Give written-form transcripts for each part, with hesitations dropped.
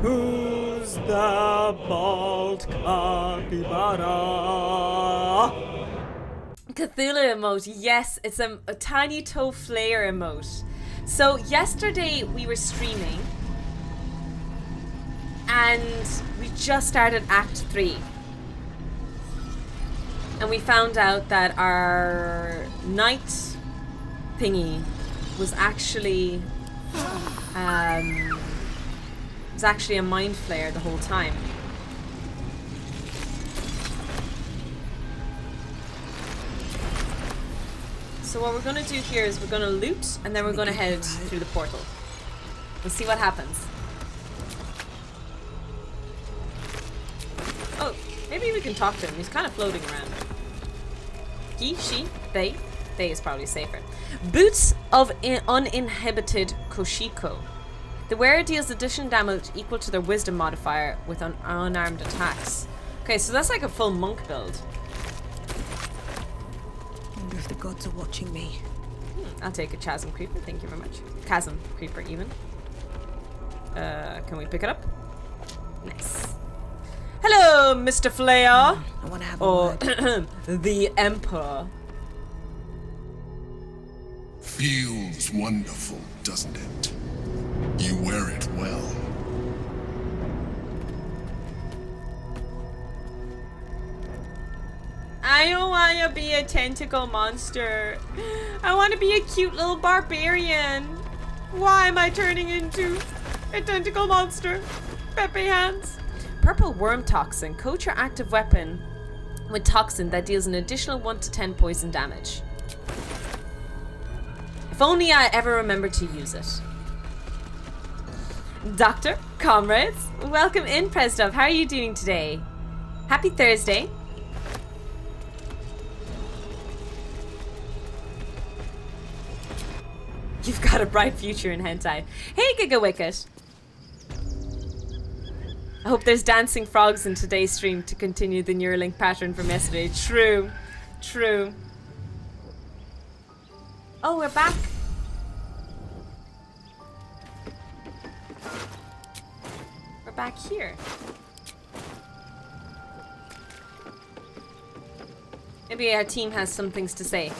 Who's the bald capybara? Cthulhu emote. Yes, it's a tiny toe flayer emote. So yesterday we were streaming and we just started Act 3. And we found out that our night thingy was actually a mind flayer the whole time. So what we're going to do here is we're going to loot and then we're going to head through the portal. We'll see what happens. Oh, maybe we can talk to him. He's kind of floating around. He, she, they. They is probably safer. Boots of uninhibited Koshiko. The wearer deals additional damage equal to their wisdom modifier with unarmed attacks. Okay, so that's like a full monk build. I wonder if the gods are watching me. I'll take a chasm creeper, thank you very much. Chasm creeper even. Can we pick it up? Nice. Hello, Mr. Flayer. I want to have a word. The Emperor. Feels wonderful, doesn't it? You wear it well. I don't want to be a tentacle monster. I want to be a cute little barbarian. Why am I turning into a tentacle monster? Pepe hands. Purple worm toxin. Coat your active weapon with toxin that deals an additional 1 to 10 poison damage. If only I ever remembered to use it. Doctor, comrades, welcome in, Presdov. How are you doing today? Happy Thursday. You've got a bright future in hentai. Hey, Giga Wicket. I hope there's dancing frogs in today's stream to continue the Neuralink pattern from yesterday. True. True. Oh, we're back. We're back here. Maybe our team has some things to say.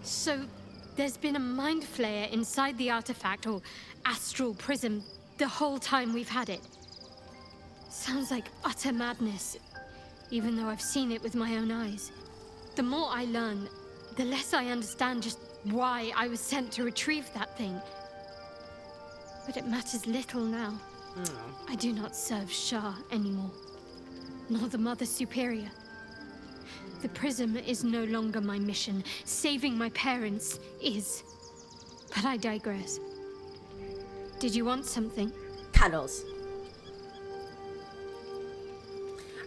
So, there's been a mind flayer inside the artifact, or astral prism, the whole time we've had it. Sounds like utter madness, even though I've seen it with my own eyes. The more I learn, the less I understand just why I was sent to retrieve that thing. But it matters little now. I do not serve Shah anymore, nor the Mother Superior. The prism is no longer my mission. Saving my parents is. But I digress. Did you want something? Cuddles.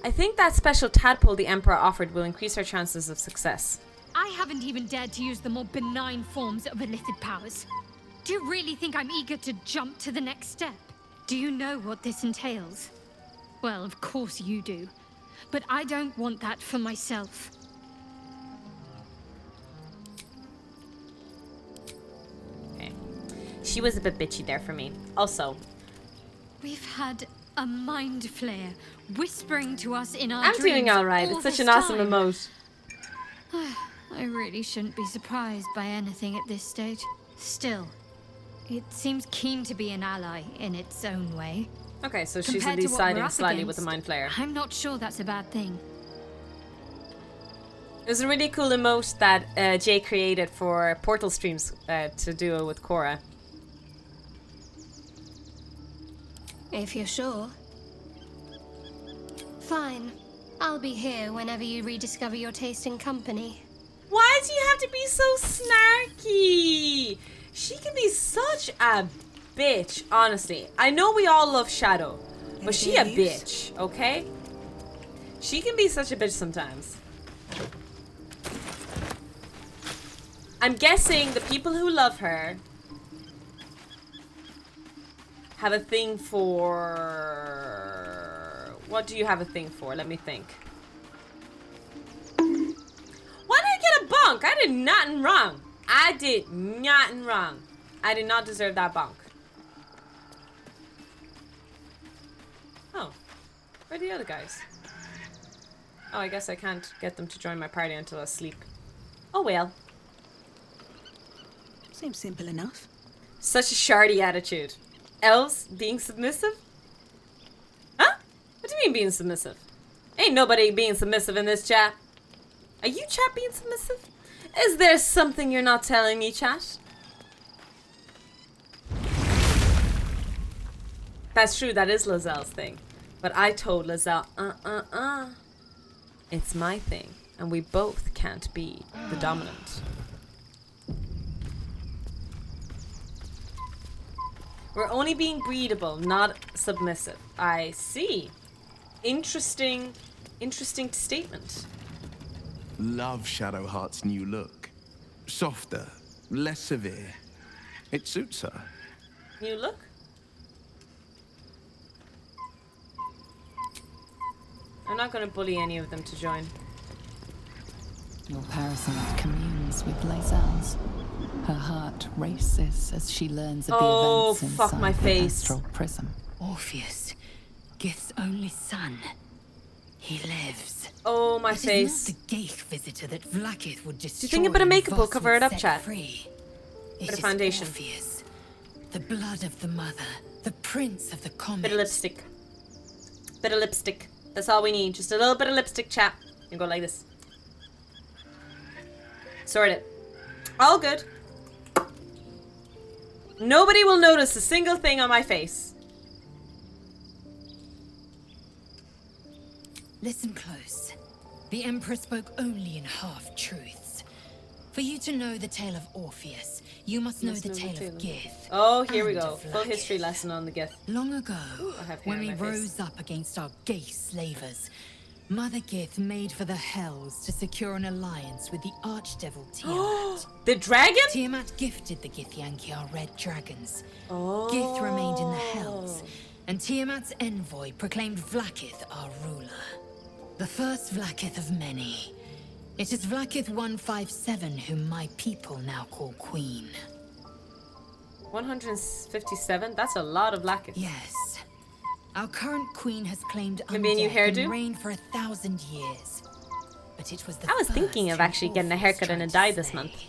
I think that special tadpole the Emperor offered will increase our chances of success. I haven't even dared to use the more benign forms of illicit powers. Do you really think I'm eager to jump to the next step? Do you know what this entails? Well, of course you do. But I don't want that for myself. Okay. She was a bit bitchy there for me. Also, We've had a mind flayer whispering to us in our I'm dreams doing alright. all It's such this an awesome time. emote. I really shouldn't be surprised by anything at this stage. Still, it seems keen to be an ally in its own way. Okay, so she's Compared at to least what we're siding up slightly with against, the mind flayer. I'm not sure that's a bad thing. There's a really cool emote that Jay created for Portal streams to do with Cora. If you're sure. Fine. I'll be here whenever you rediscover your taste in company. Why do you have to be so snarky? She can be such a bitch, honestly. I know we all love Shadow, but she a bitch, okay? She can be such a bitch sometimes. I'm guessing the people who love her have a thing for... What do you have a thing for? Let me think. Why did I get a bunk? I did nothing wrong. I did nothing wrong. I did not deserve that bonk. Oh. Where are the other guys? Oh, I guess I can't get them to join my party until I sleep. Oh well. Seems simple enough. Such a shardy attitude. Elves being submissive? Huh? What do you mean being submissive? Ain't nobody being submissive in this chat. Are you chat being submissive? Is there something you're not telling me, chat? That's true, that is Lazelle's thing. But I told Lazelle, it's my thing, and we both can't be the dominant. We're only being breedable, not submissive. I see. Interesting statement. Love Shadowheart's new look. Softer, less severe. It suits her. New look? I'm not going to bully any of them to join. Your parasite communes with Lazelle's. Her heart races as she learns of the events fuck inside my the face. astral prism. Orpheus, Gith's only son. He lives. Oh, my face. It is not the Gith visitor that Vlaakith would destroy. Do you think a bit of and makeup will Voss cover would it up, set chat? free. Bit It of is foundation. Orpheus, the blood of the mother, the prince of the comet. Bit of lipstick. Bit of lipstick. That's all we need. Just a little bit of lipstick, chat. And go like this. Sort it. All good. Nobody will notice a single thing on my face. Listen close. The Emperor spoke only in half-truths. For you to know the tale of Orpheus, you must know the tale of Gith. Oh, here we and go. of Full Vlaakith. history lesson on the Gith. Long ago, have hair when on we my face. rose up against our gay slavers, Mother Gith made for the Hells to secure an alliance with the archdevil Tiamat. The dragon? Tiamat gifted the Githyanki our red dragons. Oh. Gith remained in the Hells, and Tiamat's envoy proclaimed Vlaakith our ruler. The first Vlaakith of many. It is Vlaakith 157 whom my people now call Queen. 157? That's a lot of Vlaakith. Yes. Our current queen has claimed Maybe a new undeath and hairdo? reigned for 1,000 years. But it was the I was first thinking of whom actually getting a Orpheus haircut and a tried to dye this slay. month.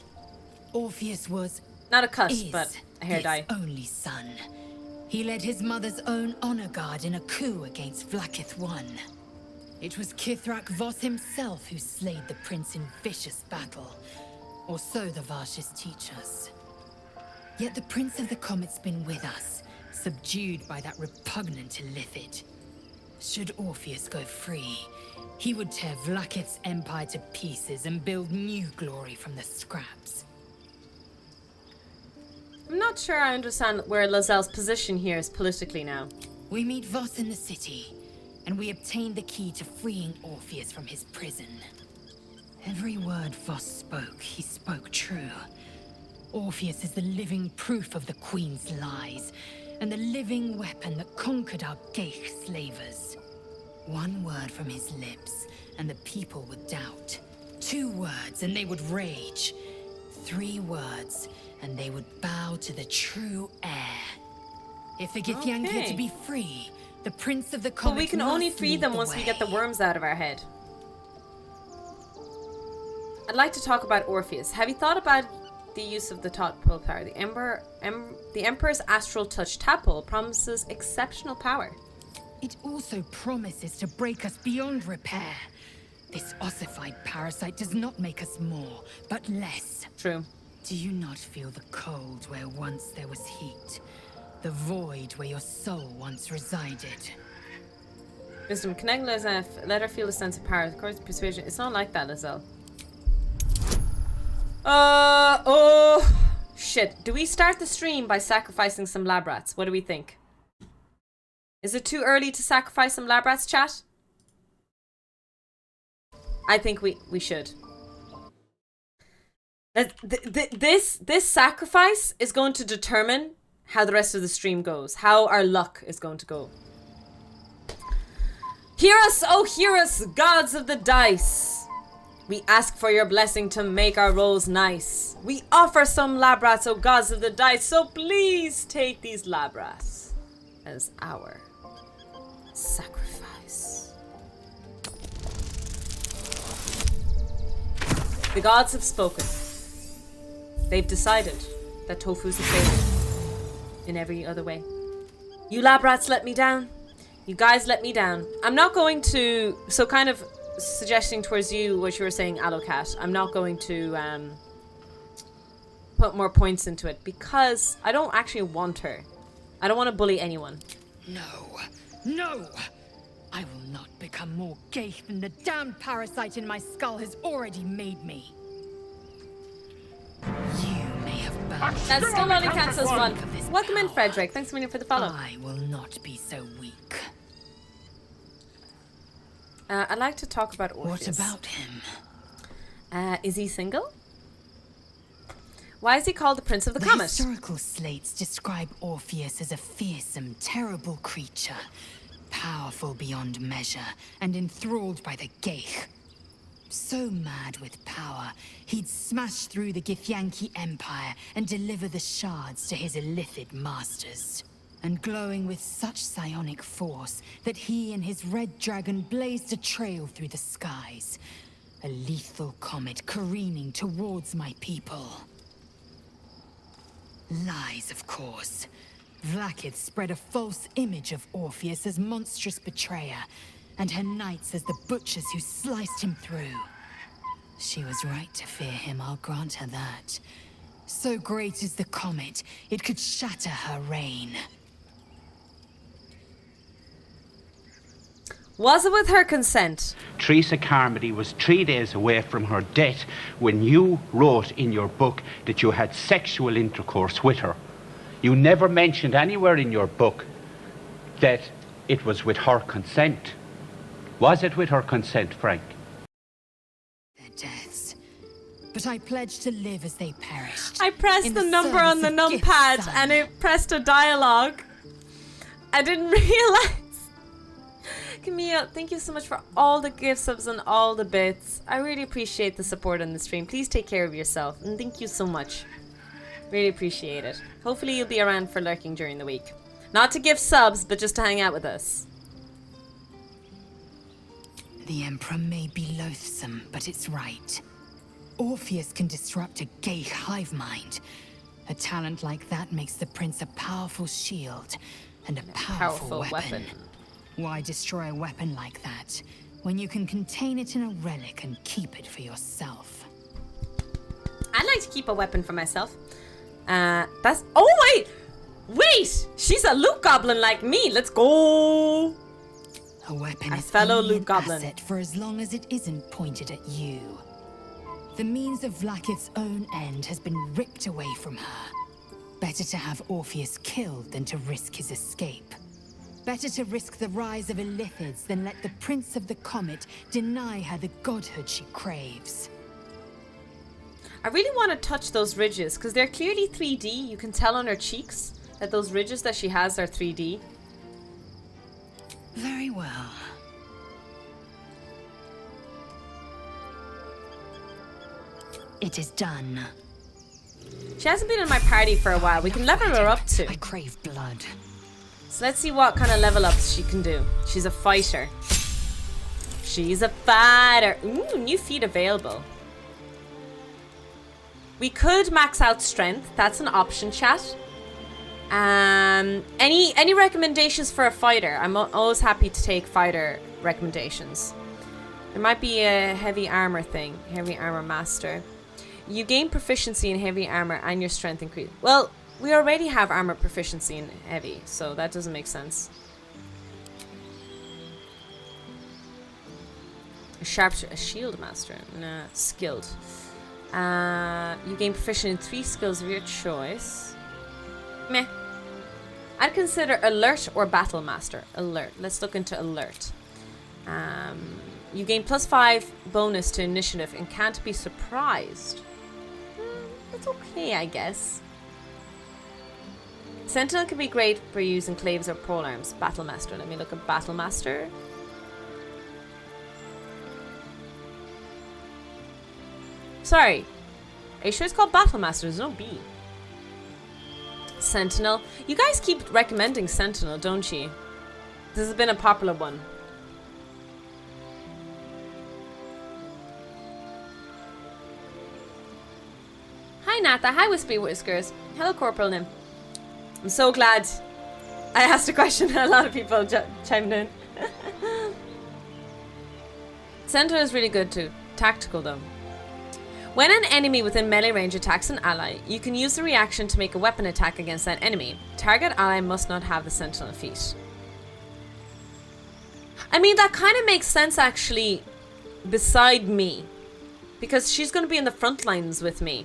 Orpheus was Not a cut, is but a hair Gith's dye. only son. He led his mother's own honor guard in a coup against Vlaakith I. It was Kithrak Voss himself who slayed the prince in vicious battle, or so the Varshas teach us. Yet the Prince of the Comet's been with us, subdued by that repugnant illithid. Should Orpheus go free, he would tear Vlaakith's empire to pieces and build new glory from the scraps. I'm not sure I understand where Lazelle's position here is politically now. We meet Voss in the city, and we obtain the key to freeing Orpheus from his prison. Every word Voss spoke, he spoke true. Orpheus is the living proof of the Queen's lies, and the living weapon that conquered our Geich slavers. One word from his lips, and the people would doubt. 2 words, and they would rage. 3 words, and they would bow to the true heir. If the Githyanki are Okay. to be free, the Prince of the But Comet we can only must free lead them the once we get the way. worms out of our head. I'd like to talk about Orpheus. Have you thought about the use of the tadpole power? The Emperor's astral touch tadpole promises exceptional power. It also promises to break us beyond repair. This ossified parasite does not make us more, but less. True. Do you not feel the cold where once there was heat? The void where your soul once resided? Wisdom, connect Lizelle, let her feel a sense of power. Of course, persuasion. It's not like that, Lizelle. Oh, shit. Do we start the stream by sacrificing some lab rats? What do we think? Is it too early to sacrifice some lab rats, chat? I think we should. This sacrifice is going to determine how the rest of the stream goes. How our luck is going to go. Hear us, oh hear us, gods of the dice. We ask for your blessing to make our rolls nice. We offer some lab rats, O gods of the dice, so please take these lab rats as our sacrifice. The gods have spoken. They've decided that tofu's a failure in every other way. You lab rats let me down. You guys let me down. I'm not going to... So kind of suggesting towards you what you were saying, Alocat. I'm not going to put more points into it because I don't actually want her. I don't want to bully anyone. No. No! I will not become more gay than the damned parasite in my skull has already made me. You may have burned. That still only counts as one. Welcome in, Frederick. Thanks a million for the follow. I will not be so weak. I'd like to talk about Orpheus. What about him? Is he single? Why is he called the Prince of the The Comet? historical slates describe Orpheus as a fearsome, terrible creature, powerful beyond measure, and enthralled by the Geich. So mad with power, he'd smash through the Githyanki Empire and deliver the shards to his illithid masters. And glowing with such psionic force that he and his red dragon blazed a trail through the skies. A lethal comet careening towards my people. Lies, of course. Vlaakith spread a false image of Orpheus as monstrous betrayer, and her knights as the butchers who sliced him through. She was right to fear him, I'll grant her that. So great is the comet, it could shatter her reign. Was it with her consent? Teresa Carmody was 3 days away from her death when you wrote in your book that you had sexual intercourse with her. You never mentioned anywhere in your book that it was with her consent. Was it with her consent, Frank? Their deaths. But I pledged to live as they perished. I pressed in the the number on service the of numpad Gith's and son. it pressed a dialogue. I didn't realize. Camille, thank you so much for all the gift subs and all the bits. I really appreciate the support on the stream. Please take care of yourself and thank you so much. Really appreciate it. Hopefully you'll be around for lurking during the week. Not to give subs, but just to hang out with us. The Emperor may be loathsome, but it's right. Orpheus can disrupt a Geich hive mind. A talent like that makes the Prince a powerful shield and a powerful weapon. Why destroy a weapon like that when you can contain it in a relic and keep it for yourself? I'd like to keep a weapon for myself. That's... Oh, wait! She's a loot goblin like me. Let's go! A weapon Our is fellow only loot an goblin. asset for as long as it isn't pointed at you. The means of Vlaakith's own end has been ripped away from her. Better to have Orpheus killed than to risk his escape. Better to risk the rise of illithids than let the Prince of the Comet deny her the godhood she craves. I really want to touch those ridges because they're clearly 3D. You can tell on her cheeks that those ridges that she has are 3D. Very well. It is done. She hasn't been in my party for a while. We can level her up too. I crave blood. So let's see what kind of level ups she can do. She's a fighter. She's a fighter. Ooh, new feat available. We could max out strength. That's an option, chat. Any recommendations for a fighter? I'm always happy to take fighter recommendations. There might be a heavy armor thing. Heavy armor master. You gain proficiency in heavy armor and your strength increase. Well, we already have armor proficiency in heavy, so that doesn't make sense. A shield master. Nah, skilled. You gain proficiency in 3 skills of your choice. Meh. I'd consider alert or battle master. Alert. Let's look into alert. You gain +5 bonus to initiative and can't be surprised. That's okay, I guess. Sentinel can be great for using claves or polearms. Battle master. Let me look at battle master. Sorry. Are you sure it's called Battlemaster? There's no B. Sentinel. You guys keep recommending Sentinel, don't you? This has been a popular one. Hi Natha, hi Wispy Whiskers. Hello Corporal Nim. I'm so glad I asked a question. A lot of people chimed in. Sentinel is really good too. Tactical though. When an enemy within melee range attacks an ally, you can use the reaction to make a weapon attack against that enemy. Target ally must not have the Sentinel feat. I mean, that kind of makes sense actually beside me. Because she's going to be in the front lines with me.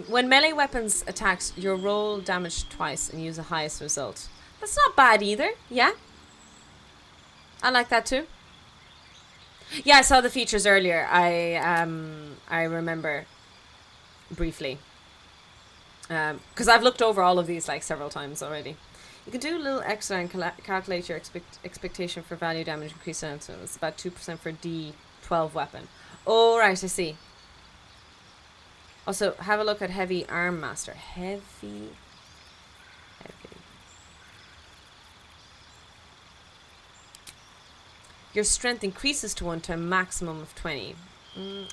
When melee weapons attacks, you roll damage twice and use the highest result. That's not bad either, yeah? I like that too. Yeah, I saw the features earlier. I remember briefly. Because I've looked over all of these like several times already. You can do a little extra and calculate your expectation for value damage increase. So it's about 2% for D12 weapon. Oh, right, I see. Also, have a look at Heavy Arm Master. Heavy. Your strength increases to 1 to a maximum of 20.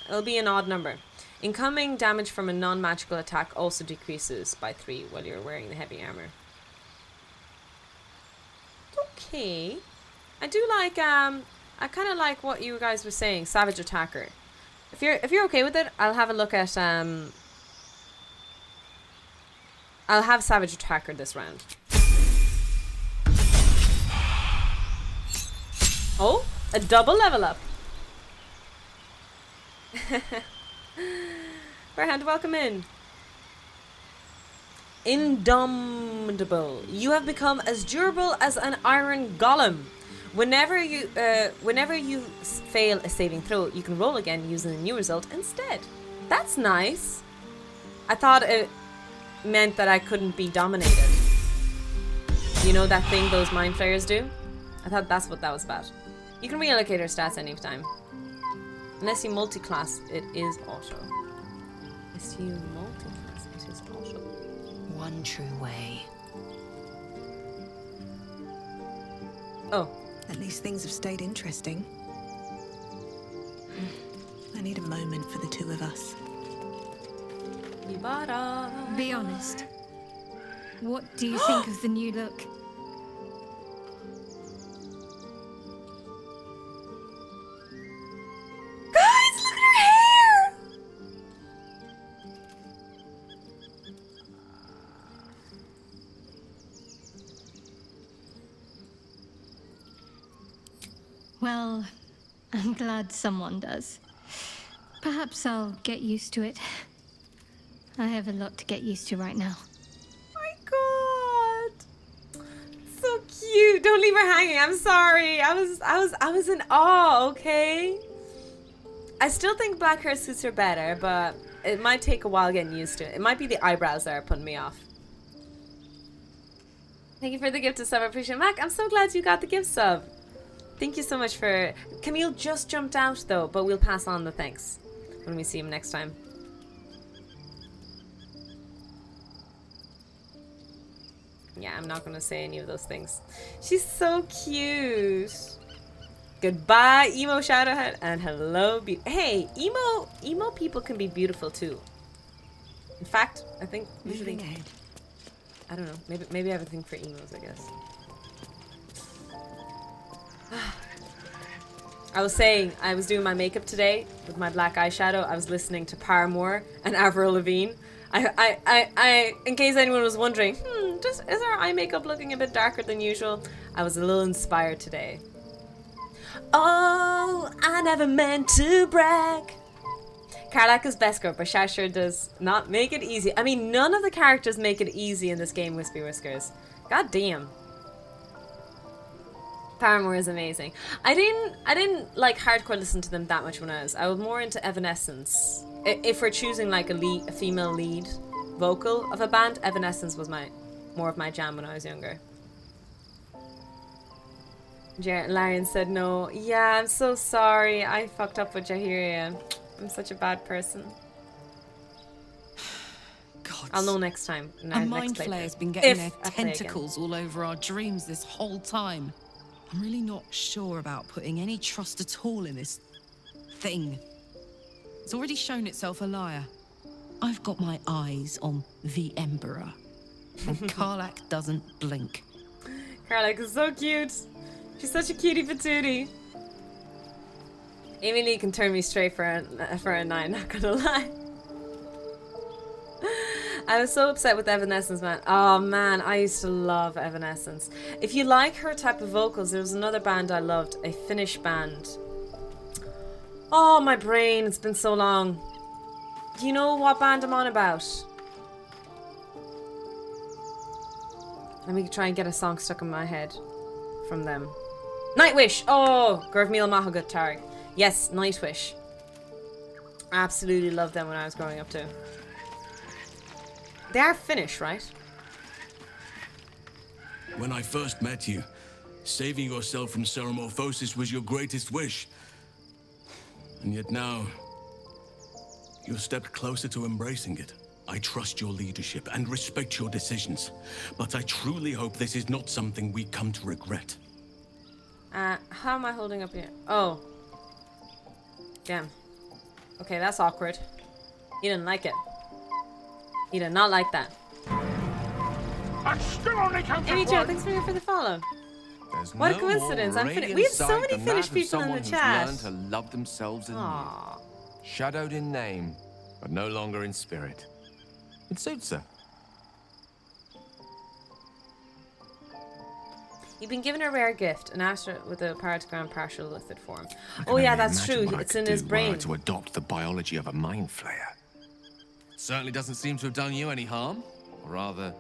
It'll be an odd number. Incoming damage from a non-magical attack also decreases by 3 while you're wearing the heavy armor. Okay. I do like, I kind of like what you guys were saying, Savage Attacker. If you're okay with it, I'll have a look at, I'll have Savage Attacker this round. Oh, a double level up. Farhand, welcome in. Indomitable. You have become as durable as an iron golem. Whenever you fail a saving throw, you can roll again using a new result instead. That's nice. I thought it meant that I couldn't be dominated. You know that thing those mind flayers do? I thought that's what that was about. You can reallocate your stats anytime. Unless you multi-class, it is auto. Unless you multi-class, it is auto. One true way. Oh. At least things have stayed interesting. I need a moment for the two of us. Be honest. What do you think of the new look? Guys, look at her hair! Well, I'm glad someone does. Perhaps I'll get used to it. I have a lot to get used to right now. My God, so cute! Don't leave her hanging. I'm sorry. I was in awe. Okay. I still think black hair suits her better, but it might take a while getting used to it. It might be the eyebrows that are putting me off. Thank you for the gift of sub. I appreciate it. Mac, I'm so glad you got the gift sub. Thank you so much for... Camille just jumped out though, but we'll pass on the thanks when we see him next time. Yeah, I'm not going to say any of those things. She's so cute. Goodbye, emo Shadowheart, and hello, hey, emo people can be beautiful too. In fact, I think usually, I don't know, maybe I have a thing for emos, I guess. I was saying, I was doing my makeup today with my black eyeshadow. I was listening to Paramore and Avril Lavigne. I in case anyone was wondering, is our eye makeup looking a bit darker than usual? I was a little inspired today. Oh, I never meant to brag. Karlaka's best girl, but Shasher does not make it easy. I mean, none of the characters make it easy in this game, Wispy Whiskers. God damn. Paramore is amazing. I didn't like hardcore listen to them that much when I was more into Evanescence. If we're choosing like a female lead vocal of a band, Evanescence was more of my jam when I was younger. Jarrett Larian said no. Yeah, I'm so sorry. I fucked up with Jahiria. I'm such a bad person. God. I'll know next time. A mind flayer's been getting their tentacles all over our dreams this whole time. I'm really not sure about putting any trust at all in this thing. It's already shown itself a liar. I've got my eyes on the Emperor. And Karlach doesn't blink. Karlach is so cute. She's such a cutie patootie. Amy Lee can turn me straight for a 9, not gonna lie. I was so upset with Evanescence, man. Oh man, I used to love Evanescence. If you like her type of vocals, there was another band I loved, a Finnish band. Oh, my brain, it's been so long. Do you know what band I'm on about? Let me try and get a song stuck in my head from them. Nightwish! Oh, Gurvmil Mahagut Targ. Yes, Nightwish. Absolutely loved them when I was growing up too. They are Finnish, right? When I first met you, saving yourself from Ceremorphosis was your greatest wish. And yet now, you've stepped closer to embracing it. I trust your leadership and respect your decisions, but I truly hope this is not something we come to regret. How am I holding up here? Oh. Damn. Okay, that's awkward. You didn't like it. You did not like that. Amy Jo, thanks for the follow. What a coincidence! I'm Finnish. We have so many Finnish people in the chat. Learned to love themselves anew. Shadowed in name, but no longer in spirit. It suits her. You've been given a rare gift, an astronaut with a paratogram partial lithid form. Oh yeah, that's true. It's in his brain. To adopt the biology of a mind flayer. Certainly doesn't seem to have done you any harm. Or rather,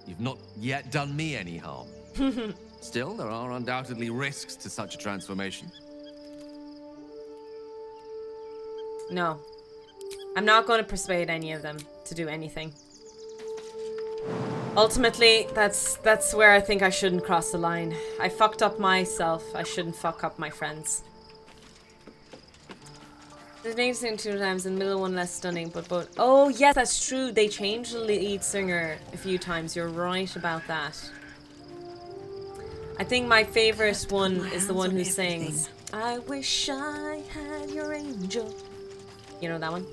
you've not yet done me any harm. Still, there are undoubtedly risks to such a transformation. No. I'm not going to persuade any of them to do anything. Ultimately, that's where I think I shouldn't cross the line. I fucked up myself. I shouldn't fuck up my friends. The name sing 2 times and the middle one less stunning, but both. Oh yes, that's true. They changed the lead singer a few times. You're right about that. I think my favorite one is the one who sings, "I wish I had your angel." You know that one?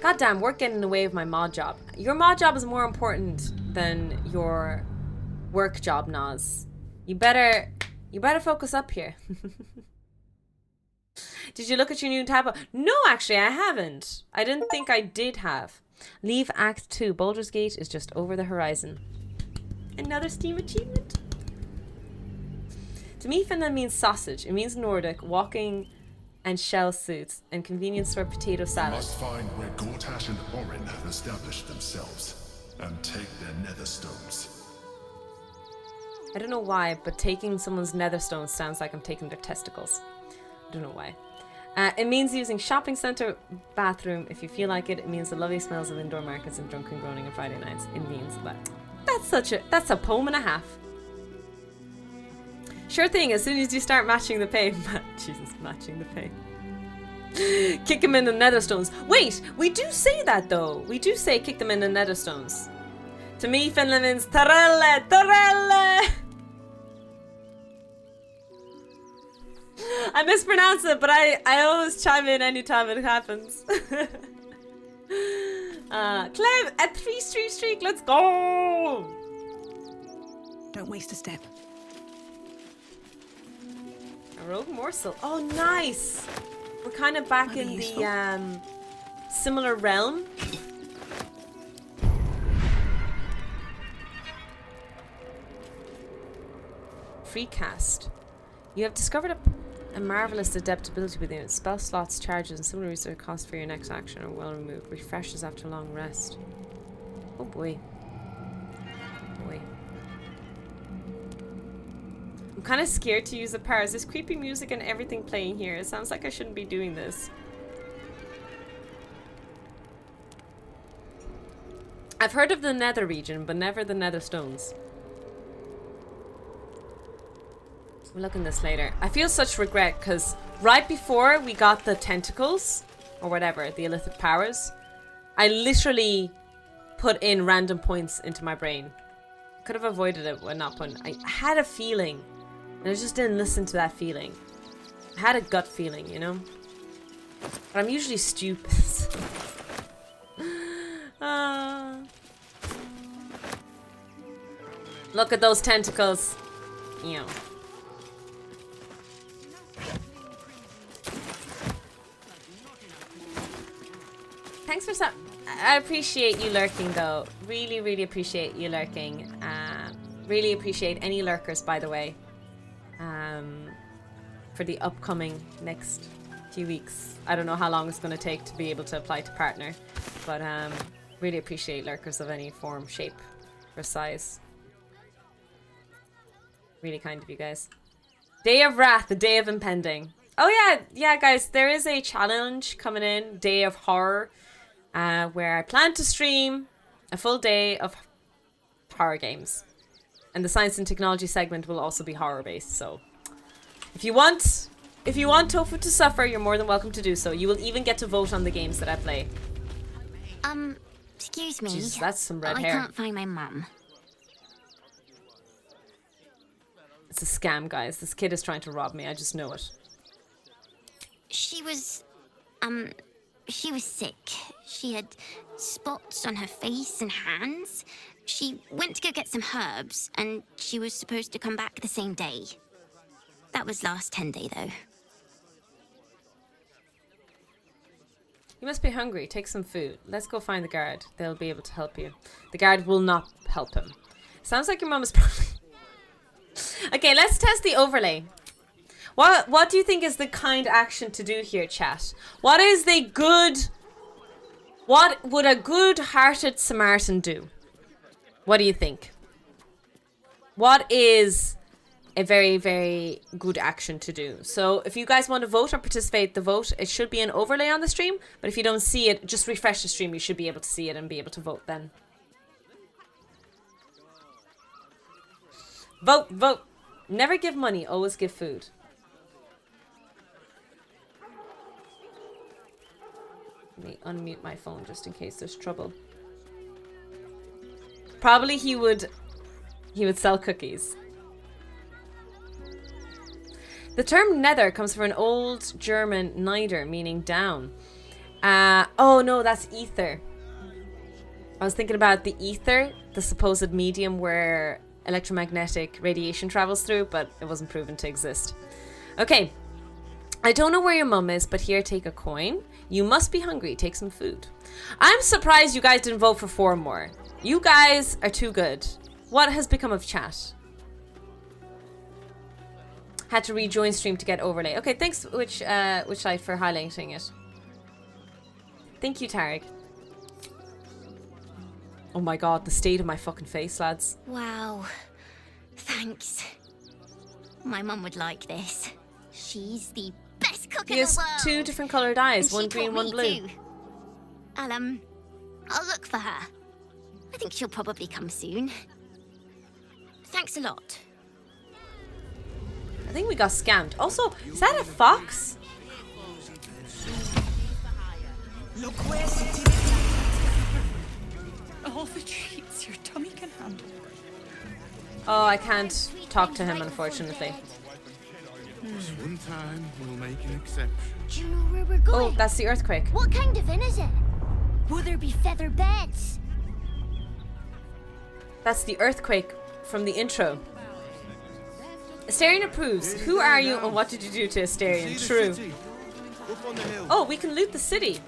Goddamn, work getting in the way of my mod job. Your mod job is more important than your work job, Naz. You better focus up here. Did you look at your new tab? No, actually, I haven't. I didn't think I did have. Leave Act 2. Baldur's Gate is just over the horizon. Another Steam achievement. To me, Finland means sausage. It means Nordic, walking and shell suits, and convenience store potato salad. We must find where Gortash and Orin have established themselves, and take their nether stones. I don't know why, but taking someone's nether stones sounds like I'm taking their testicles. I don't know why. It means using shopping center bathroom if you feel like it. It means the lovely smells of indoor markets and drunken groaning on Friday nights. It means that. That's a poem and a half. Sure thing, as soon as you start matching the pay. Jesus, matching the pay. Kick them in the netherstones. Wait, we do say that though. We do say kick them in the netherstones. To me, Finland means Torelle, Torelle. I mispronounce it, but I always chime in anytime it happens. Clem, at 3 streak, let's go! Don't waste a step. A rogue morsel. Oh, nice! We're kind of back in the similar realm. Free cast. You have discovered a marvelous adaptability within it. Spell slots, charges, and similar resource costs for your next action are well removed. Refreshes after long rest. Oh boy. Boy. I'm kind of scared to use the powers. There's creepy music and everything playing here. It sounds like I shouldn't be doing this. I've heard of the Nether region, but never the Nether stones. We'll look in this later. I feel such regret because right before we got the tentacles, or whatever, the illicit powers, I literally put in random points into my brain. Could have avoided it when not putting. I had a feeling, and I just didn't listen to that feeling. I had a gut feeling, you know? But I'm usually stupid. Look at those tentacles. You know. Thanks for some. I appreciate you lurking, though. Really, really appreciate you lurking. Really appreciate any lurkers, by the way. For the upcoming next few weeks. I don't know how long it's going to take to be able to apply to partner, but really appreciate lurkers of any form, shape, or size. Really kind of you guys. Day of Wrath, the day of impending. Oh yeah, guys, there is a challenge coming in, Day of Horror, where I plan to stream a full day of horror games. And the science and technology segment will also be horror based, so if you want Tofu to suffer, you're more than welcome to do so. You will even get to vote on the games that I play. Excuse me. Jesus, that's some red hair. I can't find my mum. It's a scam, guys. This kid is trying to rob me. I just know it. She was sick. She had spots on her face and hands. She went to go get some herbs, and she was supposed to come back the same day. That was last 10 day, though. You must be hungry. Take some food. Let's go find the guard. They'll be able to help you. The guard will not help him. Sounds like your mum is probably... Okay, let's test the overlay. What do you think is the kind action to do here, chat? What would a good-hearted Samaritan do? What do you think? What is a very, very good action to do? So if you guys want to vote or participate, the vote, it should be an overlay on the stream. But if you don't see it, just refresh the stream. You should be able to see it and be able to vote then. Vote, vote. Never give money, always give food. Let me unmute my phone just in case there's trouble. Probably he would sell cookies. The term nether comes from an old German nider, meaning down. Oh no, that's ether. I was thinking about the ether, the supposed medium where electromagnetic radiation travels through, but it wasn't proven to exist. Okay. I don't know where your mum is, but here, take a coin. You must be hungry. Take some food. I'm surprised you guys didn't vote for 4 more. You guys are too good. What has become of chat? Had to rejoin stream to get overlay. Okay, thanks, which light for highlighting it. Thank you, Tarek. Oh my god, the state of my fucking face, lads. Wow. Thanks. My mum would like this. She's the best cook in the world. He has 2 different coloured eyes, and one green, one blue. Too. I'll look for her. I think she'll probably come soon. Thanks a lot. I think we got scammed. Also, is that a fox? All the treats your tummy can handle. Oh, I can't talk to him, unfortunately. One time we'll make an exception. Do you know where we're going? Oh, that's the earthquake. What kind of inn is it? Will there be feather beds? That's the earthquake from the intro. Asterion approves. Who are you and what did you do to Asterion? True. Oh, we can loot the city.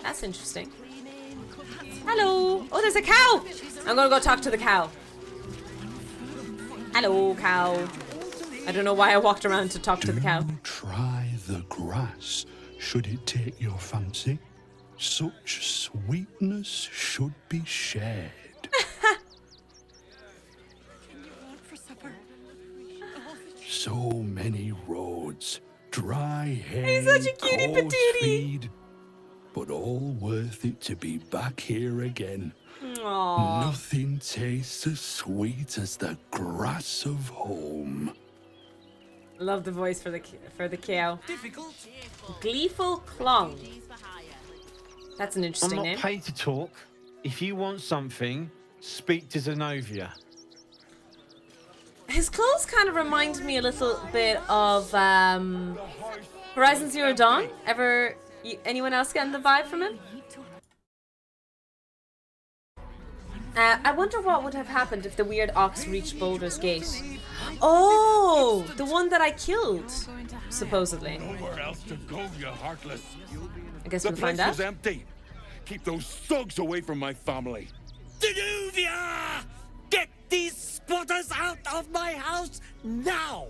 That's interesting. Hello. Oh, there's a cow. I'm gonna go talk to the cow. Hello, cow. I don't know why I walked around to talk to the cow. Try the grass, should it take your fancy. Such sweetness should be shared. So many roads, dry hay, He's such a cutie patootie. feed, but all worth it to be back here again. Aww. Nothing tastes as sweet as the grass of home. Love the voice for the cow. Gleeful Clong. That's an interesting I'm name. not paid to talk. If you want something, speak to Zenobia. His clothes kind of remind me a little bit of Horizon Zero Dawn. Anyone else getting the vibe from him? I wonder what would have happened if the weird ox reached Baldur's Gate. Oh, the one that I killed, supposedly. Nowhere else to go, you heartless. I guess we'll find out. The place is empty. Keep those thugs away from my family. Zenobia! Get these squatters out of my house now!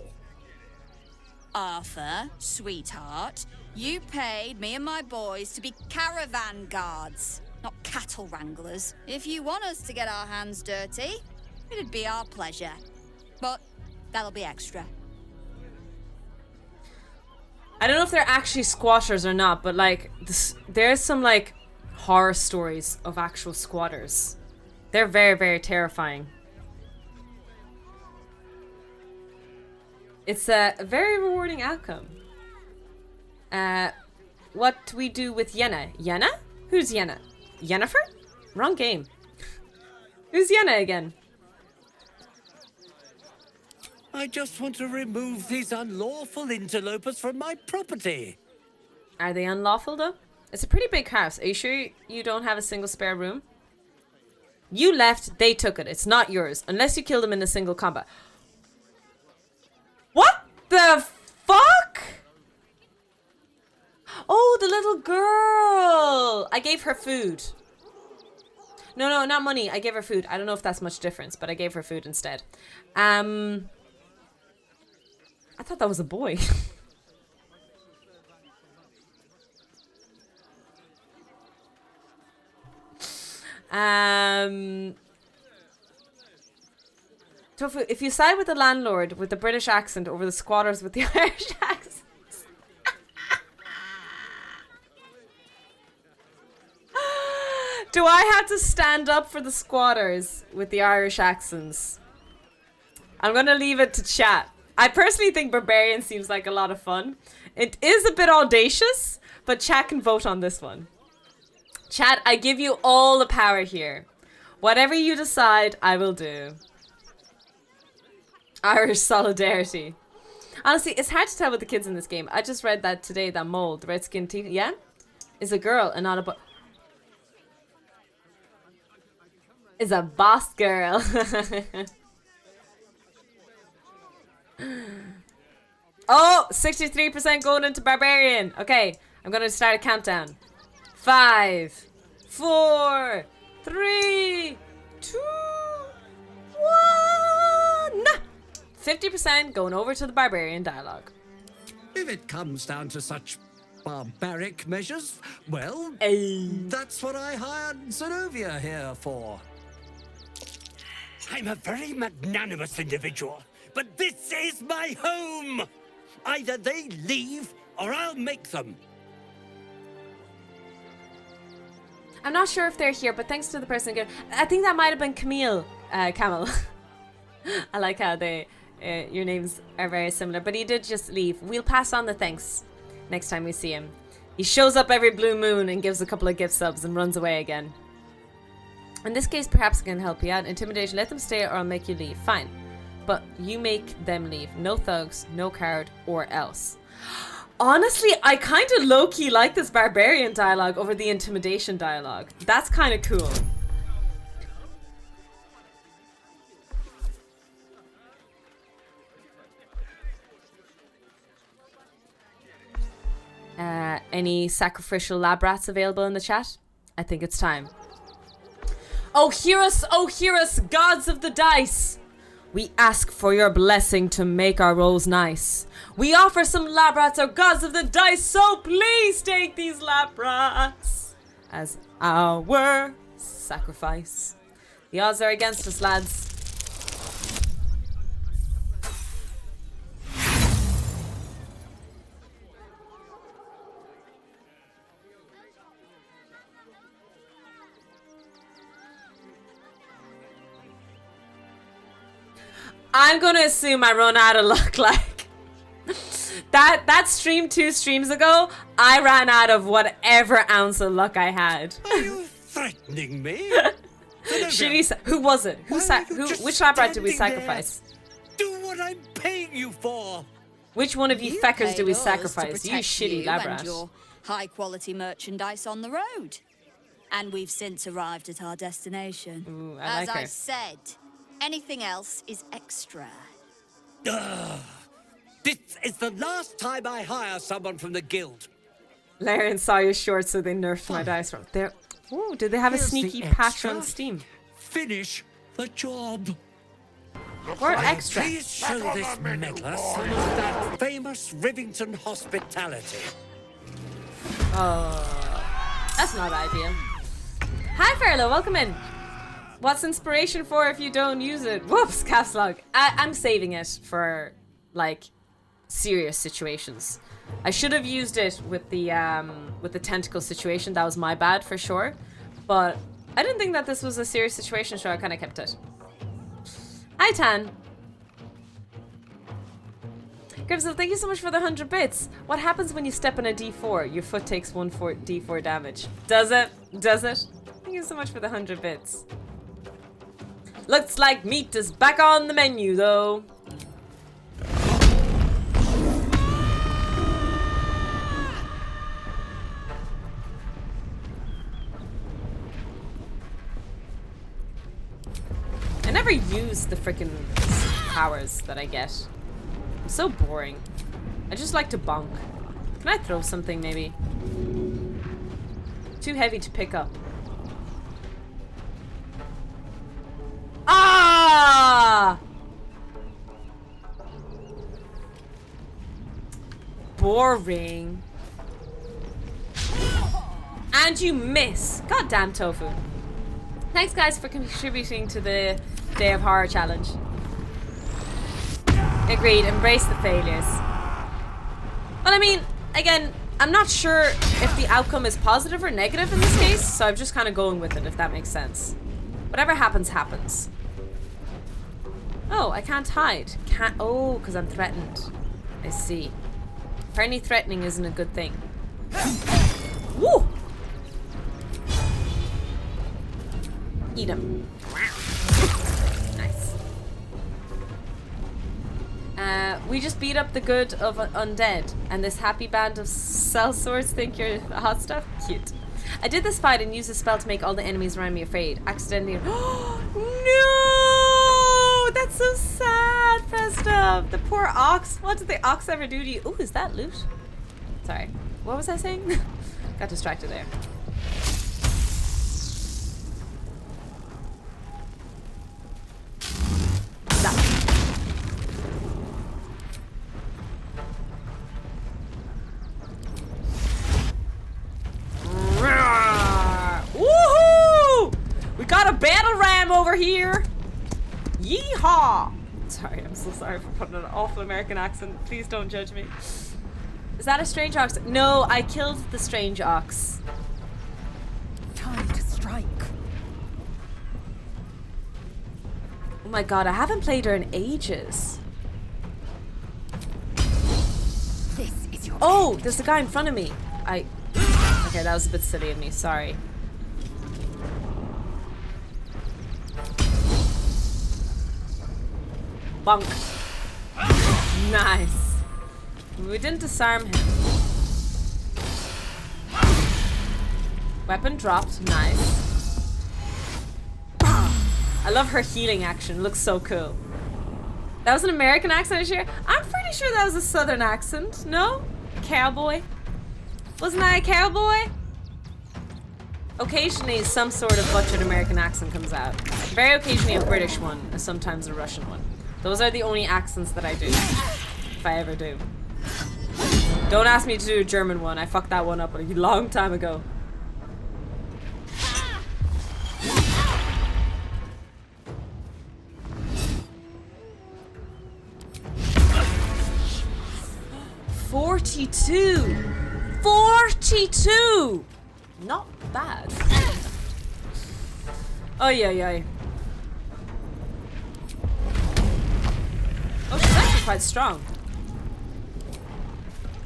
Arthur, sweetheart, you paid me and my boys to be caravan guards, not cattle wranglers. If you want us to get our hands dirty, it'd be our pleasure. But that'll be extra. I don't know if they're actually squatters or not, but like there's some like horror stories of actual squatters. They're very, very terrifying. It's a very rewarding outcome. What do we do with Yenna? Yenna? Who's Yenna? Yennefer? Wrong game. Who's Yenna again? I just want to remove these unlawful interlopers from my property. Are they unlawful though? It's a pretty big house. Are you sure you don't have a single spare room? You left, they took it. It's not yours. Unless you killed them in a single combat. What the fuck? Oh, the little girl. I gave her food. No, not money. I gave her food. I don't know if that's much difference, but I gave her food instead. I thought that was a boy. Tofu, if you side with the landlord with the British accent over the squatters with the Irish accents. Do I have to stand up for the squatters with the Irish accents? I'm gonna leave it to chat. I personally think Barbarian seems like a lot of fun. It is a bit audacious, but chat can vote on this one. Chat, I give you all the power here. Whatever you decide, I will do. Irish solidarity. Honestly, it's hard to tell with the kids in this game. I just read that today, that mole, the red-skinned teen, yeah? Is a girl and not a boy. Is a boss girl. Oh, 63% going into Barbarian. Okay, I'm gonna start a countdown. 5, 4, 3, 2, 1. 50% going over to the Barbarian dialogue. If it comes down to such barbaric measures, well, that's what I hired Zenobia here for. I'm a very magnanimous individual, but this is my home! Either they leave, or I'll make them. I'm not sure if they're here, but thanks to the person. I think that might have been Camille, Camel. I like how your names are very similar, but he did just leave. We'll pass on the thanks next time we see him. He shows up every blue moon and gives a couple of gift subs and runs away again. In this case, perhaps I can help you out. Intimidation, let them stay or I'll make you leave. Fine. But you make them leave. No thugs, no card, or else. Honestly, I kind of low-key like this Barbarian dialogue over the intimidation dialogue. That's kind of cool. Any sacrificial lab rats available in the chat? I think it's time. Oh, hear us, gods of the dice! We ask for your blessing to make our rolls nice. We offer some lab rats, our gods of the dice, so please take these lab rats as our sacrifice. The odds are against us, lads. I'm gonna assume I run out of luck. Like that stream 2 streams ago, I ran out of whatever ounce of luck I had. Are you threatening me? Who was it? Which lab rat did we sacrifice? Do what I'm paying you for. Which one of you feckers do we paid us sacrifice? to You protect shitty you lab and rat. your high-quality merchandise on the road. And we've since arrived at our destination. Ooh, As I her. said, anything else is extra. This is the last time I hire someone from the guild. Laren saw your short, so they nerfed my dice roll. There. Ooh, did they have a Here's the sneaky patch extra. on Steam? Finish the job. Or extra. Please show this meddler some of that famous Rivington hospitality. Oh, that's not ideal. Hi, Farlow, welcome in. What's inspiration for if you don't use it? Whoops, caps log. I'm saving it for, like, serious situations. I should have used it with the tentacle situation. That was my bad for sure. But I didn't think that this was a serious situation, so I kind of kept it. Hi, Tan. Grimsel, thank you so much for the 100 bits. What happens when you step on a D4? Your foot takes 1 D4 damage. Does it? Does it? Thank you so much for the 100 bits. Looks like meat is back on the menu, though. I never use the freaking powers that I get. I'm so boring. I just like to bonk. Can I throw something, maybe? Too heavy to pick up. Ah! Boring. And you miss. Goddamn tofu. Thanks, guys, for contributing to the Day of Horror challenge. Agreed. Embrace the failures. Well, I mean, again, I'm not sure if the outcome is positive or negative in this case, so I'm just kind of going with it, if that makes sense. Whatever happens, happens. Oh, I can't hide. Can't. Oh, because I'm threatened. I see. Apparently threatening isn't a good thing. Woo! Eat him. Nice. We just beat up the good of undead, and this happy band of sellswords think you're the hot stuff? Cute. I did this fight and used a spell to make all the enemies around me afraid. Accidentally. No! That's so sad, Festa. The poor ox. What did the ox ever do to you? Ooh, is that loot? Sorry. What was I saying? Got distracted there. Woohoo! We got a battle ram over here. Yeehaw! Sorry, I'm so sorry for putting an awful American accent. Please don't judge me. Is that a strange ox? No, I killed the strange ox. Time to strike. Oh my god, I haven't played her in ages. This is your Oh, there's a guy in front of me. Okay, that was a bit silly of me, sorry. Bonk. Nice. We didn't disarm him. Weapon dropped, nice. I love her healing action, looks so cool. That was an American accent, sure? I'm pretty sure that was a southern accent, no? Cowboy? Wasn't that a cowboy? Occasionally some sort of butchered American accent comes out. Very occasionally a British one, and sometimes a Russian one. Those are the only accents that I do, if I ever do. Don't ask me to do a German one, I fucked that one up a long time ago. $42! 42! Not bad. Oh yeah. Oh, she's actually quite strong.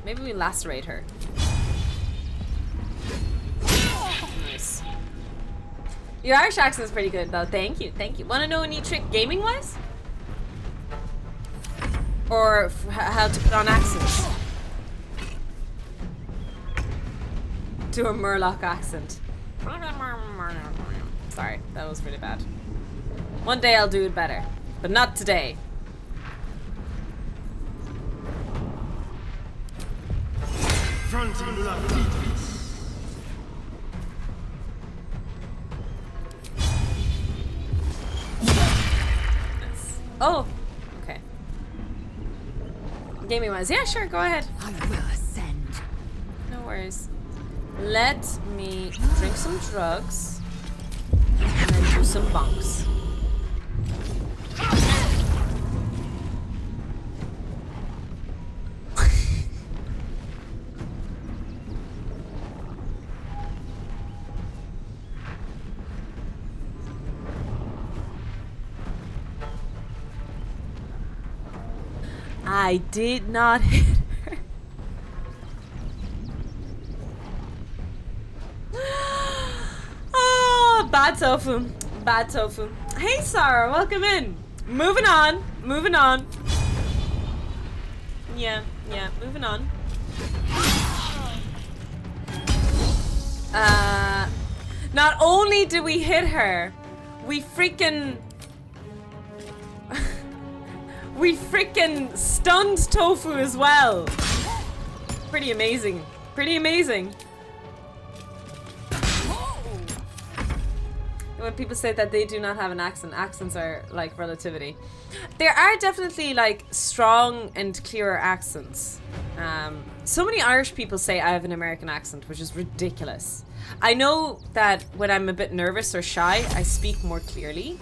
Maybe we lacerate her. Nice. Your Irish accent is pretty good, though. Thank you, thank you. Want to know any trick gaming-wise? Or how to put on accents? Do a Murloc accent. Sorry, that was really bad. One day I'll do it better, but not today. Oh, okay. Gaming wise, yeah, sure, go ahead. I will ascend. No worries. Let me drink some drugs and then do some bunks. I did not hit her. Oh, bad tofu. Bad tofu. Hey, Sarah, welcome in. Moving on. Moving on. Yeah, moving on. Not only did we hit her, we freaking stunned Tofu as well. Pretty amazing. Pretty amazing. When people say that they do not have an accent, accents are like relativity. There are definitely like strong and clearer accents. So many Irish people say I have an American accent, which is ridiculous. I know that when I'm a bit nervous or shy, I speak more clearly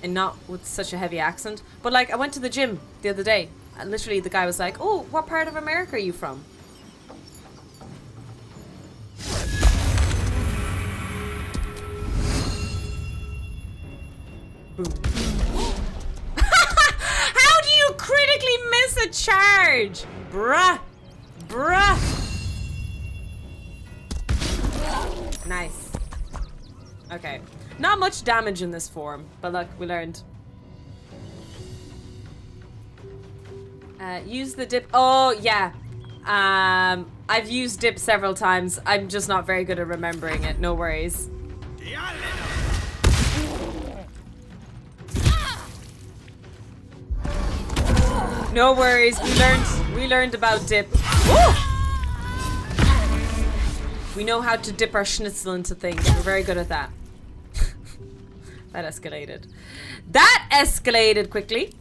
and not with such a heavy accent. But like, I went to the gym the other day and literally the guy was like, "Oh, what part of America are you from?" Boom. How do you critically miss a charge? Bruh. Bruh. Nice. Okay. Not much damage in this form, but look, we learned. Use the dip. Oh, yeah. I've used dip several times. I'm just not very good at remembering it. No worries. No worries. We learned about dip. Woo! We know how to dip our schnitzel into things. We're very good at that. That escalated. That escalated quickly.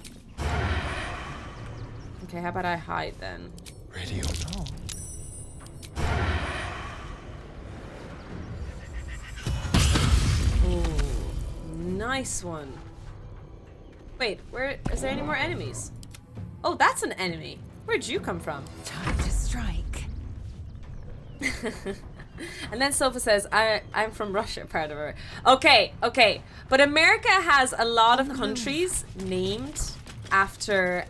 Okay, how about I hide then? Ready or not? Ooh, nice one. Wait, where is there any more enemies? Oh, that's an enemy. Where'd you come from? Time to strike. And then Sofa says, I'm from Russia, part of her. Okay. But America has a lot of countries named after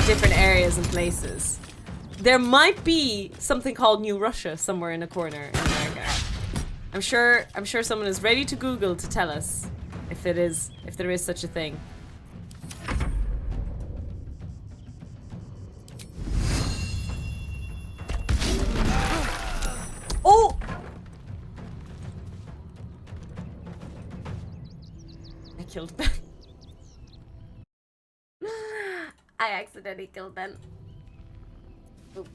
different areas and places. There might be something called New Russia somewhere in a corner in America. I'm sure someone is ready to Google to tell us if there is such a thing. Oh! I killed Ben. I accidentally killed Ben. Oops.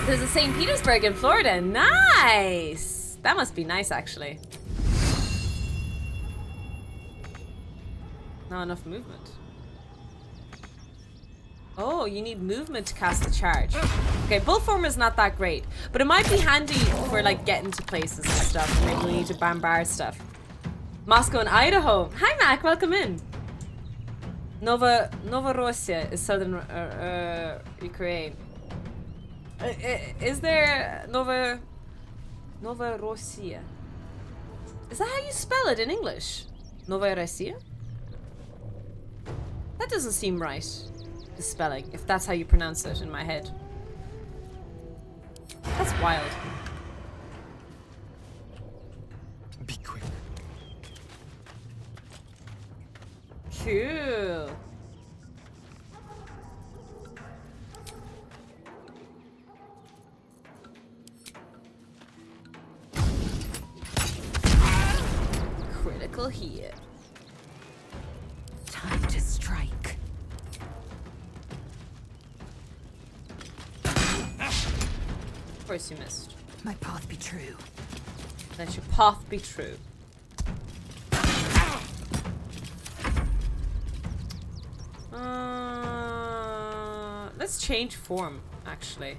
There's a St. Petersburg in Florida. Nice! That must be nice, actually. Not enough movement. Oh, you need movement to cast a charge. Okay, bull form is not that great, but it might be handy for like getting to places and stuff. Maybe we need to bombard stuff. Moscow and Idaho. Hi, Mac. Welcome in. Novorossiya is southern Ukraine. Is there Novorossiya. Is that how you spell it in English? Novorossiya? That doesn't seem right. The spelling, if that's how you pronounce it in my head. That's wild. Be quick. Cool. Critical hit. Time to strike. Of course you missed. My path be true. Let your path be true. Let's change form, actually.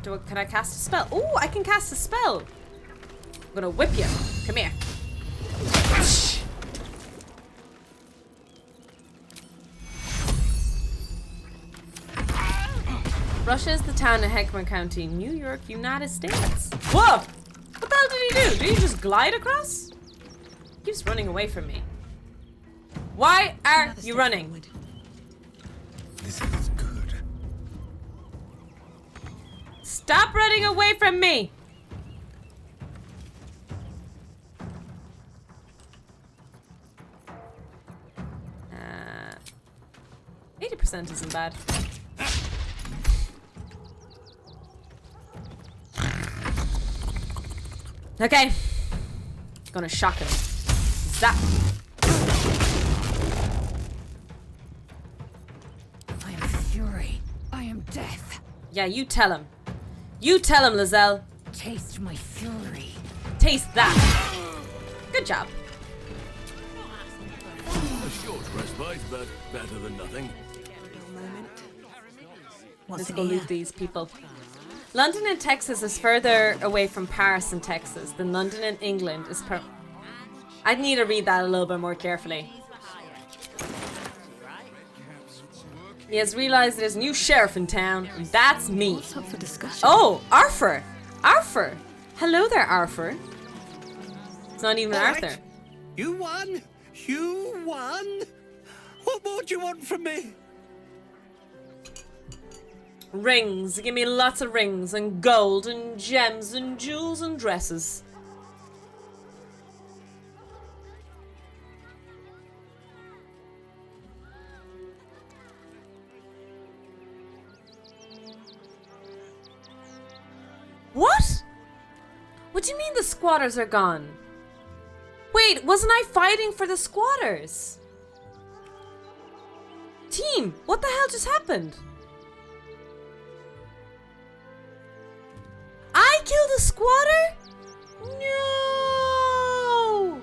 Can I cast a spell? Oh, I can cast a spell. I'm gonna whip you. Come here. Russia is the town in Heckman County, New York, United States. Whoa! What the hell did he do? Did he just glide across? He keeps running away from me. Why are you running? Forward. This feels good. Stop running away from me! 80% isn't bad. Okay. Gonna shock him. Zap. I am fury. I am death. Yeah, you tell him. You tell him, Lizelle. Taste my fury. Taste that. Good job. A short respite, but better than nothing. Let's go loot these people. London in Texas is further away from Paris in Texas than London in England is I'd need to read that a little bit more carefully. He has realized there's a new sheriff in town, and that's me. What's up for discussion? Oh, Arthur! Arthur! Hello there, Arthur. It's not even Arthur. You won! You won! What more do you want from me? Rings. Give me lots of rings and gold and gems and jewels and dresses. What? What do you mean the squatters are gone? Wait, wasn't I fighting for the squatters? Team, what the hell just happened? I killed a squatter? No!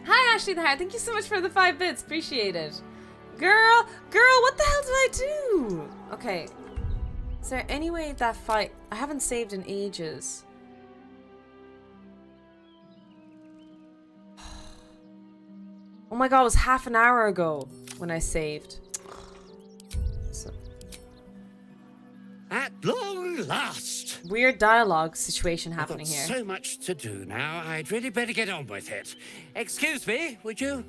Hi, Ashley the Heart. Thank you so much for the 5 bits. Appreciate it. Girl, what the hell did I do? Okay. Is there any way that fight... I haven't saved in ages. Oh my god, it was half an hour ago when I saved. At long last! Weird dialogue situation happening here. I've got so much to do now, I'd really better get on with it. Excuse me, would you?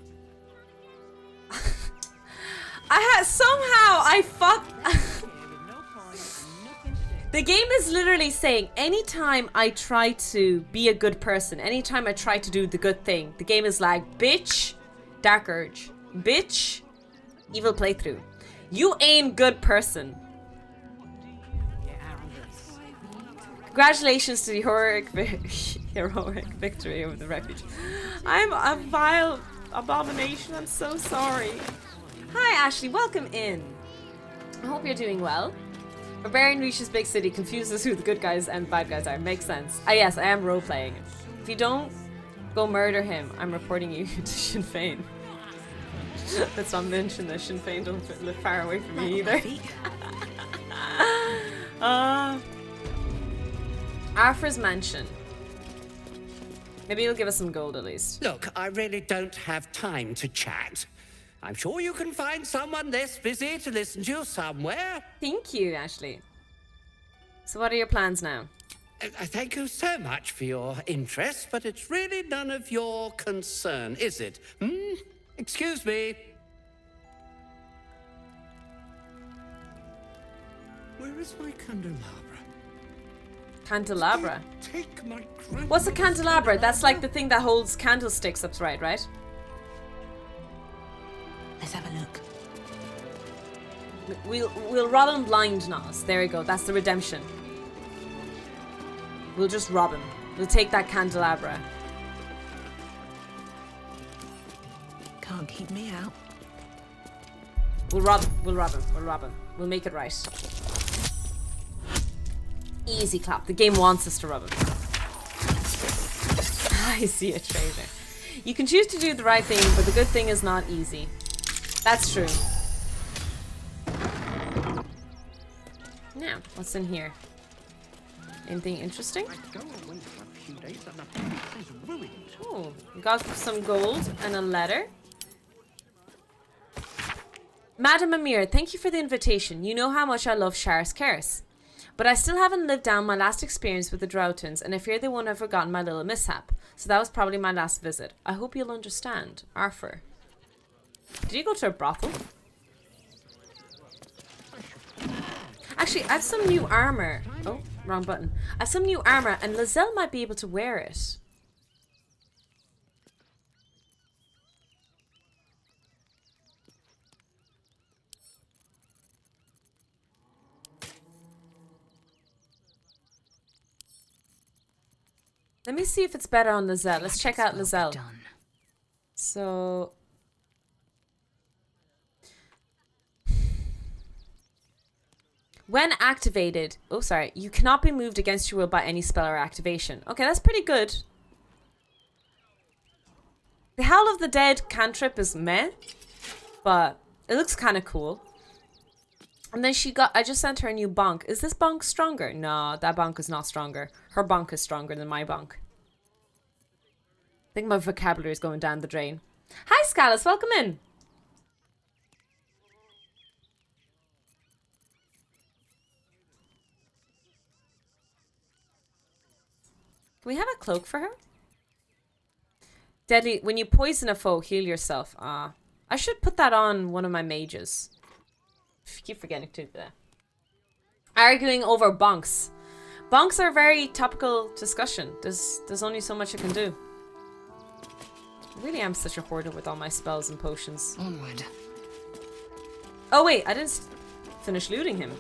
The game is literally saying anytime I try to be a good person, anytime I try to do the good thing, the game is like, bitch, Dark Urge. Bitch, evil playthrough. You ain't good person. Congratulations to the heroic victory over the Refugee. I'm a vile abomination. I'm so sorry. Hi, Ashley. Welcome in. I hope you're doing well. Barbarian reaches big city, confuses who the good guys and bad guys are. Makes sense. Ah, yes, I am role-playing. If you don't go murder him, I'm reporting you to Sinn Féin. Let's not mention that Sinn Féin don't live far away from me either. Arthur's mansion. Maybe he'll give us some gold at least. Look, I really don't have time to chat. I'm sure you can find someone less busy to listen to you somewhere. Thank you, Ashley. So what are your plans now? I thank you so much for your interest, but it's really none of your concern, is it? Excuse me. Where is my candelabra? Candelabra? Take my What's a candelabra? That's like the thing that holds candlesticks upright, right? Let's have a look. We'll rob him blind, Nas. There we go. That's the redemption. We'll just rob him. We'll take that candelabra. Can't keep me out. We'll rob him. We'll rob him. We'll rob him. We'll make it right. Easy clap. The game wants us to rob him. I see a traitor. You can choose to do the right thing, but the good thing is not easy. That's true. Now, what's in here? Anything interesting? Oh, we got some gold and a letter. Madam Amir, thank you for the invitation. You know how much I love Sharis Keris. But I still haven't lived down my last experience with the Droughtons, and I fear they won't have forgotten my little mishap. So that was probably my last visit. I hope you'll understand. Arthur. Did you go to a brothel? Actually, I have some new armor. Oh, wrong button. I have some new armor, and Lizelle might be able to wear it. Let me see if it's better on Lizelle. Let's check out Lizelle. So... when activated... oh, sorry. You cannot be moved against your will by any spell or activation. Okay, that's pretty good. The Howl of the Dead cantrip is meh. But it looks kind of cool. And then she got... I just sent her a new bonk. Is this bonk stronger? No, that bonk is not stronger. Her bonk is stronger than my bonk. I think my vocabulary is going down the drain. Hi, Scalus. Welcome in. Can we have a cloak for her? Deadly. When you poison a foe, heal yourself. I should put that on one of my mages. I keep forgetting to do that. Arguing over bonks. Bonks are a very topical discussion. There's only so much I can do. I really am such a hoarder with all my spells and potions. Onward. Oh wait, I didn't finish looting him.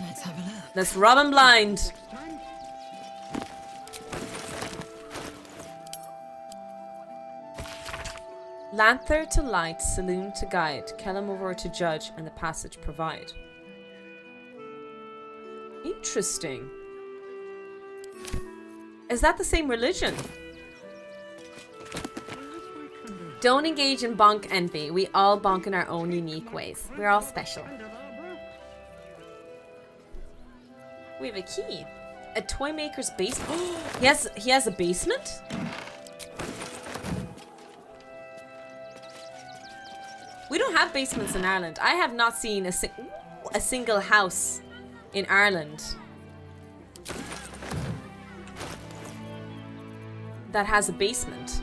Let's have a look. Let's rob him blind. Lanther to light, saloon to guide, Kellamore to judge, and the passage provide. Interesting. Is that the same religion? Don't engage in bonk envy. We all bonk in our own unique ways. We're all special. We have a key. A toy maker's basement. He has a basement? We don't have basements in Ireland. I have not seen a single house in Ireland that has a basement.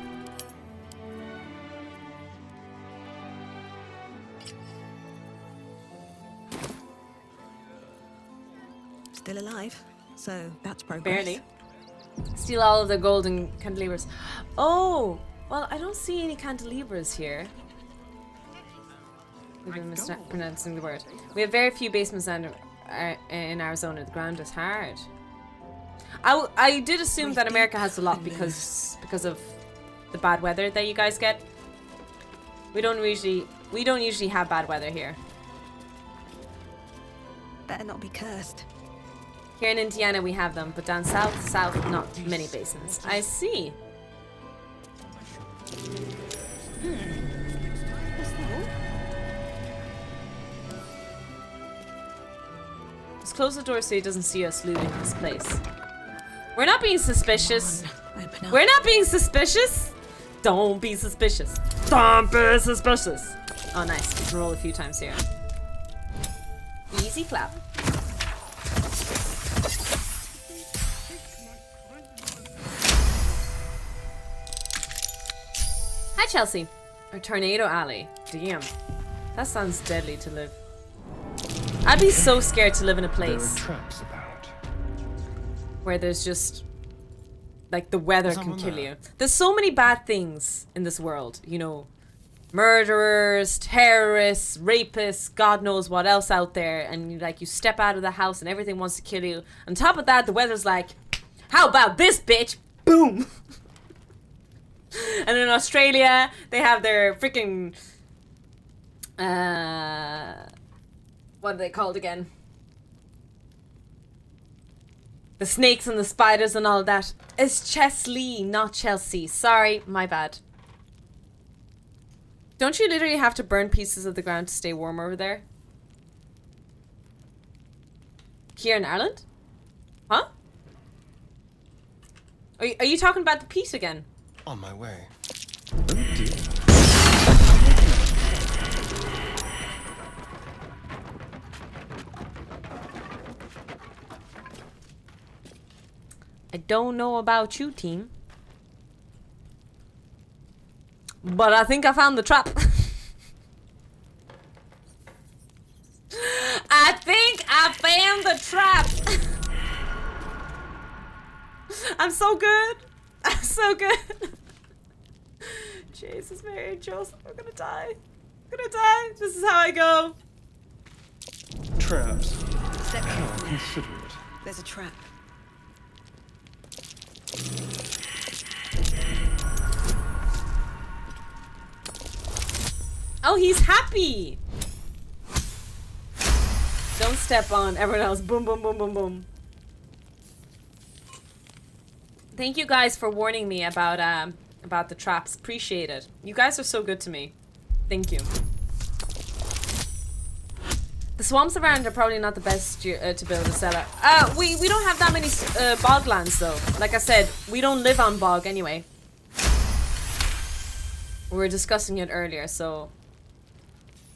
Still alive, so that's progress. Barely. Steal all of the golden candelabras. Oh, well, I don't see any candelabras here. We've been mispronouncing the word. We have very few basements in Arizona. The ground is hard. I did assume that America has a lot because of the bad weather that you guys get. We don't usually have bad weather here. Better not be cursed. Here in Indiana we have them, but down south, not many basements. I see. Let's close the door so he doesn't see us looting this place. We're not being suspicious. We're not being suspicious. Don't be suspicious. Stomp is suspicious. Oh, nice. We can roll a few times here. Easy clap. Hi, Chelsea. Or Tornado Alley. Damn. That sounds deadly to live. I'd be so scared to live in a place where there's just like the weather can kill you. There's so many bad things in this world, you know, murderers, terrorists, rapists, God knows what else out there, and like you step out of the house and everything wants to kill you. On top of that, the weather's like, how about this, bitch? Boom. And in Australia, they have their freaking what are they called again? The snakes and the spiders and all that. It's Chesley, not Chelsea. Sorry, my bad. Don't you literally have to burn pieces of the ground to stay warm over there? Here in Ireland? Huh? Are you talking about the peat again? On my way. I don't know about you, team. But I think I found the trap. I think I found the trap. I'm so good. I'm so good. Jesus, Mary and Joseph, I'm gonna die. I'm gonna die. This is how I go. Traps. Step How considerate. There's a trap. Oh, he's happy. Don't step on everyone else. Boom, boom, boom, boom, boom. Thank you guys for warning me about the traps. Appreciate it. You guys are so good to me. Thank you. The swamps around are probably not the best to build a cellar. We don't have that many boglands though. Like I said, we don't live on bog anyway. We were discussing it earlier, so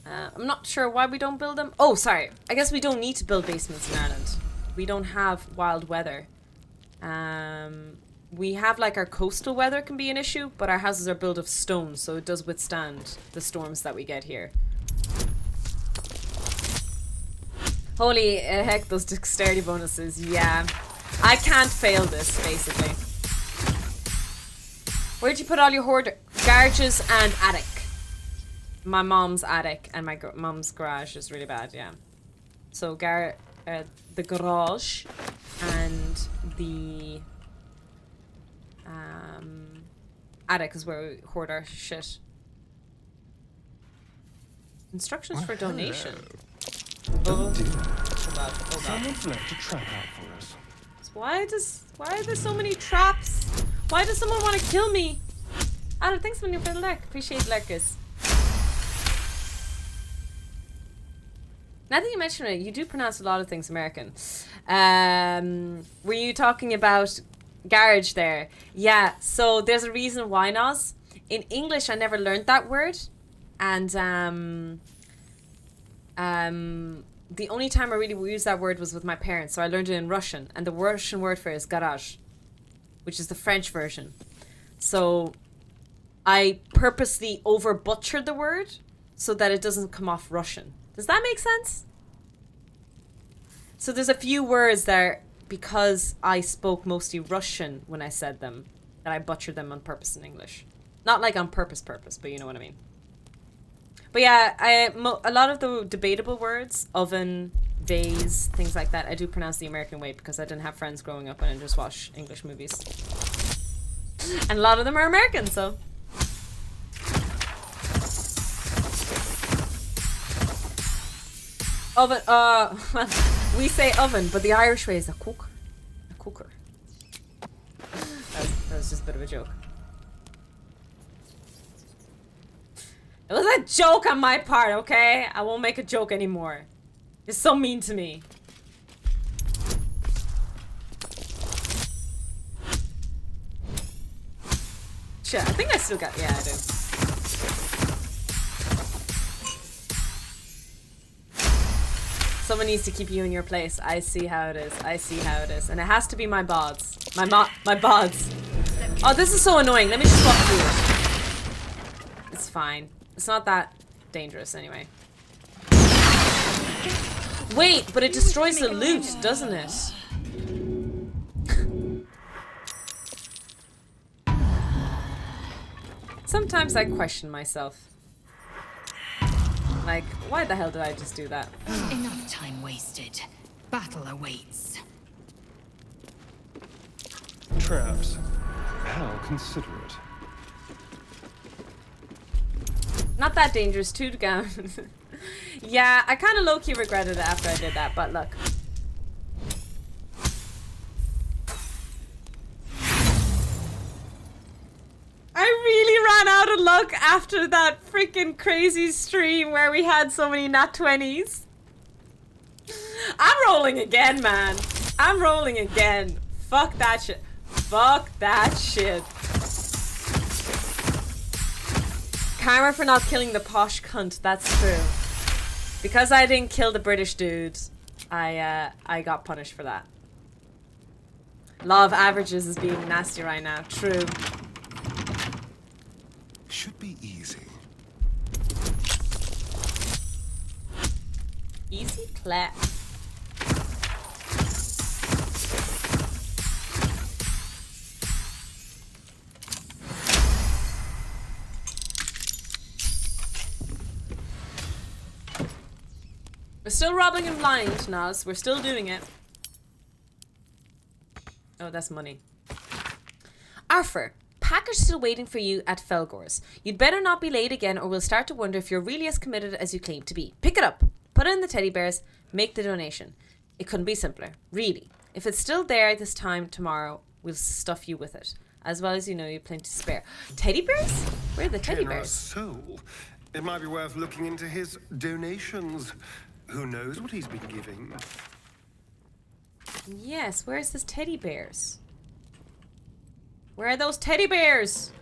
I'm not sure why we don't build them. Oh, sorry. I guess we don't need to build basements in Ireland. We don't have wild weather. We have like our coastal weather can be an issue, but our houses are built of stone, so it does withstand the storms that we get here. Holy heck, those dexterity bonuses. Yeah. I can't fail this, basically. Where'd you put all your hoard? Garages and attic. My mom's attic and my mom's garage is really bad, yeah. So the garage and the attic is where we hoard our shit. Instructions for donation. Oh, God. Someone's left a trap out for us. Why are there so many traps? Why does someone want to kill me? Adam, thanks for the lurk. Appreciate lurkers. Now that you mention it, you do pronounce a lot of things American. Were you talking about garage there? Yeah, so there's a reason why, Noz. In English, I never learned that word. And the only time I really used that word was with my parents. So I learned it in Russian. And the Russian word for it is garage, which is the French version. So I purposely over-butchered the word so that it doesn't come off Russian. Does that make sense? So there's a few words there, because I spoke mostly Russian when I said them, that I butchered them on purpose in English. Not like on purpose, but you know what I mean. But yeah, a lot of the debatable words, oven, vase, things like that, I do pronounce the American way because I didn't have friends growing up and I just watch English movies. And a lot of them are American, so... Oven, well, we say oven, but the Irish way is a cooker. A cooker. That was just a bit of a joke. It was a joke on my part, okay? I won't make a joke anymore. You're so mean to me. Shit, I think I still got... Yeah, I do. Someone needs to keep you in your place. I see how it is. I see how it is. And it has to be my bods. My bods. Oh, this is so annoying. Let me just walk through it. It's fine. It's not that dangerous anyway. Wait, but it destroys the loot, doesn't it? Sometimes I question myself. Like, why the hell did I just do that? Enough time wasted. Battle awaits. Traps. How considerate. Not that dangerous, too, down. Yeah, I kind of low-key regretted it after I did that, but look. I really ran out of luck after that freaking crazy stream where we had so many nat 20s. I'm rolling again, man. I'm rolling again. Fuck that shit. Fuck that shit. Karma for not killing the posh cunt, that's true. Because I didn't kill the British dude, I got punished for that. Law of averages is being nasty right now. True. Should be easy. Easy clap. We're still robbing him blind, Nas. We're still doing it. Oh, that's money. Arthur, package still waiting for you at Felgor's. You'd better not be late again or we'll start to wonder if you're really as committed as you claim to be. Pick it up, put it in the teddy bears, make the donation. It couldn't be simpler, really. If it's still there this time tomorrow, we'll stuff you with it. As well as you know, you've plenty to spare. Teddy bears? Where are the teddy bears? Soul. It might be worth looking into his donations. Who knows what he's been giving? Yes, where's his teddy bears? Where are those teddy bears?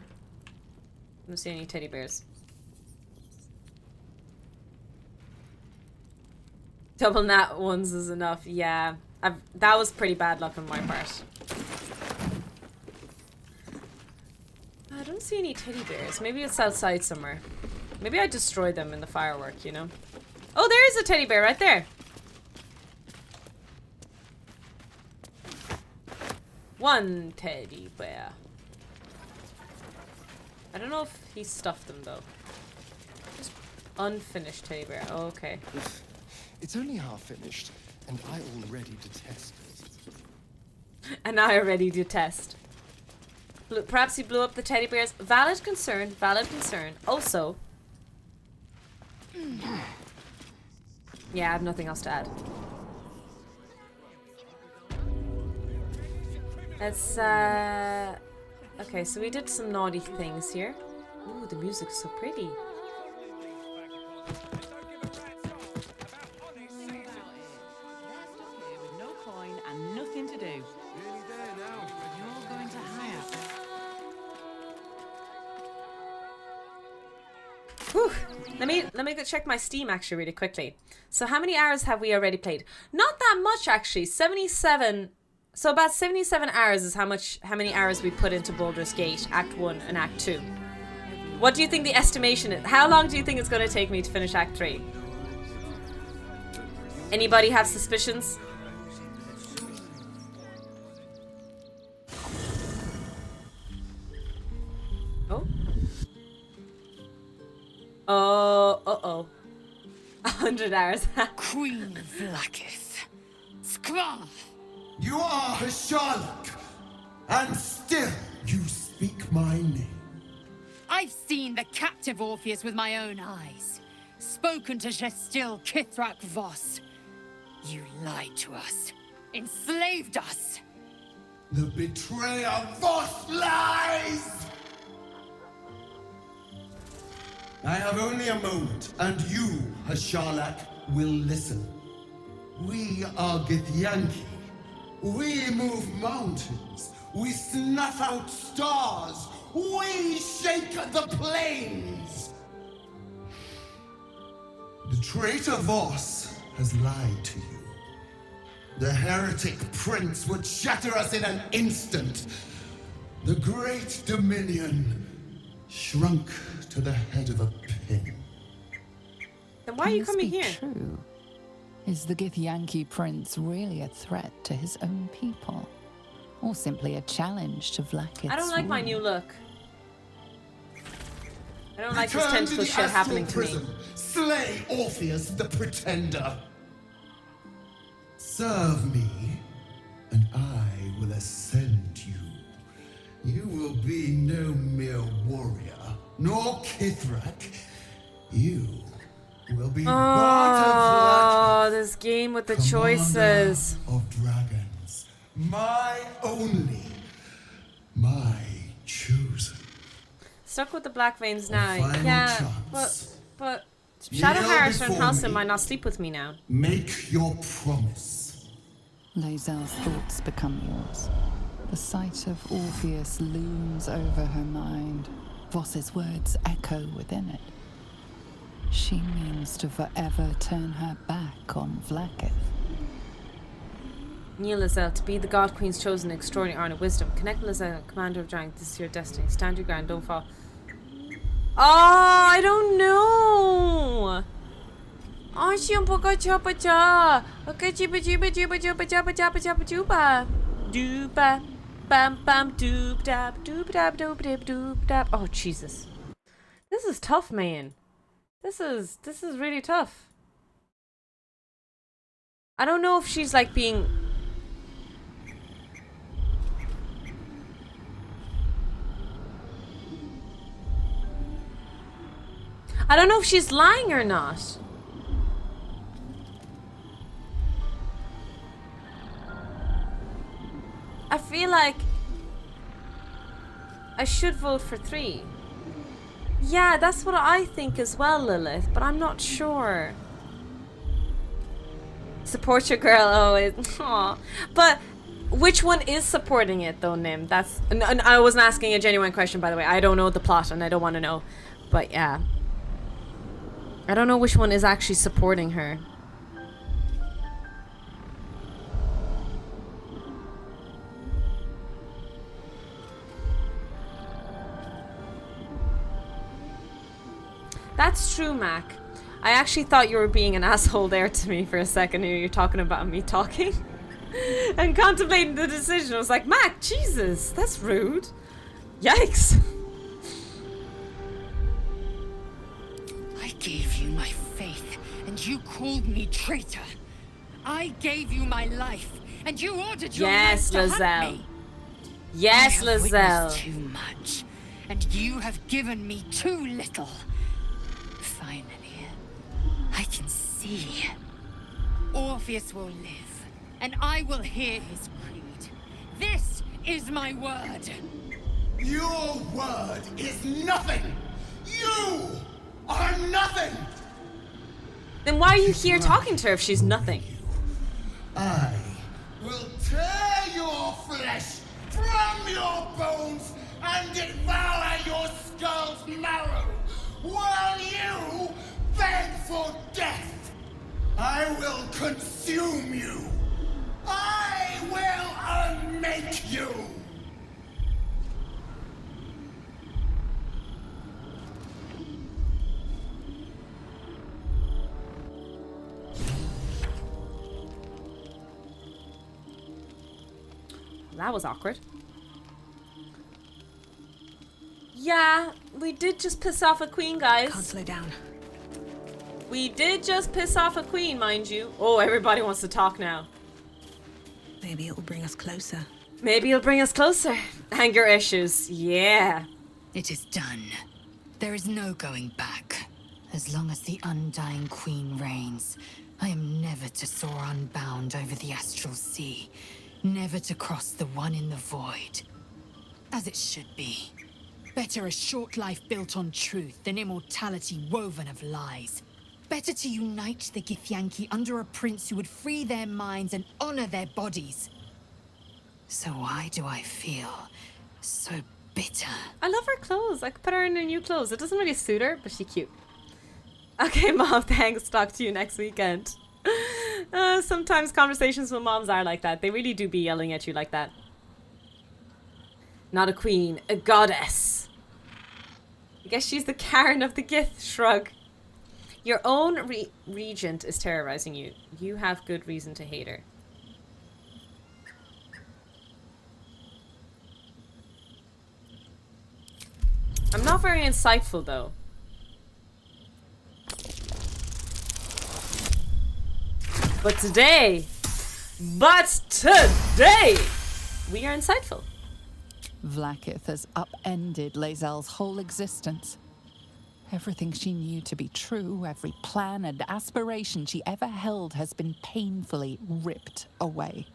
I don't see any teddy bears. Double nat ones is enough. Yeah, that was pretty bad luck on my part. I don't see any teddy bears. Maybe it's outside somewhere. Maybe I destroyed them in the firework, you know? Oh, there is a teddy bear right there. One teddy bear. I don't know if he stuffed them though. Just unfinished teddy bear. Oh, okay. It's only half finished, and I already detest it. And I already detest. Perhaps he blew up the teddy bears. Valid concern. Valid concern. Also. Yeah, I have nothing else to add. Let's, okay, so we did some naughty things here. Ooh, the music's so pretty. With no coin and nothing to do. Nearly there now. You're going to hire. Whew. Let me go check my Steam actually really quickly. So how many hours have we already played? Not that much actually. 77. So about 77 hours is how many hours we put into Baldur's Gate Act 1 and Act 2. What do you think the estimation is? How long do you think it's going to take me to finish Act 3? Anybody have suspicions? Oh. Oh, uh-oh. 100 hours. Queen Vlaakith. Scrum! You are a Sherlock, and still you speak my name. I've seen the captive Orpheus with my own eyes. Spoken to Gestil Kithrak Voss. You lied to us. Enslaved us. The betrayer Voss lies! I have only a moment, and you, a Sherlock, will listen. We are Githyanki. We move mountains. We snuff out stars. We shake the plains. The traitor Voss has lied to you. The heretic prince would shatter us in an instant. The great dominion shrunk to the head of a pin. Then why are you coming here? True? Is the Githyanki prince really a threat to his own people? Or simply a challenge to Vlaakith's I don't like my rule? new look. I don't like this Return to tentacle the shit astral happening to me. prison. Slay Orpheus the pretender. Serve me, and I will ascend you. You will be no mere warrior, nor Kithrak. You will be part Oh, this game with the choices. of dragons. My only, my chosen. Stuck with the black veins now. final Yeah, chance. but Kneel Shadowheart and before Halson me. might not sleep with me now. Make your promise. Lae'zel's thoughts become yours. The sight of Orpheus looms over her mind. Voss's words echo within it. She means to forever turn her back on Vlaakith. Kneel, Lae'zel, to be the God Queen's chosen extraordinary honor, wisdom. Connect Lae'zel, commander of giants. This is your destiny. Stand your ground, don't fall. Oh, I don't know. Oh, shumpoka choppa cha. Okay, chiba chiba chiba chupa chapa chapa chapa chupa. Doopa. Bam bam doop dab doop dab doop dib doop dab. Oh Jesus. This is tough, man. This is really tough. I don't know if she's like being I don't know if she's lying or not. I feel like I should vote for 3. Yeah, that's what I think as well, Lilith, but I'm not sure. Support your girl, Aw. But which one is supporting it though, Nim? That's and I wasn't asking a genuine question, by the way. I don't know the plot and I don't want to know. But yeah. I don't know which one is actually supporting her. That's true, Mac. I actually thought you were being an asshole there to me for a second. You're talking about me talking and contemplating the decision. I was like, Mac, Jesus, that's rude. Yikes. I gave you my faith, and you called me traitor. I gave you my life, and you ordered your Yes, knights to hunt Lae'zel. me. Yes, I have Lae'zel. witnessed too much, and you have given me too little. Finally, I can see. Orpheus will live, and I will hear his creed. This is my word. Your word is nothing. You are nothing. Then why are you here talking to her if she's nothing? I will tear your flesh from your bones and devour your skull's marrow while you beg for death. I will consume you. I will unmake you. That was awkward. Yeah, we did just piss off a queen, guys. Can't slow down. We did just piss off a queen, mind you. Oh, everybody wants to talk now. Maybe it will bring us closer. Maybe it'll bring us closer. Anger issues. Yeah. It is done. There is no going back. As long as the undying queen reigns, I am never to soar unbound over the astral sea. Never to cross the one in the void. As it should be. Better a short life built on truth than immortality woven of lies. Better to unite the Githyanki under a prince who would free their minds and honor their bodies. So why do I feel so bitter? I love her clothes. I could put her in her new clothes. It doesn't really suit her, but she's cute. Okay, Mom, thanks. Talk to you next weekend. Sometimes conversations with moms are like that. They really do be yelling at you like that. Not a queen, a goddess. I guess she's the Karen of the Gith. Shrug. Your own regent is terrorizing you. You have good reason to hate her. I'm not very insightful, though. But today, we are insightful. Vlaakith has upended Lae'zel's whole existence. Everything she knew to be true, every plan and aspiration she ever held has been painfully ripped away.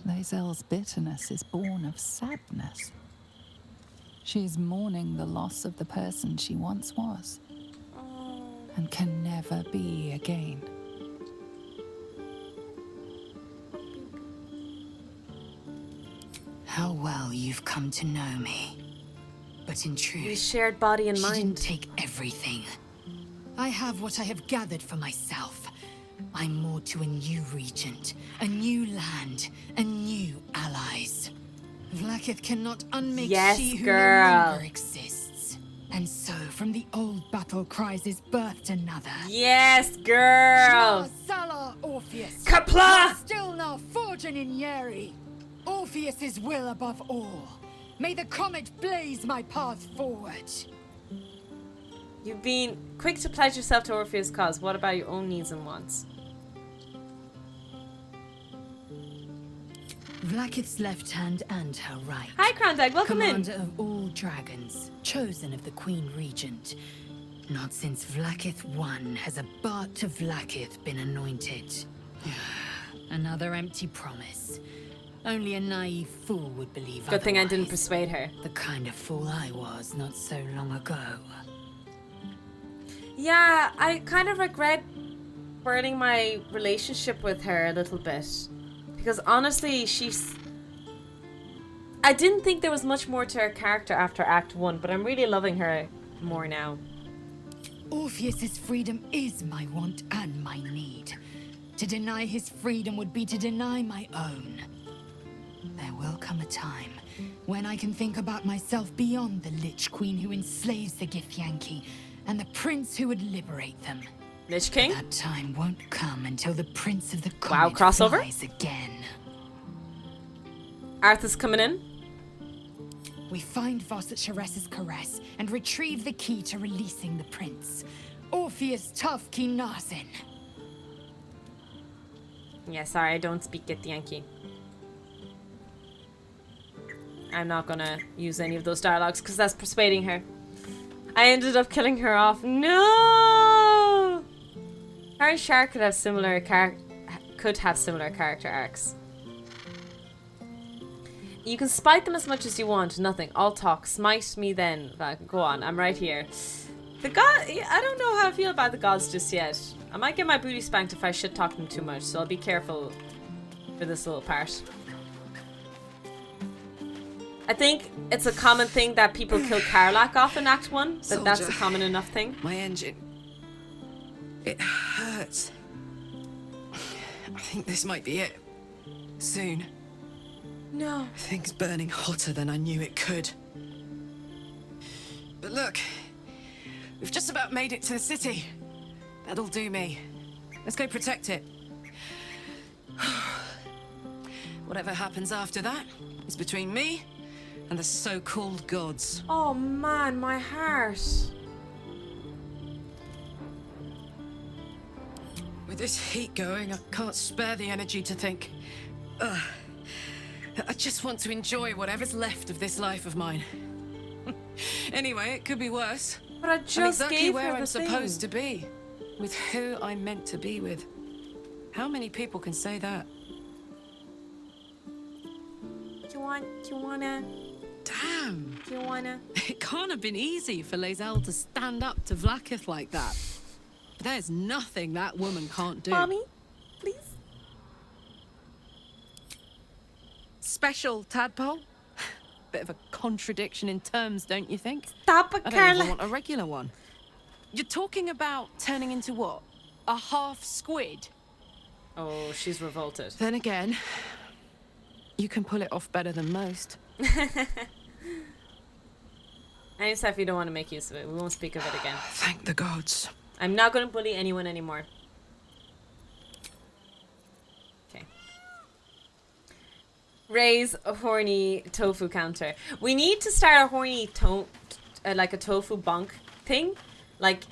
Lae'zel's bitterness is born of sadness. She is mourning the loss of the person she once was, and can never be again. How well you've come to know me. But in truth, we shared body and she mind. Didn't take everything. I have what I have gathered for myself. I'm moored to a new regent, a new land, and new allies. Vlaakith cannot unmake she who no longer exists. And so, from the old battle cries is birthed another. Yes, girl! Salar Orpheus! Kapla! Still now forging in Yeri! Orpheus's will above all. May the comet blaze my path forward. You've been quick to pledge yourself to Orpheus' cause. What about your own needs and wants? Vlaakith's left hand and her right. Hi, Crowndag. Welcome Commander of all dragons, chosen of the Queen Regent. Not since Vlaakith I has a Bart to Vlaakith been anointed. Another empty promise. Only a naive fool would believe Good thing I didn't otherwise. persuade her. The kind of fool I was not so long ago. Yeah, I kind of regret burning my relationship with her a little bit. Because honestly, I didn't think there was much more to her character after Act 1, but I'm really loving her more now. Orpheus's freedom is my want and my need. To deny his freedom would be to deny my own. There will come a time when I can think about myself beyond the Lich Queen who enslaves the Githyanki and the prince who would liberate them. Lich King? That time won't come until the Prince of the Wow, Comet crossover? flies again. Arthur's coming in. We find Voss at Sharess's caress and retrieve the key to releasing the prince. Orpheus tough Kinazin. Yeah, sorry, I don't speak Githyanki. I'm not gonna use any of those dialogues because that's persuading her. I ended up killing her off. No! Her and Shar could have similar character arcs. You can spite them as much as you want. Nothing. I'll talk. Smite me then. Go on. I'm right here. The god. I don't know how I feel about the gods just yet. I might get my booty spanked if I shit talk them too much. So I'll be careful for this little part. I think it's a common thing that people kill Karlach off in Act 1. That's a common enough thing. My engine. It hurts. I think this might be it. Soon. No. Things burning hotter than I knew it could. But look, we've just about made it to the city. That'll do me. Let's go protect it. Whatever happens after that is between me and the so-called gods. Oh man, my heart. With this heat going, I can't spare the energy to think. I just want to enjoy whatever's left of this life of mine. Anyway, it could be worse. But I I'm just exactly gave where her I'm the supposed thing. to be. With who I'm meant to be with. How many people can say that? Do you wanna? Damn. Do you wanna? It can't have been easy for Lae'zel to stand up to Vlaakith like that. But there's nothing that woman can't do. Mommy, please. Special tadpole? Bit of a contradiction in terms, don't you think? Stop it, I don't even Carla. want a regular one. You're talking about turning into what? A half squid? Oh, she's revolted. Then again, you can pull it off better than most. Any stuff you don't want to make use of it. We won't speak of it again. Thank the gods. I'm not going to bully anyone anymore. Okay. Raise a horny tofu counter. We need to start a horny like a tofu bonk thing. Like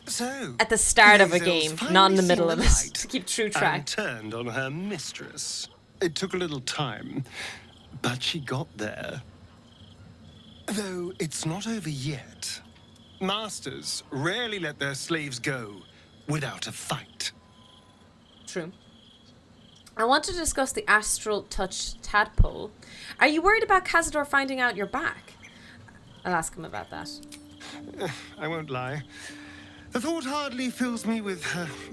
at the start of a game, not in the middle of it. To keep true track. And turned on her mistress. It took a little time, but she got there. Though it's not over yet. Masters rarely let their slaves go without a fight. True. I want to discuss the astral touch tadpole. Are you worried about Cazador finding out you're back? I'll ask him about that. I won't lie. The thought hardly fills me with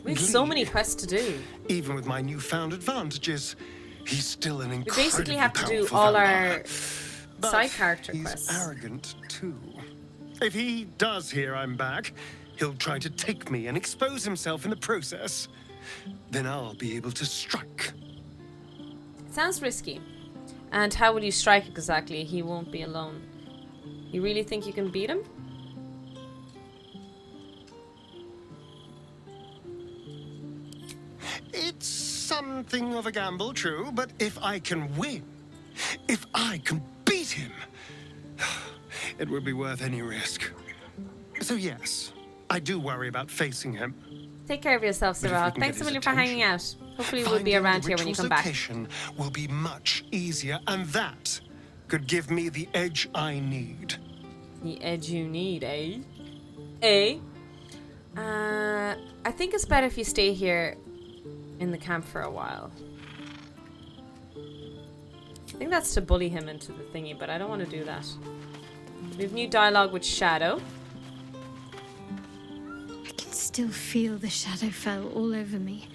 we have so many quests to do. Even with my newfound advantages, he's still an incredibly we basically have to do powerful all vampire. our side character He's quests. Arrogant too. If he does hear I'm back, he'll try to take me and expose himself in the process. Then I'll be able to strike. Sounds risky. And how will you strike exactly? He won't be alone. You really think you can beat him? It's something of a gamble, true, but if I can win, if I can beat him, it would be worth any risk. So yes, I do worry about facing him. Take care of yourself, Sarah. Thanks a million for hanging out. Hopefully we'll be around here when you come back. Location will be much easier, and that could give me the edge I need. The edge you need, eh? I think it's better if you stay here in the camp for a while. I think that's to bully him into the thingy, but I don't want to do that. We have new dialogue with Shadow. I can still feel the Shadowfell all over me.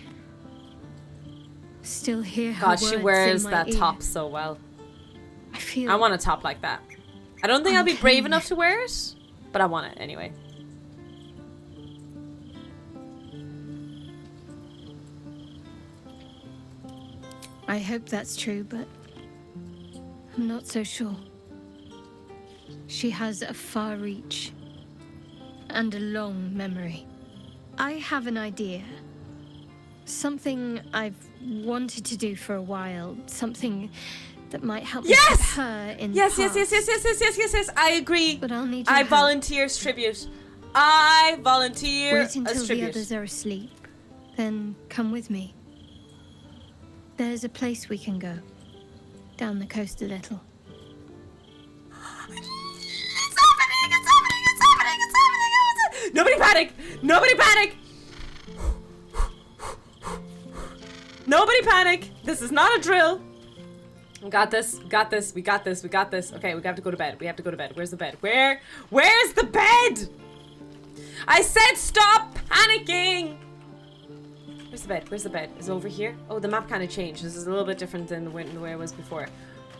Still hear her God, words she wears in my that ear. top so well. I want a top like that. I don't think I'll be brave enough to wear it, but I want it anyway. I hope that's true, but I'm not so sure. She has a far reach and a long memory. I have an idea. Something I've wanted to do for a while. Something that might help me keep her in the past. Yes. I agree. But I'll need I your volunteer as tribute. I volunteer Wait as until the tribute. others are asleep. Then come with me. There's a place we can go. Down the coast a little. Nobody panic! Nobody panic! Nobody panic! This is not a drill. We got this. Got this. We got this. We got this. Okay, we have to go to bed. We have to go to bed. Where's the bed? Where's the bed? I said stop panicking! Where's the bed? Where's the bed? Is it over here? Oh, the map kind of changed. This is a little bit different than the way it was before.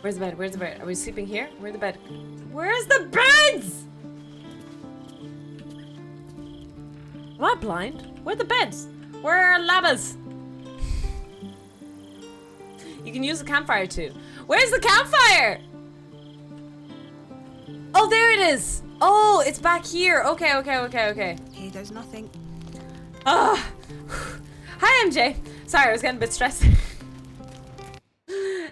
Where's the bed? Where's the bed? Are we sleeping here? Where's the bed? Where's the beds? Am I blind? Where are the beds? Where are lavas? You can use the campfire too. Where's the campfire? Oh, there it is. Oh, it's back here. Okay. Here goes nothing. Ah. Hi, MJ. Sorry, I was getting a bit stressed.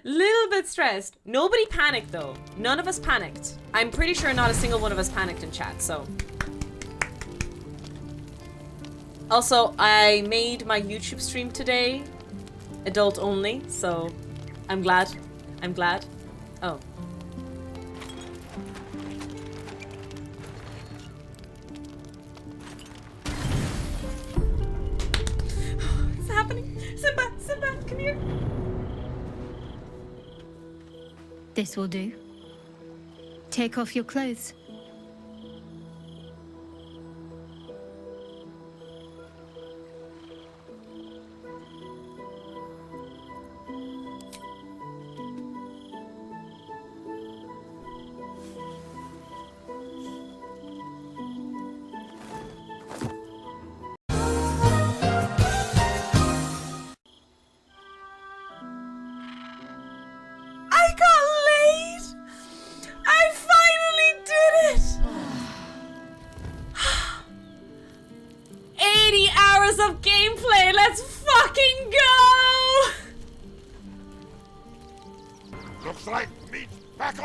Little bit stressed. Nobody panicked though. None of us panicked. I'm pretty sure not a single one of us panicked in chat, so. Also, I made my YouTube stream today adult only, so I'm glad. Oh. What's happening? Simba, come here. This will do. Take off your clothes.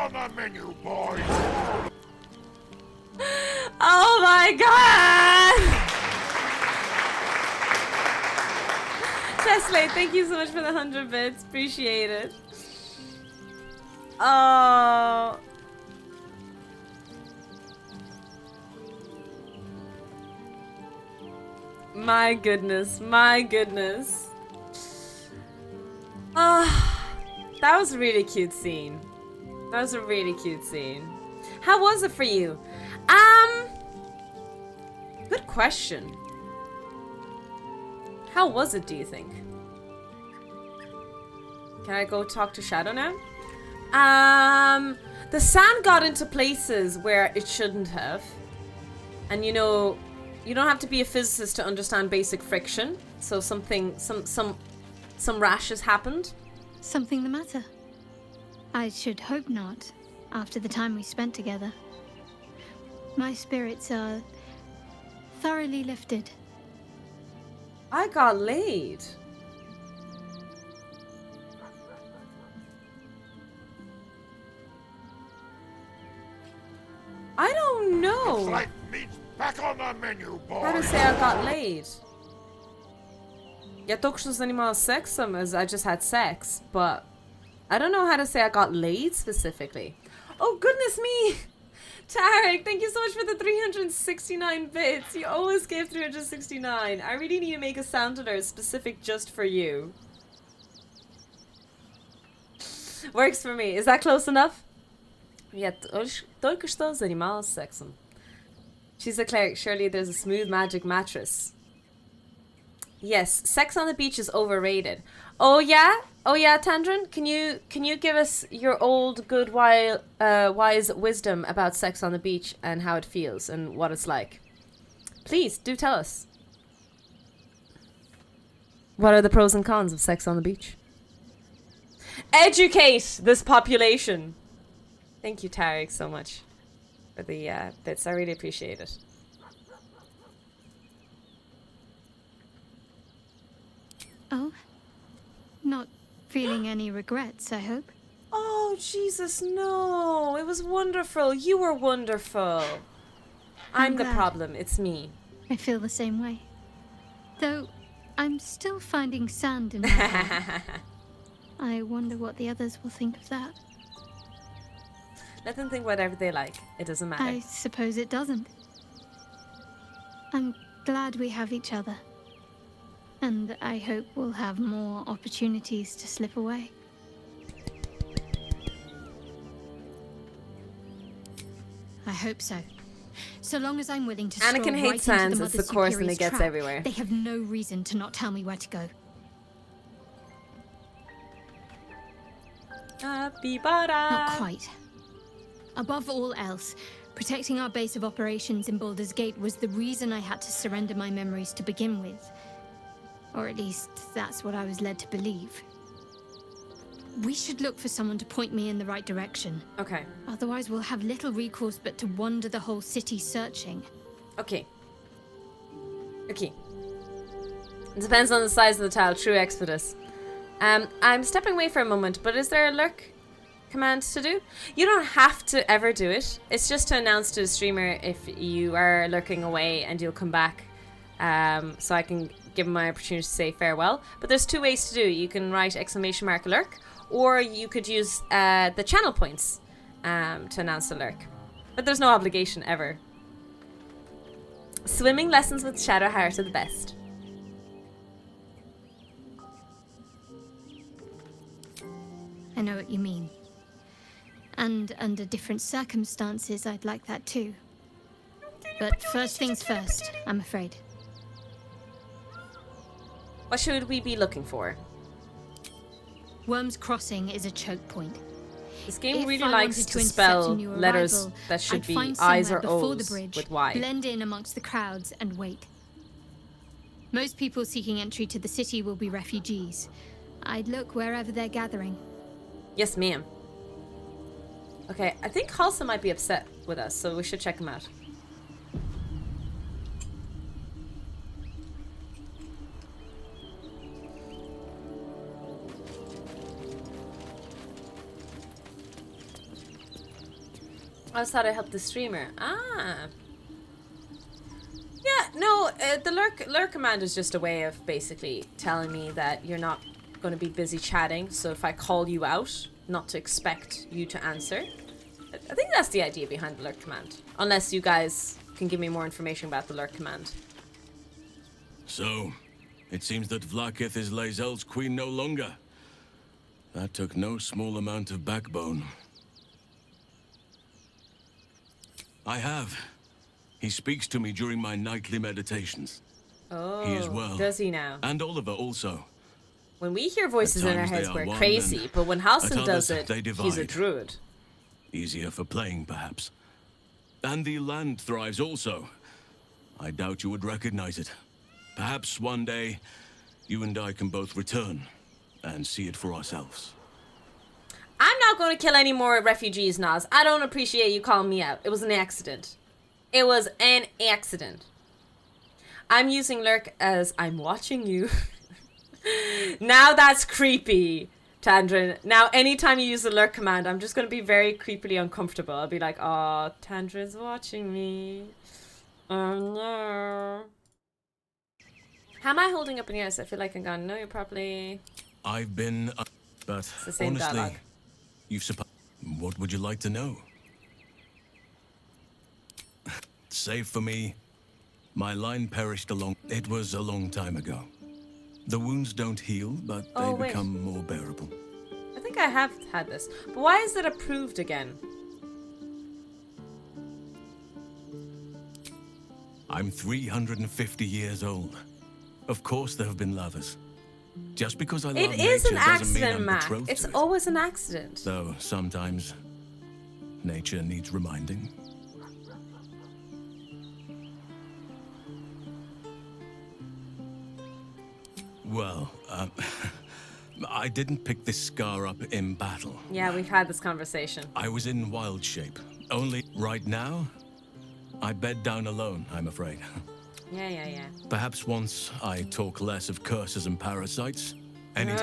on the menu, boys! Oh my god! Teslate, thank you so much for the 100 bits. Appreciate it. Oh. My goodness, my goodness. That was a really cute scene. That was a really cute scene. How was it for you? Good question. How was it, do you think? Can I go talk to Shadow now? The sand got into places where it shouldn't have. And you know, you don't have to be a physicist to understand basic friction. So some rashes happened. Something the matter? I should hope not, after the time we spent together. My spirits are thoroughly lifted. I got laid. I don't know. Looks like meat's back on the menu, boys. How to say I got laid? Я только что занималась сексом as I just had sex, but I don't know how to say I got laid specifically. Oh goodness me! Tarek, thank you so much for the 369 bits. You always gave 369. I really need to make a sound alert specific just for you. Works for me. Is that close enough? Я только что занималась сексом. She's a cleric. Surely there's a smooth magic mattress. Yes, sex on the beach is overrated. Oh yeah? Oh yeah, Tandrin? Can you give us your old good wise wisdom about sex on the beach and how it feels and what it's like? Please, do tell us. What are the pros and cons of sex on the beach? Educate this population! Thank you, Tarek, so much for the bits. I really appreciate it. Oh? Not feeling any regrets, I hope? Oh, Jesus, no. It was wonderful. You were wonderful. I'm the glad. problem. It's me. I feel the same way. Though, I'm still finding sand in my eye. I wonder what the others will think of that. Let them think whatever they like. It doesn't matter. I suppose it doesn't. I'm glad we have each other. And I hope we'll have more opportunities to slip away. I hope so. So long as I'm willing to stroll Anakin right hates into sands. the It's Mother the course and Superior's it gets trap, everywhere. they have no reason to not tell me where to go. Not quite. Above all else, protecting our base of operations in Baldur's Gate was the reason I had to surrender my memories to begin with. Or at least, that's what I was led to believe. We should look for someone to point me in the right direction. Okay. Otherwise, we'll have little recourse but to wander the whole city searching. Okay. Okay. It depends on the size of the tile. True Exodus. I'm stepping away for a moment, but is there a lurk command to do? You don't have to ever do it. It's just to announce to the streamer if you are lurking away and you'll come back. So I can give him my opportunity to say farewell. But there's two ways to do it. You can write ! lurk, or you could use the channel points to announce the lurk. But there's no obligation ever. Swimming lessons with Shadowheart are the best. I know what you mean. And under different circumstances, I'd like that too. But first things first, I'm afraid. What should we be looking for? Worm's Crossing is a choke point. This game If really I likes wanted to intercept spell a new letters arrival, that should I'd be find I's somewhere or before O's the bridge, with Y. blend in amongst the crowds and wait. Most people seeking entry to the city will be refugees. I'd look wherever they're gathering. Yes, ma'am. Okay, I think Halsa might be upset with us, so we should check him out. I just thought I helped the streamer. Ah. Yeah, no, the lurk command is just a way of basically telling me that you're not going to be busy chatting. So if I call you out, not to expect you to answer. I think that's the idea behind the lurk command. Unless you guys can give me more information about the lurk command. So, it seems that Vlaakith is Lae'zel's queen no longer. That took no small amount of backbone. I have. He speaks to me during my nightly meditations. Oh, he is well. Does he now? And Oliver also. When we hear voices in our heads, we're crazy. But when Halsin does it, he's a druid. Easier for playing, perhaps. And the land thrives also. I doubt you would recognize it. Perhaps one day, you and I can both return and see it for ourselves. I'm not going to kill any more refugees, Nas. I don't appreciate you calling me out. It was an accident. It was an accident. I'm using lurk as I'm watching you. Now that's creepy, Tandrin. Now anytime you use the lurk command, I'm just going to be very creepily uncomfortable. I'll be like, oh, Tandrin's watching me. Oh no. How am I holding up in yours? I feel like I'm going to know you properly. I've been... but it's the same honestly, dialogue. You've what would you like to know? Save for me, my line perished it was a long time ago. The wounds don't heal, but they become more bearable. I think I have had this. But why is it approved again? I'm 350 years old. Of course there have been lovers. Just because I love nature doesn't mean I'm betrothed to it. It is an accident, Mac. It's always an accident. Though sometimes nature needs reminding. Well, I didn't pick this scar up in battle. Yeah, we've had this conversation. I was in wild shape. Only right now, I bed down alone, I'm afraid. Yeah. Perhaps once I talk less of curses and parasites. Anytime.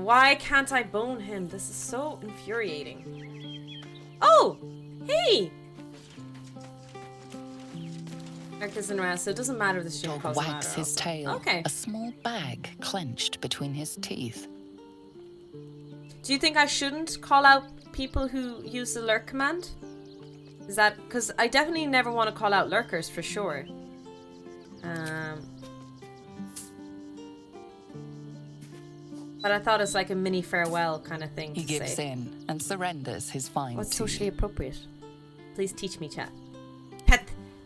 Why can't I bone him? This is so infuriating. Oh! Hey! Eric isn't around, so it doesn't matter if the stream calls him out. Wags his tail. Okay. A small bag clenched between his teeth. Do you think I shouldn't call out people who use the lurk command? Is that... because I definitely never want to call out lurkers, for sure. But I thought it's like a mini farewell kind of thing. He gives in and surrenders his find. What's socially appropriate? Please teach me, chat.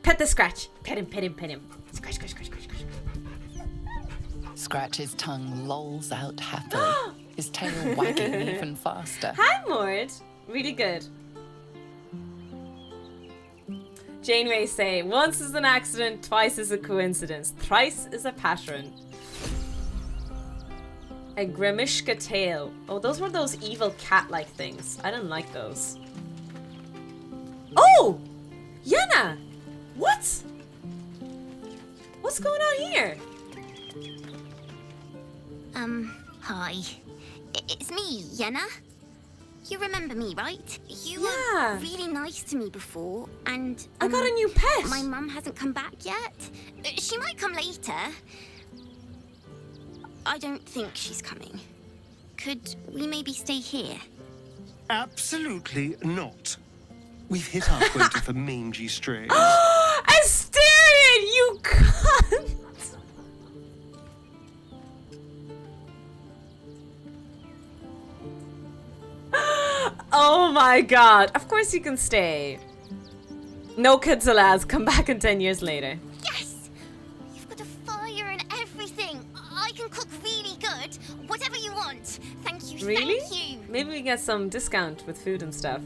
Pet the Scratch. Pet him. Scratch. Scratch's tongue lolls out happily, his tail wagging even faster. Hi, Mord. Really good. Janeway say, once is an accident, twice is a coincidence, thrice is a pattern. A Grimishka tail. Oh, those were those evil cat-like things. I didn't like those. Oh! Yenna! What? What's going on here? Hi. It's me, Yenna. You remember me, right? You were really nice to me before, and... I got a new pet! My mum hasn't come back yet. She might come later. I don't think she's coming. Could we maybe stay here? Absolutely not. We've hit our quota for mangy strays. Asterion, you cunt! Oh my god. Of course you can stay. No kids allowed. Come back in 10 years later. Yes! You've got a fire and everything. I can cook really good. Whatever you want. Thank you, Really? thank you. Maybe we get some discount with food and stuff.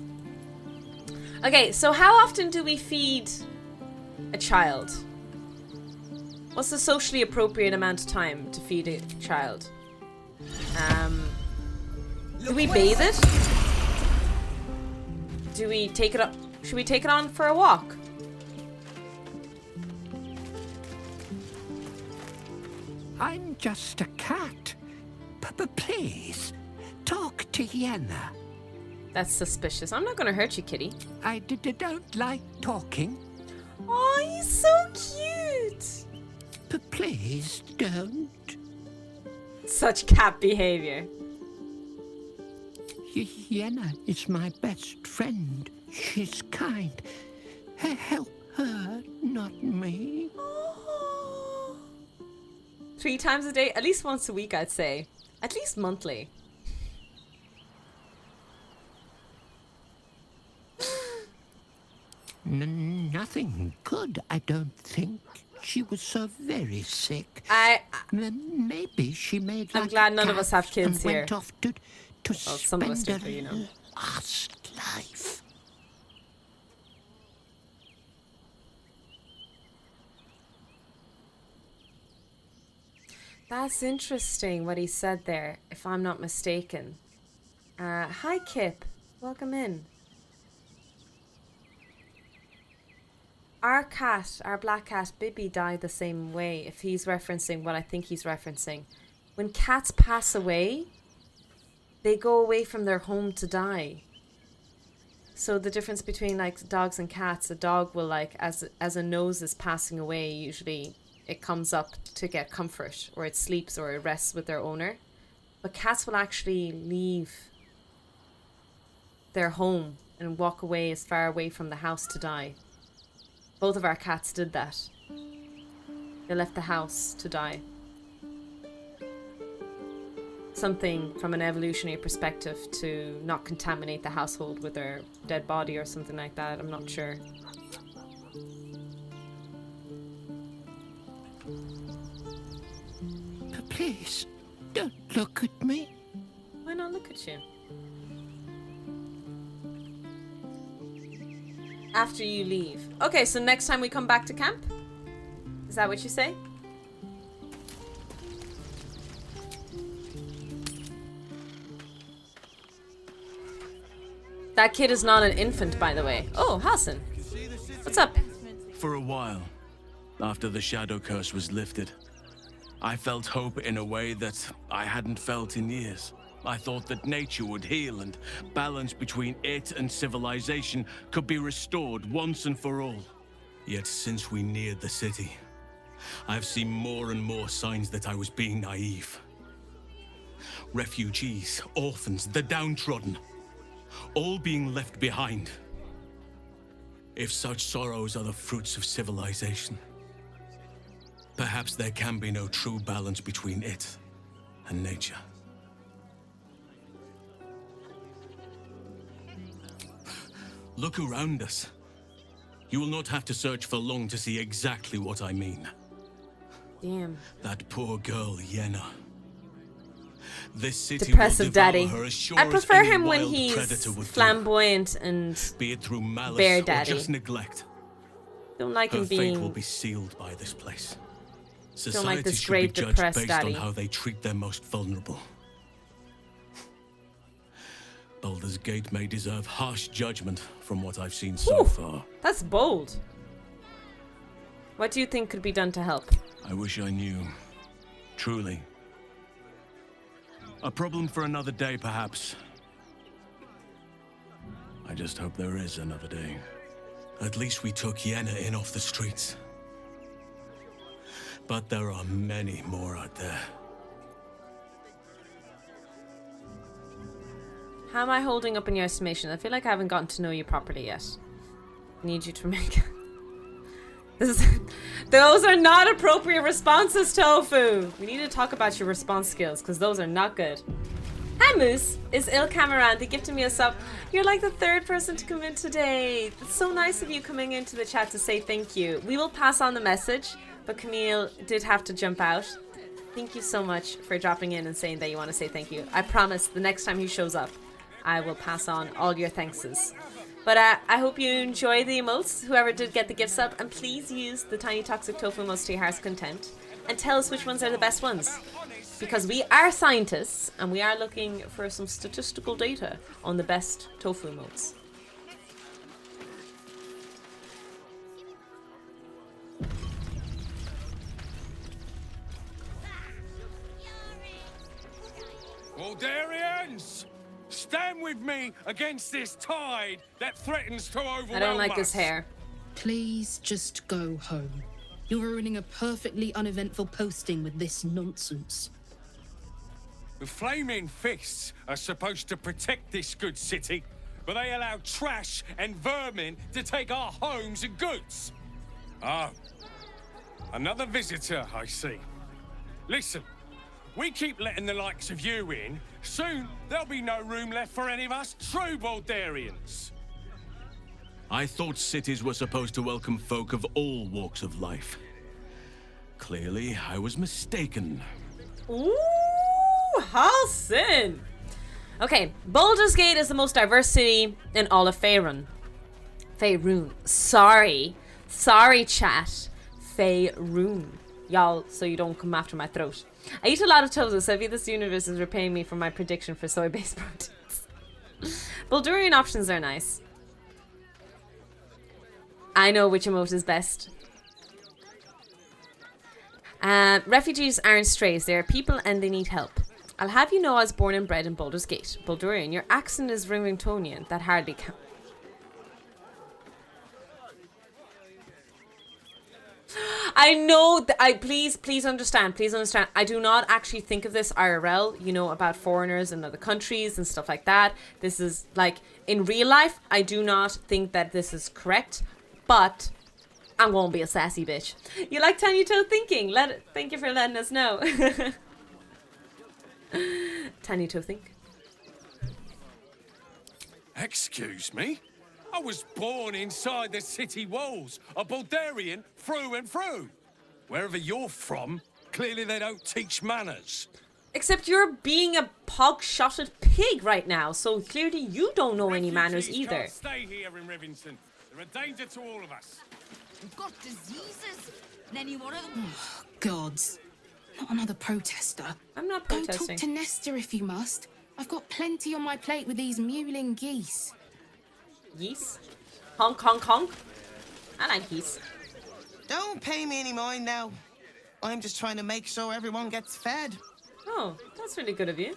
Okay, so how often do we feed a child? What's the socially appropriate amount of time to feed a child? Do we bathe it? Do we take it up? Should we take it on for a walk? I'm just a cat. But please, talk to Yenna. That's suspicious. I'm not gonna hurt you, kitty. I don't like talking. Oh, he's so cute. But please don't. Such cat behavior. Yenna is my best friend. She's kind. Help her, not me. 3 times a day? At least once a week, I'd say. At least monthly. Nothing good, I don't think. She was so very sick. Maybe she made. I'm glad none of us have kids here. Went off to well, some of us do, spend you know. last life. That's interesting what he said there, if I'm not mistaken. Hi, Kip. Welcome in. Our cat, our black cat, Bibby, died the same way, if he's referencing what I think he's referencing. When cats pass away, they go away from their home to die. So the difference between like dogs and cats, a dog will like, as a nose is passing away, usually it comes up to get comfort, or it sleeps or it rests with their owner. But cats will actually leave their home and walk away as far away from the house to die. Both of our cats did that. They left the house to die. Something from an evolutionary perspective to not contaminate the household with their dead body or something like that. I'm not sure. But please, don't look at me. Why not look at you? After you leave. Okay, so next time we come back to camp? Is that what you say? That kid is not an infant, by the way. Oh, Hassan. What's up? For a while, after the shadow curse was lifted, I felt hope in a way that I hadn't felt in years. I thought that nature would heal and balance between it and civilization could be restored once and for all. Yet since we neared the city, I've seen more and more signs that I was being naive. Refugees, orphans, the downtrodden, all being left behind. If such sorrows are the fruits of civilization, perhaps there can be no true balance between it and nature. Look around us. You will not have to search for long to see exactly what I mean. Damn. That poor girl, Yenna. This city Depressive will devour daddy. her as sure I as prefer any him when wild he's predator would do. flamboyant and Be it through malice bear or daddy. just neglect. Don't like Her him fate will being. be sealed by this place. Don't Society like this should be grave judged depressed based daddy. on how they treat their most vulnerable. Baldur's Gate may deserve harsh judgment from what I've seen so far. That's bold. What do you think could be done to help? I wish I knew. Truly. A problem for another day, perhaps. I just hope there is another day. At least we took Yenna in off the streets. But there are many more out there. How am I holding up in your estimation? I feel like I haven't gotten to know you properly yet. I need you to make... Those are not appropriate responses, Tofu! We need to talk about your response skills, because those are not good. Hi, Moose. Is Il Cameron. They gifted me a sub. You're like the 3rd person to come in today. It's so nice of you coming into the chat to say thank you. We will pass on the message, but Camille did have to jump out. Thank you so much for dropping in and saying that you want to say thank you. I promise the next time he shows up, I will pass on all your thankses. But I hope you enjoy the emotes, whoever did get the gift sub, and please use the Tiny Toxic Tofu emotes to your heart's content, and tell us which ones are the best ones. Because we are scientists, and we are looking for some statistical data on the best tofu emotes. Baldurians! Stand with me against this tide that threatens to overwhelm us. I don't like his hair. Please just go home. You're ruining a perfectly uneventful posting with this nonsense. The flaming fists are supposed to protect this good city, but they allow trash and vermin to take our homes and goods. Ah, another visitor, I see. Listen, we keep letting the likes of you in. Soon, there'll be no room left for any of us true Baldurians. I thought cities were supposed to welcome folk of all walks of life. Clearly, I was mistaken. Ooh, Halsin! Okay, Baldur's Gate is the most diverse city in all of Faerun. Faerun. Sorry, chat. Faerun. Y'all, so you don't come after my throat. I eat a lot of tofu, so maybe this universe is repaying me for my prediction for soy-based proteins. Baldurian options are nice. I know which emote is best. Refugees aren't strays, they are people and they need help. I'll have you know I was born and bred in Baldur's Gate. Baldurian, your accent is Rivingtonian. That hardly counts. I know that please understand. I do not actually think of this IRL, you know, about foreigners in other countries and stuff like that. This is like in real life, I do not think that this is correct, but I'm gonna be a sassy bitch. You like Tiny Toe thinking? Thank you for letting us know. Tiny Toe think. Excuse me? I was born inside the city walls, a Baldurian through and through. Wherever you're from, clearly they don't teach manners. Except you're being a pog-shotted pig right now, so clearly you don't know any manners either. Can't stay here in Rivington. They're a danger to all of us. We've got diseases. And any one of them. Oh, gods. Not another protester. I'm not Go protesting. talk to Nesta if you must. I've got plenty on my plate with these mewling geese. Geese? Honk, honk, honk. I like geese. Don't pay me any mind now. I'm just trying to make sure everyone gets fed. Oh, that's really good of you.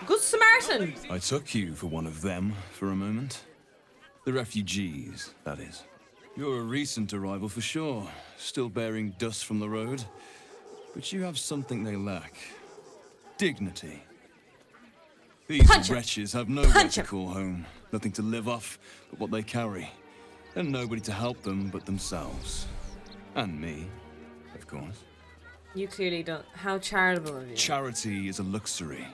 Good Samaritan. I took you for one of them for a moment. The refugees, that is. You're a recent arrival for sure, still bearing dust from the road. But you have something they lack. Dignity. These wretches have nowhere to call home, nothing to live off but what they carry, and nobody to help them but themselves. And me, of course. You clearly don't. How charitable of you. Charity is a luxury.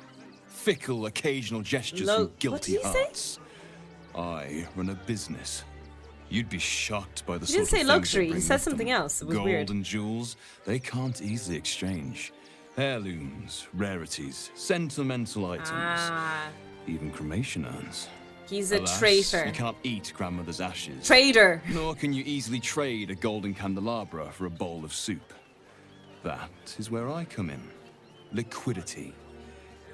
Fickle, occasional gestures from guilty hearts. I run a business. You'd be shocked by the He sort didn't of say things luxury, they he bring said with something them. else. It was Gold weird. and jewels, they can't easily exchange. Heirlooms, rarities, sentimental items, even cremation urns. He's a Alas, traitor. You cannot eat grandmother's ashes. Traitor. Nor can you easily trade a golden candelabra for a bowl of soup. That is where I come in. Liquidity.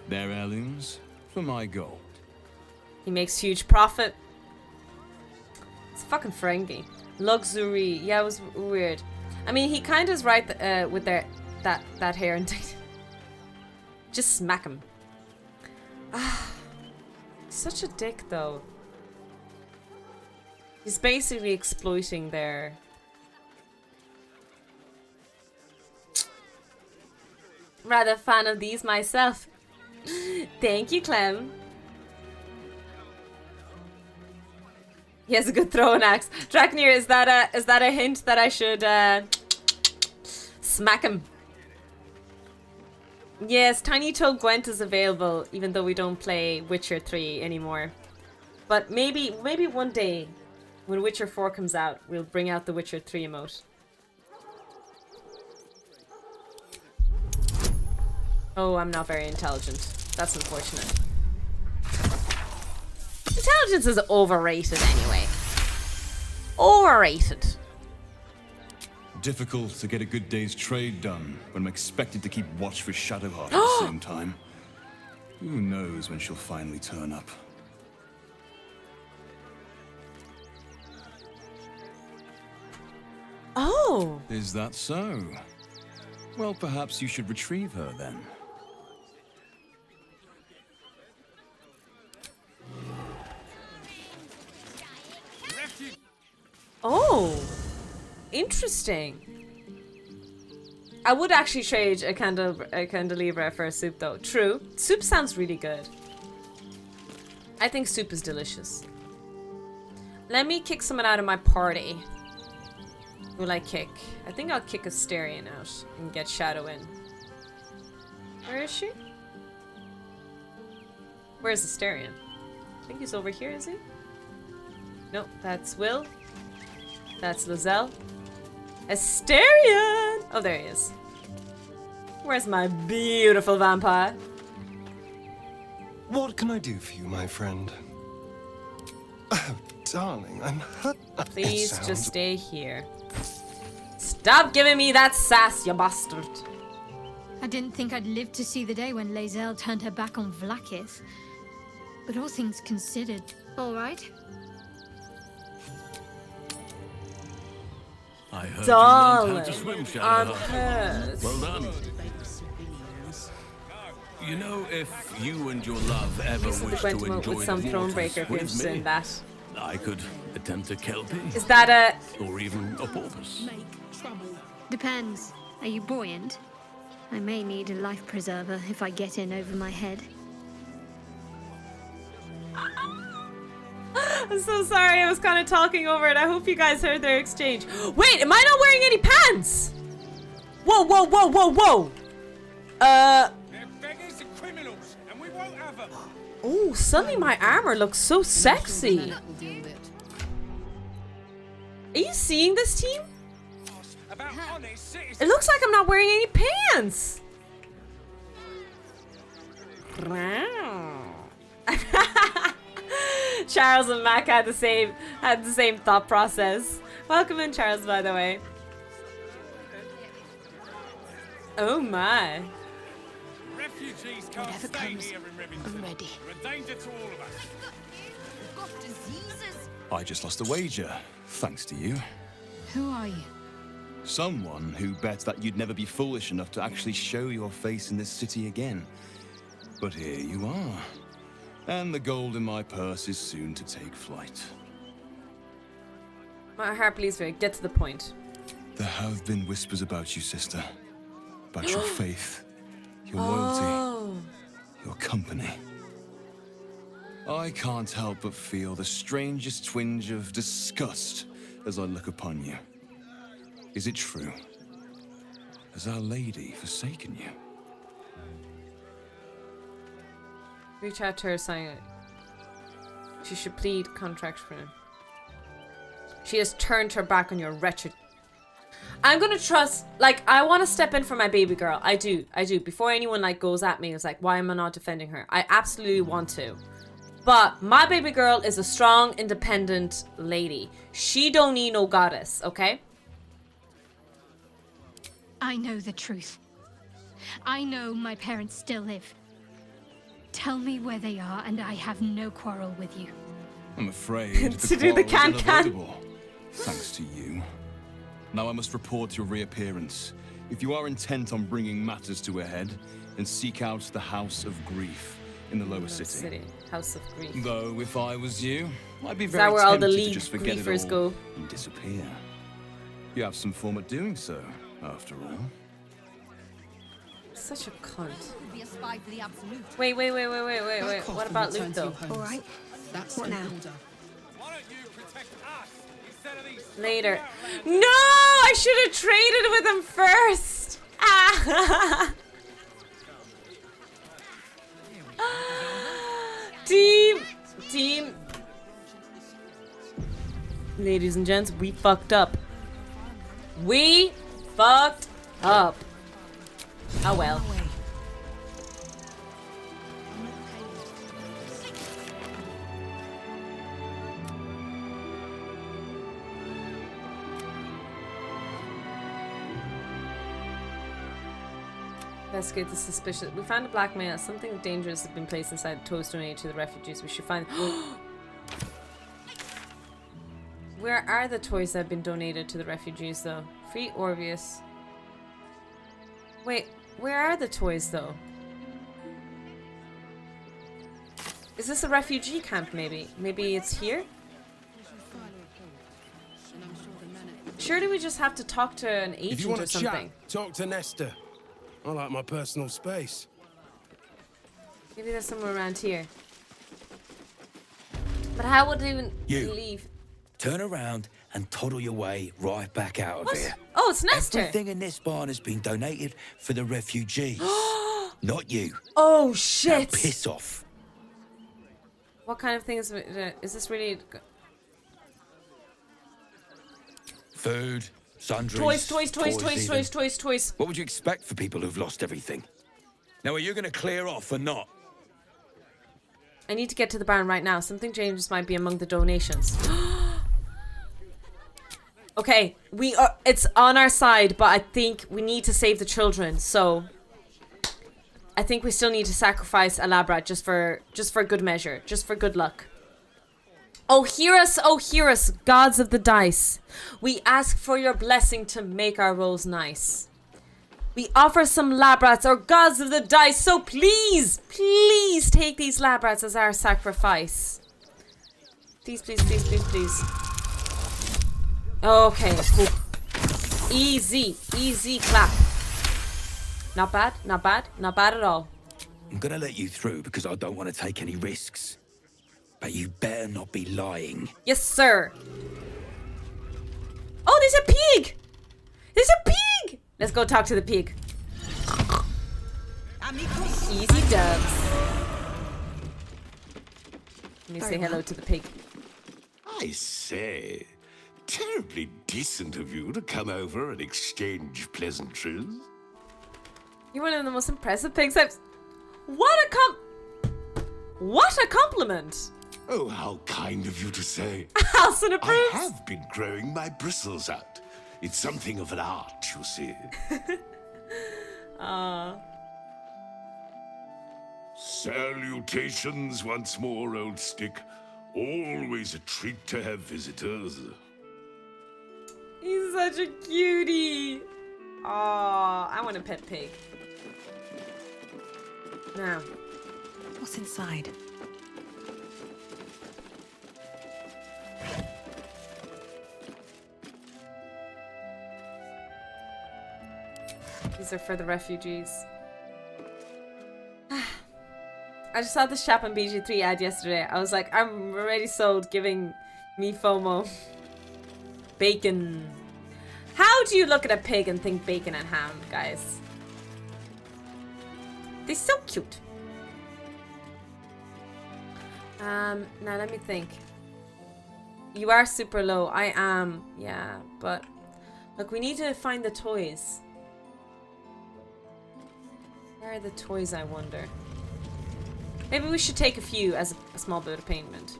Their heirlooms for my gold. He makes huge profit. It's fucking Ferengi. Luxury. Yeah, it was weird. I mean, he kind of is right with that hair and just smack him. Such a dick, though. He's basically exploiting their... Rather fan of these myself. Thank you, Clem. He has a good throwing axe. Draknir, is that a hint that I should smack him? Yes, Tiny Toe Gwent is available, even though we don't play Witcher 3 anymore. But maybe one day, when Witcher 4 comes out, we'll bring out the Witcher 3 emote. Oh, I'm not very intelligent. That's unfortunate. Intelligence is overrated anyway. Overrated. Difficult to get a good day's trade done when I'm expected to keep watch for Shadowheart at the same time. Who knows when she'll finally turn up? Oh. Is that so? Well, perhaps you should retrieve her then. interesting. I would actually trade a candelabra for a soup though. True. Soup sounds really good. I think soup is delicious. Let me kick someone out of my party. Who will I kick? I think I'll kick Asterion out and get Shadow in. Where is she? Where's Asterion? I think he's over here, is he? Nope, that's Will. That's Lozelle. Asterion! Oh, there he is. Where's my beautiful vampire? What can I do for you, my friend? Oh, darling, I'm hurt. Please just stay here. Stop giving me that sass, you bastard. I didn't think I'd live to see the day when Lae'zel turned her back on Vlaakith. But all things considered, all right. I heard Darling, you learned how to swim, I'm Shadowheart. hurt. Well done. You know, if you and your love ever You said wish they to went to enjoy with some the Thronebreaker waters if you're with interested me, in that. I could attempt a kelpie. Is that a... Or even a porpoise. Depends. Are you buoyant? I may need a life preserver if I get in over my head. I'm so sorry, I was kind of talking over it. I hope you guys heard their exchange. Wait, am I not wearing any pants? Whoa, whoa, whoa, whoa, whoa. They're beggars and criminals, and we won't have them. Oh, suddenly my armor looks so sexy. Are you seeing this, team? It looks like I'm not wearing any pants. Charles and Mac had the same thought process. Welcome in, Charles, by the way. Oh my. Refugees can't stay here in Rivington. I'm ready. They're a danger to all of us. I just lost a wager, thanks to you. Who are you? Someone who bet that you'd never be foolish enough to actually show your face in this city again. But here you are. And the gold in my purse is soon to take flight. My heart bleeds for you. Get to the point. There have been whispers about you, sister. About your faith, your loyalty, your company. I can't help but feel the strangest twinge of disgust as I look upon you. Is it true? Has Our Lady forsaken you? Reach out to her, sign it. She should plead contract for him. She has turned her back on your wretched... I'm gonna trust... Like, I want to step in for my baby girl. I do. Before anyone, like, goes at me, it's like, why am I not defending her? I absolutely want to. But my baby girl is a strong, independent lady. She don't need no goddess, okay? I know the truth. I know my parents still live. Tell me where they are, and I have no quarrel with you. I'm afraid To do the quarrel is can-can. unavoidable, thanks to you. Now I must report your reappearance. If you are intent on bringing matters to a head, then seek out the House of Grief in the lower city. House of Grief. Though, if I was you, I'd be Is very that where all the tempted to league just forget it griefers all go? and disappear. You have some form of doing so, after all. Such a cunt. Could be a spy for the absolute. Wait. What about Luke, though? Alright. That's What now? Later. No! I should have traded with him first! Ah! Team. Ladies and gents, we fucked up. We fucked up. Oh well. Investigate the suspicious. We found a black mail. Something dangerous has been placed inside the toys donated to the refugees. We should find. Where are the toys that have been donated to the refugees, though? Free Orpheus. Wait, where are the toys, though? Is this a refugee camp, maybe? Maybe it's here? Surely we just have to talk to an If you agent want or to something. chat, talk to Nesta. I like my personal space. Maybe there's somewhere around here. But how would they even You. leave? Turn around and toddle your way right back out of What? here. Oh, it's Nesta. Everything in this barn has been donated for the refugees. Not you. Oh, Now shit. piss off. What kind of thing is this really... Food, sundries, Toys. What would you expect for people who've lost everything? Now, are you going to clear off or not? I need to get to the barn right now. Something changes might be among the donations. Okay, it's on our side, but I think we need to save the children, so I think we still need to sacrifice a lab rat just for good measure, just for good luck. Oh, hear us, gods of the dice. We ask for your blessing to make our rolls nice. We offer some lab rats, or gods of the dice, so please take these lab rats as our sacrifice. Please. Okay. Easy clap. Not bad at all. I'm going to let you through because I don't want to take any risks. But you better not be lying. Yes, sir. Oh, there's a pig! Let's go talk to the pig. Easy dubs. Let me say hello to the pig. I say, terribly decent of you to come over and exchange pleasantries. You're one of the most impressive pigs I've... What a compliment! Oh, how kind of you to say. Alson approves. I have been growing my bristles out. It's something of an art, you see. Salutations once more, old stick. Always a treat to have visitors. He's such a cutie. Aw, I want a pet pig. Now. What's inside? These are for the refugees. I just saw this Chap on BG3 ad yesterday. I was like, I'm already sold, giving me FOMO. Bacon. How do you look at a pig and think bacon and ham, guys? They're so cute. Now let me think. You are super low. I am. Yeah, but look, we need to find the toys. Where are the toys, I wonder? Maybe we should take a few as a small bit of payment.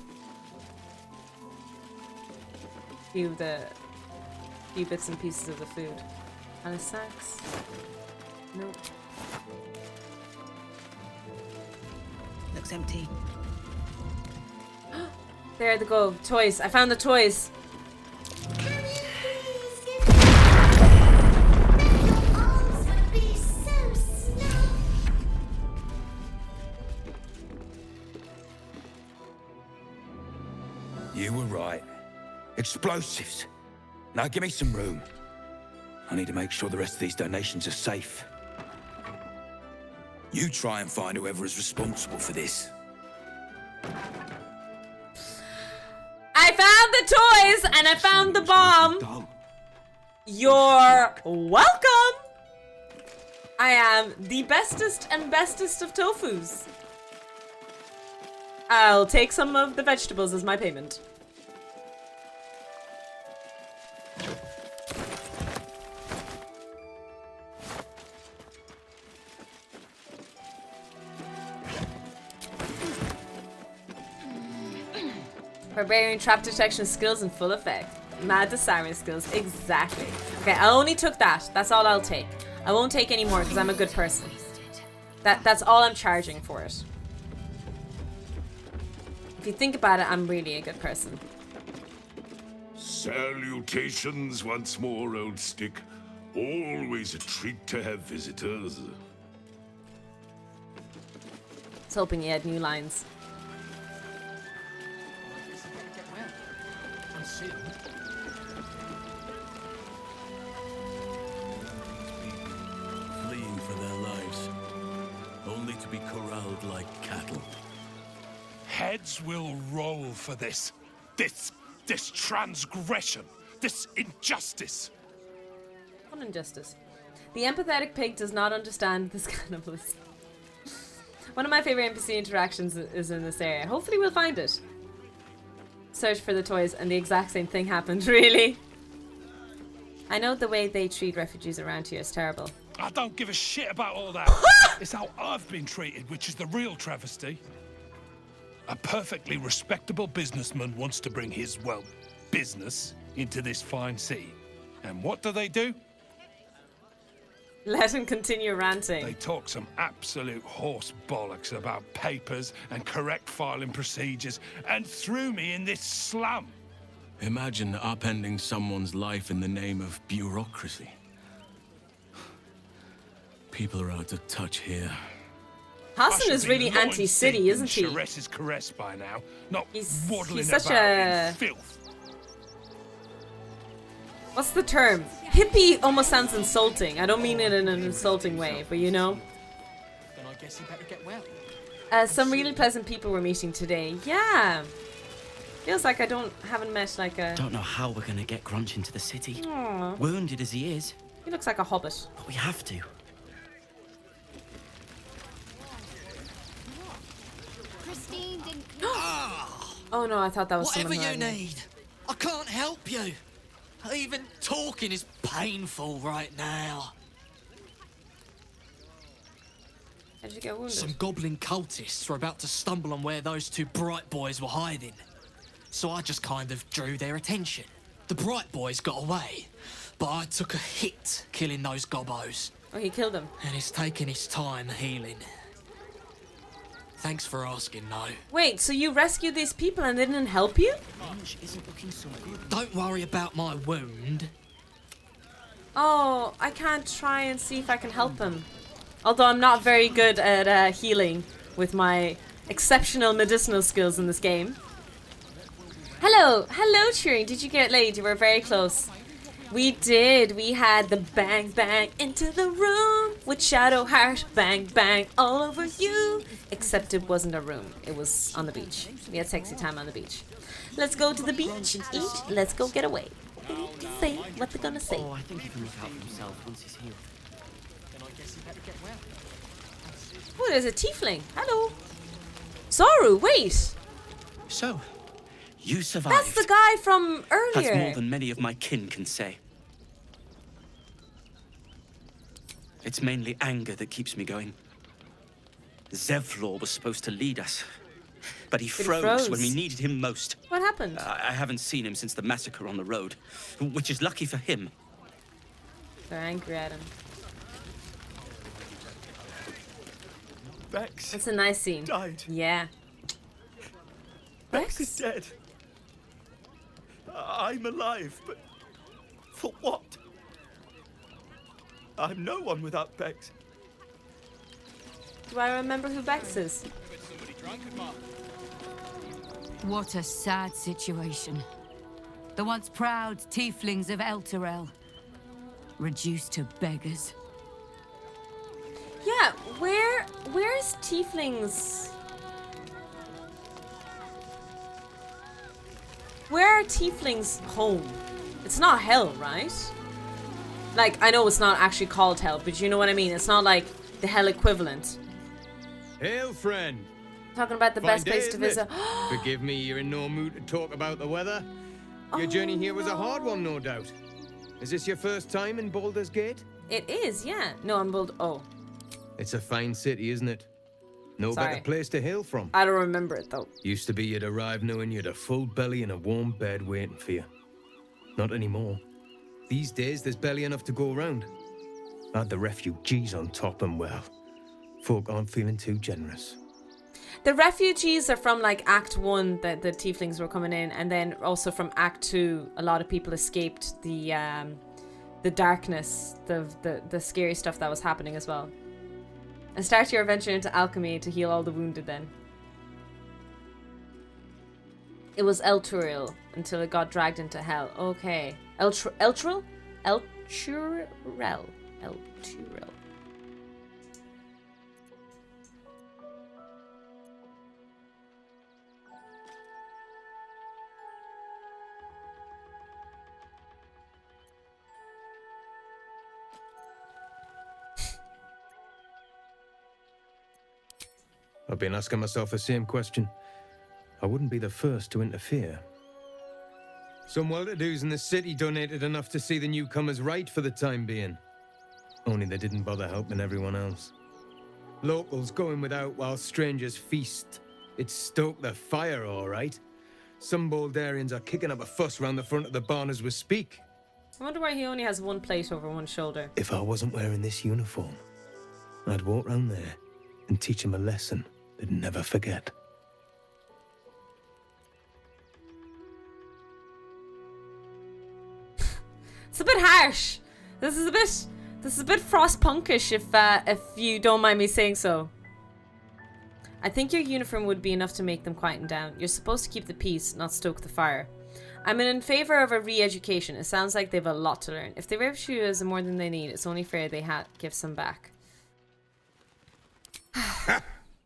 Few bits and pieces of the food. And a sacks. Nope. Looks empty. There they go. Toys. I found the toys. You were right. Explosives. Now give me some room. I need to make sure the rest of these donations are safe. You try and find whoever is responsible for this. I found the toys and I found the bomb. You're welcome. I am the bestest and bestest of tofus. I'll take some of the vegetables as my payment. Barbarian trap detection skills in full effect. Mad disarming skills, exactly. Okay, I only took that. That's all I'll take. I won't take any more because I'm a good person. That's all I'm charging for it. If you think about it, I'm really a good person. Salutations once more, old stick. Always a treat to have visitors. I was hoping you had new lines. fed like cattle. Heads will roll for this. This transgression. This injustice. What injustice? The empathetic pig does not understand this cannibalism. One of my favorite NPC interactions is in this area. Hopefully we'll find it. Search for the toys and the exact same thing happened, really. I know the way they treat refugees around here is terrible. I don't give a shit about all that. It's how I've been treated, which is the real travesty. A perfectly respectable businessman wants to bring his, well, business into this fine city. And what do? Let him continue ranting. They talk some absolute horse bollocks about papers and correct filing procedures and threw me in this slum. Imagine upending someone's life in the name of bureaucracy. People are out of touch here. Hassan is really anti-city, isn't he? Is caressed by now, not waddling he's such about a in filth. What's the term? Hippie almost sounds insulting. I don't mean it in an insulting way, but you know. Then I guess you better get well. Some really pleasant people we're meeting today. Yeah. Feels like I haven't met like a... Don't know how we're gonna get Grunch into the city. Aww. Wounded as he is. He looks like a hobbit. But we have to. Christine didn't... Oh no, I thought that was Whatever someone you need. I can't help you. Even talking is painful right now. How did you get wounded? Some goblin cultists were about to stumble on where those two bright boys were hiding. So I just kind of drew their attention. The bright boys got away, but I took a hit killing those gobbos. Oh, he killed them. And it's taken his time healing. Thanks for asking, though. Wait, so you rescued these people and they didn't help you? Isn't looking so good. Don't worry about my wound. Oh, I can't try and see if I can help him. Although I'm not very good at healing with my exceptional medicinal skills in this game. Hello, Turing. Did you get laid? You were very close. We did. We had the bang bang into the room with Shadowheart. Bang bang all over you. Except it wasn't a room. It was on the beach. We had sexy time on the beach. Let's go to the beach, eat. Let's go get away. They need to say what they're gonna say. Oh, I think he can look out for himself once he's healed. Then I guess you better get well. Oh, there's a tiefling. Hello. Soru, wait. So, you survived. That's the guy from earlier. That's more than many of my kin can say. It's mainly anger that keeps me going. Zevlor was supposed to lead us, but he froze when we needed him most. What happened? I haven't seen him since the massacre on the road, which is lucky for him. They're angry at him. Bex. That's a nice scene. Died. Yeah. Bex is dead. I'm alive, but for what? I'm no one without Bex. Do I remember who Bex is? What a sad situation. The once proud tieflings of Elturel, reduced to beggars. Yeah, where's tieflings? Where are tieflings' home? It's not hell, right? Like, I know it's not actually called hell, but you know what I mean? It's not like the hell equivalent. Hail, friend. Talking about the Fine best day, place to isn't it? visit. Forgive me, you're in no mood to talk about the weather. Your journey here was a hard one, no doubt. Is this your first time in Baldur's Gate? It is, yeah. No, I'm Oh. It's a fine city, isn't it? No Sorry. better place to hail from. I don't remember it, though. Used to be you'd arrive knowing you had a full belly and a warm bed waiting for you. Not anymore. These days, there's barely enough to go around. Add the refugees on top and, well, folk aren't feeling too generous. The refugees are from like Act 1 that the tieflings were coming in, and then also from Act 2 a lot of people escaped the darkness, the scary stuff that was happening as well. And start your adventure into alchemy to heal all the wounded then. It was Elturel until it got dragged into hell. Okay. Elturel? Elturel. I've been asking myself the same question. I wouldn't be the first to interfere. Some well-to-dos in the city donated enough to see the newcomers right for the time being. Only they didn't bother helping everyone else. Locals going without while strangers feast. It stoked the fire, all right. Some Baldurians are kicking up a fuss round the front of the barn as we speak. I wonder why he only has one plate over one shoulder. If I wasn't wearing this uniform, I'd walk round there and teach him a lesson they'd never forget. It's a bit harsh. This is a bit frostpunkish if you don't mind me saying so. I think your uniform would be enough to make them quieten down. You're supposed to keep the peace, not stoke the fire. I'm in favor of a re-education. It sounds like they've a lot to learn. If they refuse more than they need, it's only fair they give some back.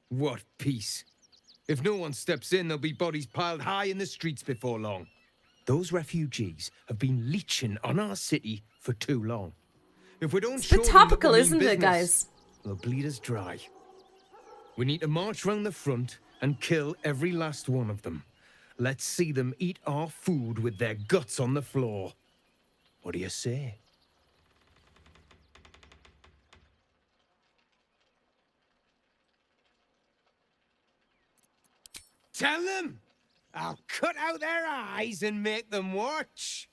What peace? If no one steps in, there'll be bodies piled high in the streets before long. Those refugees have been leeching on our city for too long. If we don't it's a bit topical, isn't it, guys? They'll bleed us dry. We need to march round the front and kill every last one of them. Let's see them eat our food with their guts on the floor. What do you say? Tell them! I'll cut out their eyes and make them watch.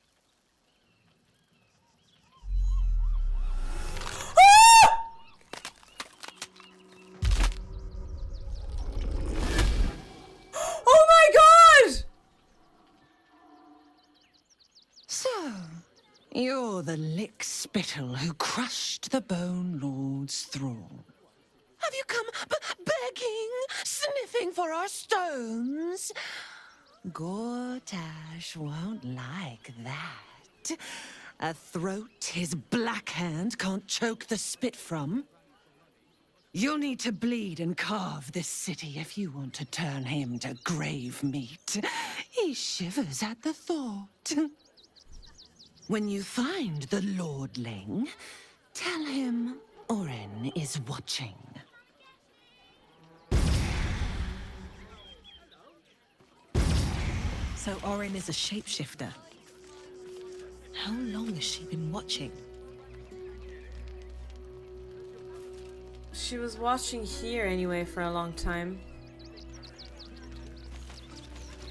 Oh my god! So, you're the lick-spittle who crushed the Bone Lord's thrall. Have you come begging, sniffing for our stones? Gortash won't like that. A throat his black hand can't choke the spit from. You'll need to bleed and carve this city if you want to turn him to grave meat. He shivers at the thought. When you find the Lordling, tell him Orin is watching. So Orin is a shapeshifter. How long has she been watching? She was watching here anyway for a long time.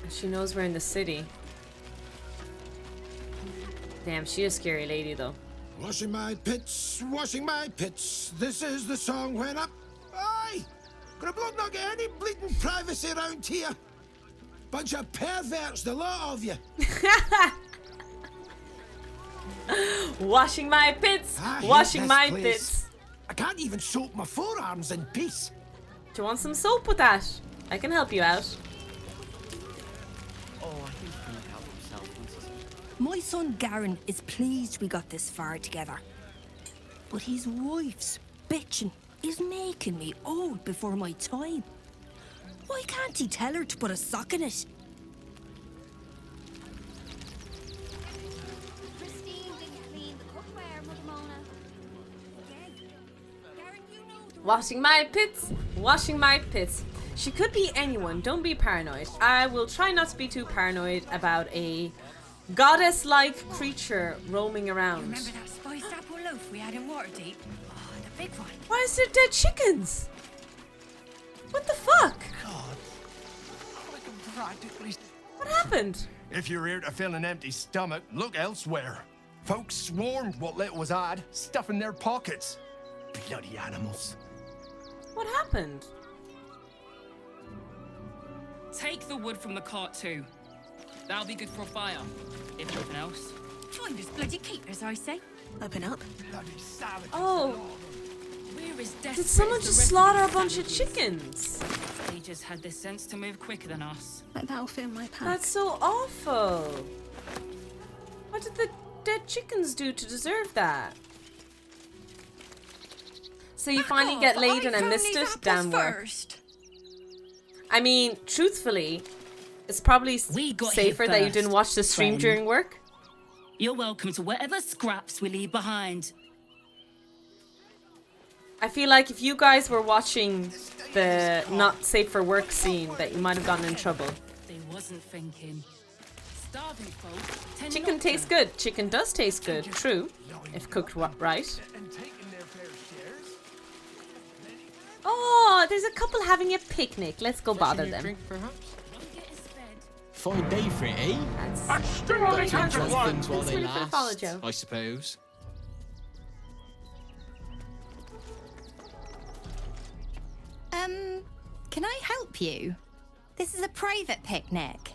She knows we're in the city. Damn, she is a scary lady though. Washing my pits, this is the song when up. Aye! Gonna blood not get any bleeding privacy around here. Bunch of perverts, the lot of you. Washing my pits, washing my pits. I can't even soap my forearms in peace. Do you want some soap with that? I can help you out. My son Garen is pleased we got this far together. But his wife's bitching is making me old before my time. Why can't he tell her to put a sock in it? Washing my pits, washing my pits. She could be anyone, don't be paranoid. I will try not to be too paranoid about a goddess-like creature roaming around. Remember that spiced apple loaf we had in Waterdeep? Oh, the big one. Why is there dead chickens? What the fuck? God, I can practically... What happened? If you're here to fill an empty stomach, look elsewhere. Folks swarmed what little was had, stuffing their pockets. Bloody animals. What happened? Take the wood from the cart too. That'll be good for a fire, if nothing else. Find us bloody keepers, I say. Open up. Bloody salad. Oh. We're as desperate Did someone as the just slaughter a refugees bunch of chickens? They just had the sense to move quicker than us. Like that'll fit in my pack. That's so awful. What did the dead chickens do to deserve that? So you finally get laid and I missed it? Damn work. I mean, truthfully, it's probably safer that you didn't watch the stream during work. You're welcome to whatever scraps we leave behind. I feel like if you guys were watching the not safe for work scene, that you might have gotten in trouble. They wasn't thinking. Starving folk tend Chicken not tastes to. good. Chicken does taste good. True, if cooked right. Oh, there's a couple having a picnic. Let's go bother them. Drink, perhaps? Fine day for it, eh? That's still only Thanks while they for the follow, last, Joe. I suppose. Can I help you? This is a private picnic.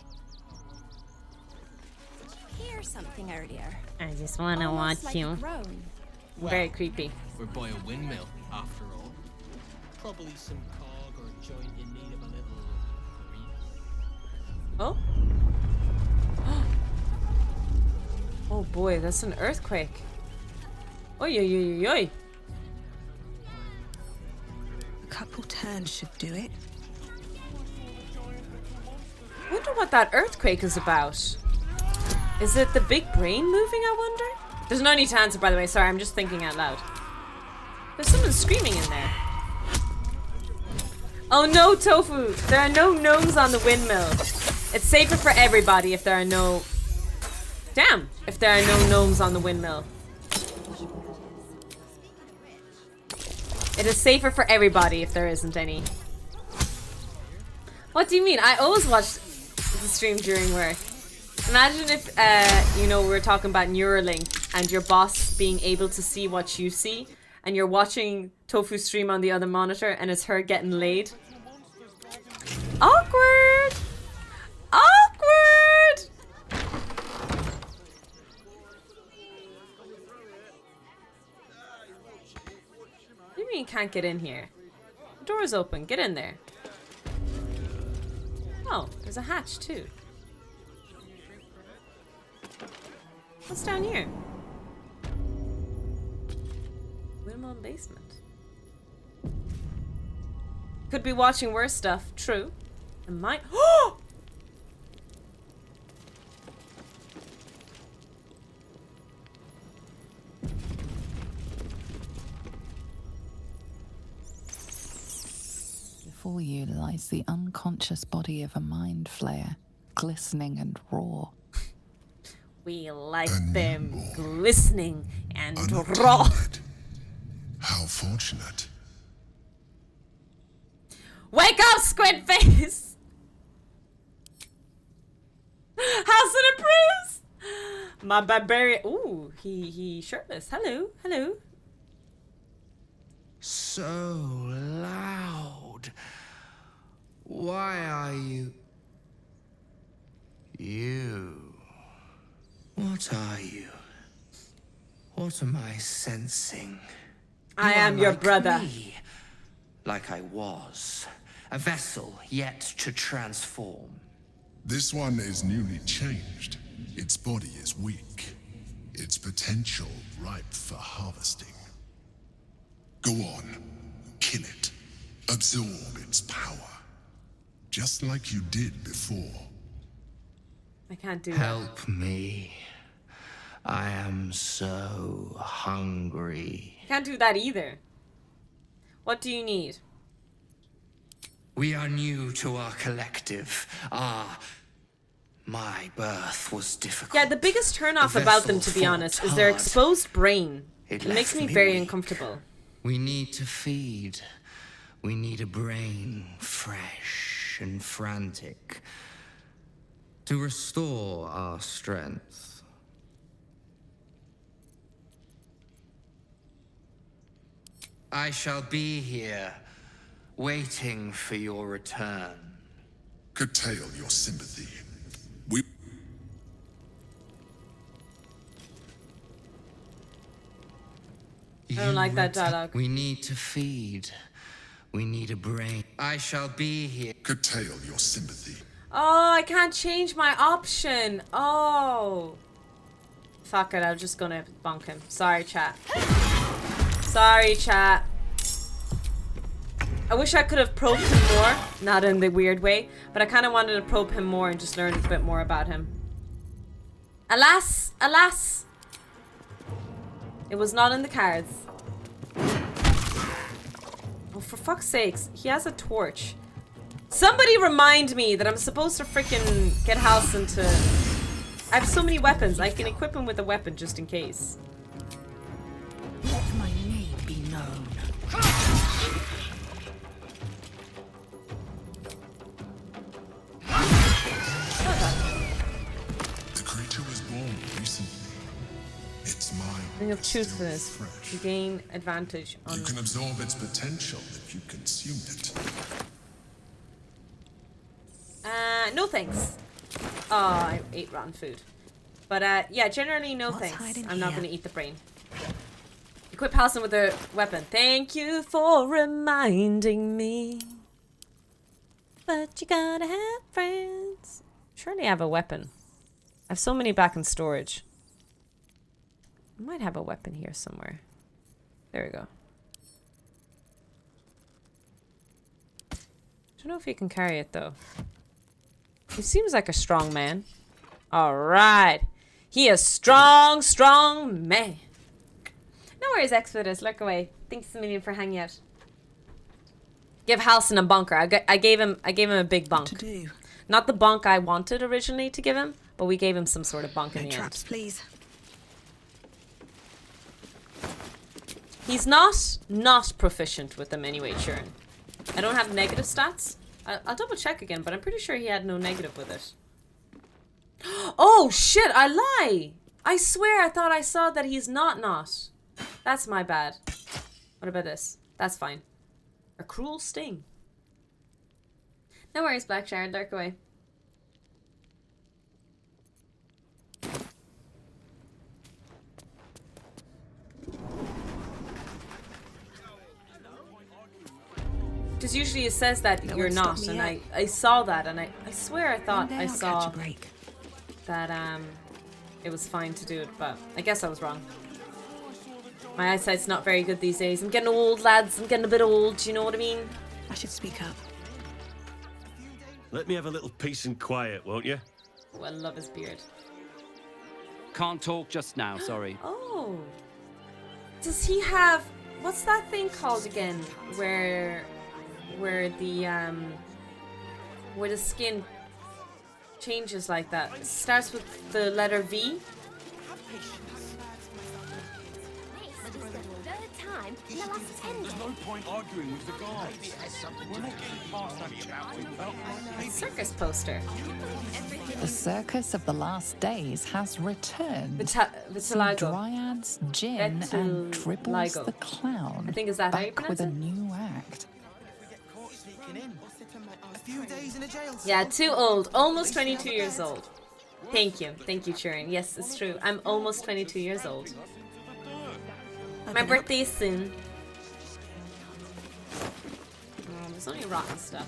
Did you hear something earlier? I just wanna Almost watch like a you. groan. Very creepy. We're by a windmill, after all. Probably some cog or joint in need of a little grease. Oh. Oh boy, that's an earthquake. Oi, oi, oi, oi, oi. A couple turns should do it. I wonder what that earthquake is about. Is it the big brain moving, I wonder? There's no need to answer, by the way. Sorry, I'm just thinking out loud. There's someone screaming in there. Oh no, Tofu! There are no gnomes on the windmill. It's safer for everybody if there are no... Damn! If there are no gnomes on the windmill. It is safer for everybody if there isn't any. What do you mean? I always watch the stream during work. Imagine if, you know, we're talking about Neuralink and your boss being able to see what you see, and you're watching Tofu stream on the other monitor and it's her getting laid. Awkward! Awkward! What do you mean you can't get in here? The door is open. Get in there. Oh, there's a hatch too. What's down here? Windmill basement. Could be watching worse stuff. True. And might. Oh! Before you lies the unconscious body of a mind flayer, glistening and raw. We like them glistening and raw. How fortunate. Wake up, squid face! House of the Bruise! My barbarian. Ooh, he shirtless. Hello, hello. So loud. Why are you... You... What are you? What am I sensing? I You am are your like brother. me, like I was. A vessel yet to transform. This one is newly changed. Its body is weak. Its potential ripe for harvesting. Go on, kill it. Absorb its power. Just like you did before. I can't do that. Help me. I am so hungry. I can't do that either. What do you need? We are new to our collective. My birth was difficult. Yeah, the biggest turnoff The about them, to vessel be honest, is their fought exposed brain. It It makes left me me very weak. uncomfortable. We need to feed. We need a brain fresh and frantic to restore our strength. I shall be here, waiting for your return. Curtail your sympathy. I don't like that dialogue. We need to feed. We need a brain. I shall be here. Curtail your sympathy. Oh, I can't change my option. Oh. Fuck it, I'm just gonna bonk him. Sorry, chat. Sorry, chat. I wish I could have probed him more. Not in the weird way, but I kind of wanted to probe him more and just learn a bit more about him. Alas, alas. It was not in the cards. Oh, for fuck's sakes. He has a torch. Somebody remind me that I'm supposed to freaking get Halson to... I have so many weapons. I can equip him with a weapon just in case. Let my name be known. The creature was born recently. Its mind Ring of is still Truthfulness. fresh. You gain advantage on... You can absorb its potential if you consume it. No thanks. Oh, I ate rotten food. But, yeah, generally no What's thanks. hiding I'm not here? gonna eat the brain. Equip Halson with a weapon. Thank you for reminding me. But you gotta have friends. Surely I have a weapon. I have so many back in storage. I might have a weapon here somewhere. There we go. Don't know if he can carry it though. He seems like a strong man. Alright. He is strong, strong man. No worries, Exodus. Lurk away. Thanks a million for hanging out. Give Halson a bunker. I gave him a big bunk. What to do? Not the bunk I wanted originally to give him, but we gave him some sort of bunk in No the traps, end. please. He's not proficient with them anyway, Churn. I don't have negative stats. I'll double check again, but I'm pretty sure he had no negative with it. Oh shit, I lie! I swear I thought I saw that he's not. That's my bad. What about this? That's fine. A cruel sting. No worries, Black Shard, dark away. Because usually it says that No you're one not, stopped me and yet. I saw that, and I swear I thought One day I I'll saw catch a break. that it was fine to do it, but I guess I was wrong. My eyesight's not very good these days. I'm getting old, lads. I'm getting a bit old. You know what I mean? I should speak up. Let me have a little peace and quiet, won't you? Oh, I love his beard. Can't talk just now, sorry. Oh, does he have? What's that thing called again? Where the skin changes like that. It starts with the letter V. There's no point arguing with the guards. We're not getting past that chat. Circus poster. The Circus of the Last Days has returned. See Vitiligo. Dryads, Jin, and Dribbles the Clown. I think is that how you back with pronounce a it? new act. Yeah, too old. Almost 22 years old. Thank you, Churin. Yes, it's true. I'm almost 22 years old. My birthday is soon. There's only rotten stuff.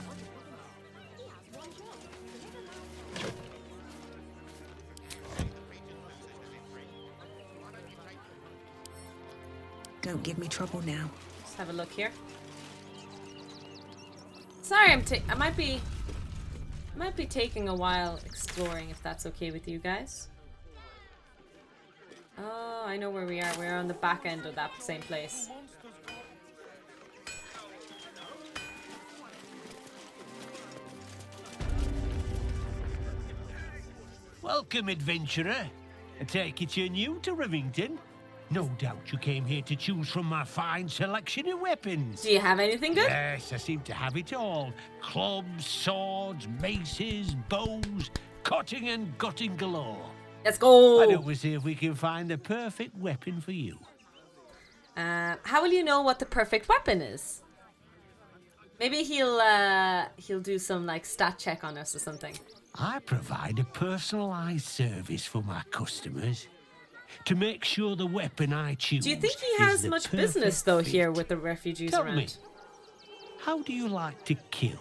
Don't give me trouble now. Let's have a look here. Sorry, I might be taking a while exploring, if that's okay with you guys. Oh, I know where we are. We're on the back end of that same place. Welcome, adventurer. I take it you're new to Rivington. No doubt you came here to choose from my fine selection of weapons. Do you have anything good? Yes, I seem to have it all. Clubs, swords, maces, bows, cutting and gutting galore. Let's go! Why don't we see if we can find the perfect weapon for you? How will you know what the perfect weapon is? Maybe he'll do some like stat check on us or something. I provide a personalized service for my customers to make sure the weapon I choose. Do you think he is has the much business perfect though fit. here with the refugees Tell around? me, how do you like to kill?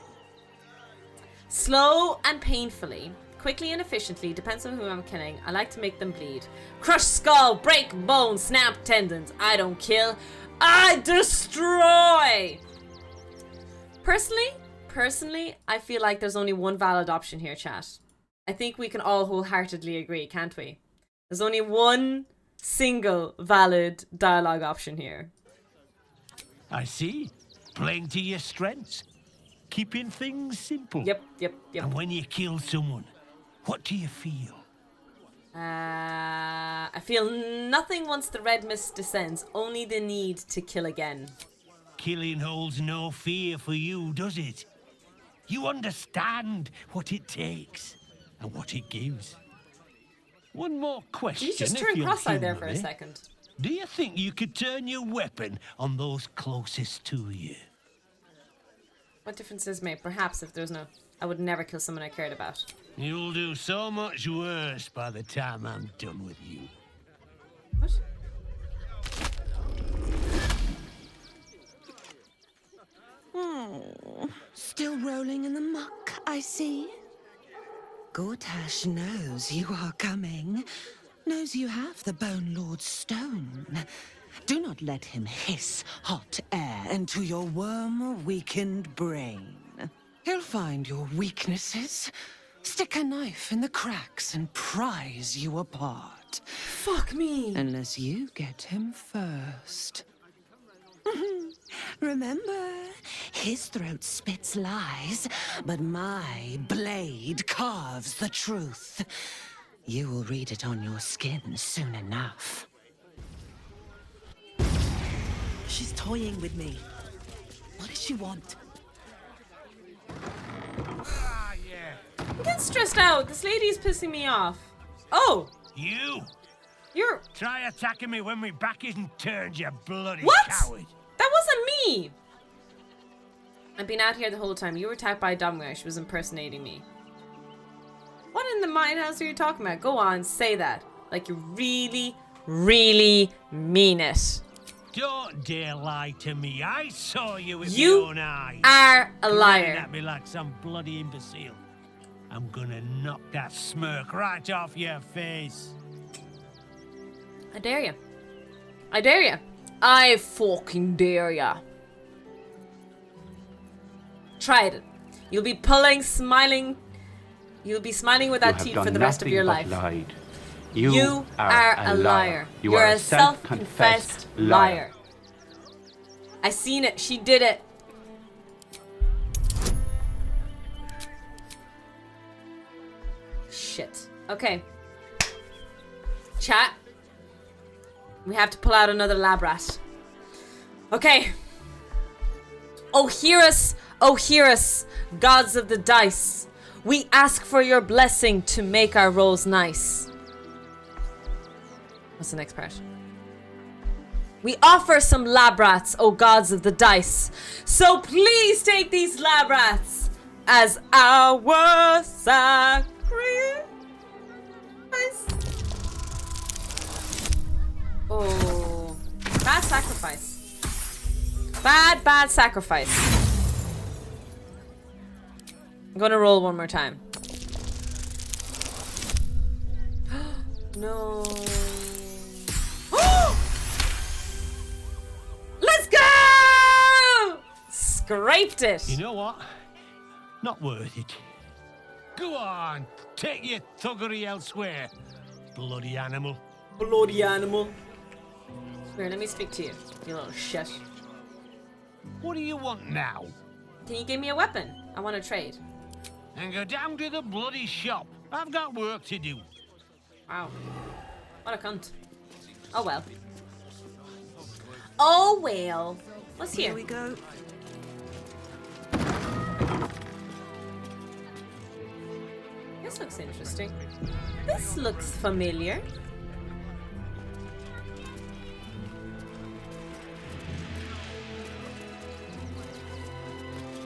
Slow and painfully. Quickly and efficiently, depends on who I'm killing. I like to make them bleed. Crush skull, break bone, snap tendons. I don't kill, I destroy! Personally, I feel like there's only one valid option here, chat. I think we can all wholeheartedly agree, can't we? There's only one single valid dialogue option here. I see. playing to your strengths. Keeping things simple. Yep. And when you kill someone, what do you feel? I feel nothing once the red mist descends, only the need to kill again. Killing holds no fear for you, does it? You understand what it takes and what it gives. One more question. You just turned cross-eyed there for a second. Do you think you could turn your weapon on those closest to you? What difference does it make? Perhaps if there's no... I would never kill someone I cared about. You'll do so much worse by the time I'm done with you. What? Still rolling in the muck, I see. Gortash knows you are coming. Knows you have the Bone Lord's stone. Do not let him hiss hot air into your worm-weakened brain. He'll find your weaknesses, stick a knife in the cracks, and prise you apart. Fuck me. Unless you get him first. Remember, his throat spits lies, but my blade carves the truth. You will read it on your skin soon enough. She's toying with me. What does she want? I'm getting stressed out. This lady's pissing me off. Oh! You! You're... Try attacking me when my back isn't turned, you bloody What? coward! That wasn't me! I've been out here the whole time. You were attacked by a Domware. She was impersonating me. What in the mine house are you talking about? Go on, say that. Like you really, really mean it. Don't dare lie to me. I saw you with You my own eyes. are a liar. Grinning at me like some bloody imbecile. I'm gonna knock that smirk right off your face. I dare you. I dare you. I fucking dare ya. Try it. You'll be pulling, smiling. You'll be smiling with that teeth for the rest of your life. Lied. You are a liar. You're a self-confessed liar. I seen it. She did it. Shit. Okay. Chat. We have to pull out another lab rat. Okay. Oh, hear us, gods of the dice. We ask for your blessing to make our rolls nice. What's the next part? We offer some lab rats, oh gods of the dice. So please take these lab rats as our sacrifice. Oh, bad sacrifice. Bad sacrifice. I'm gonna roll one more time. No. Let's go! Scraped it. You know what? Not worth it. Go on, take your thuggery elsewhere, bloody animal. Bloody animal. Here, let me speak to you, you little shit. What do you want now? Can you give me a weapon? I want to trade. And go down to the bloody shop. I've got work to do. Wow. What a cunt. Oh well. Oh well. What's here? Here we go. This looks interesting. This looks familiar.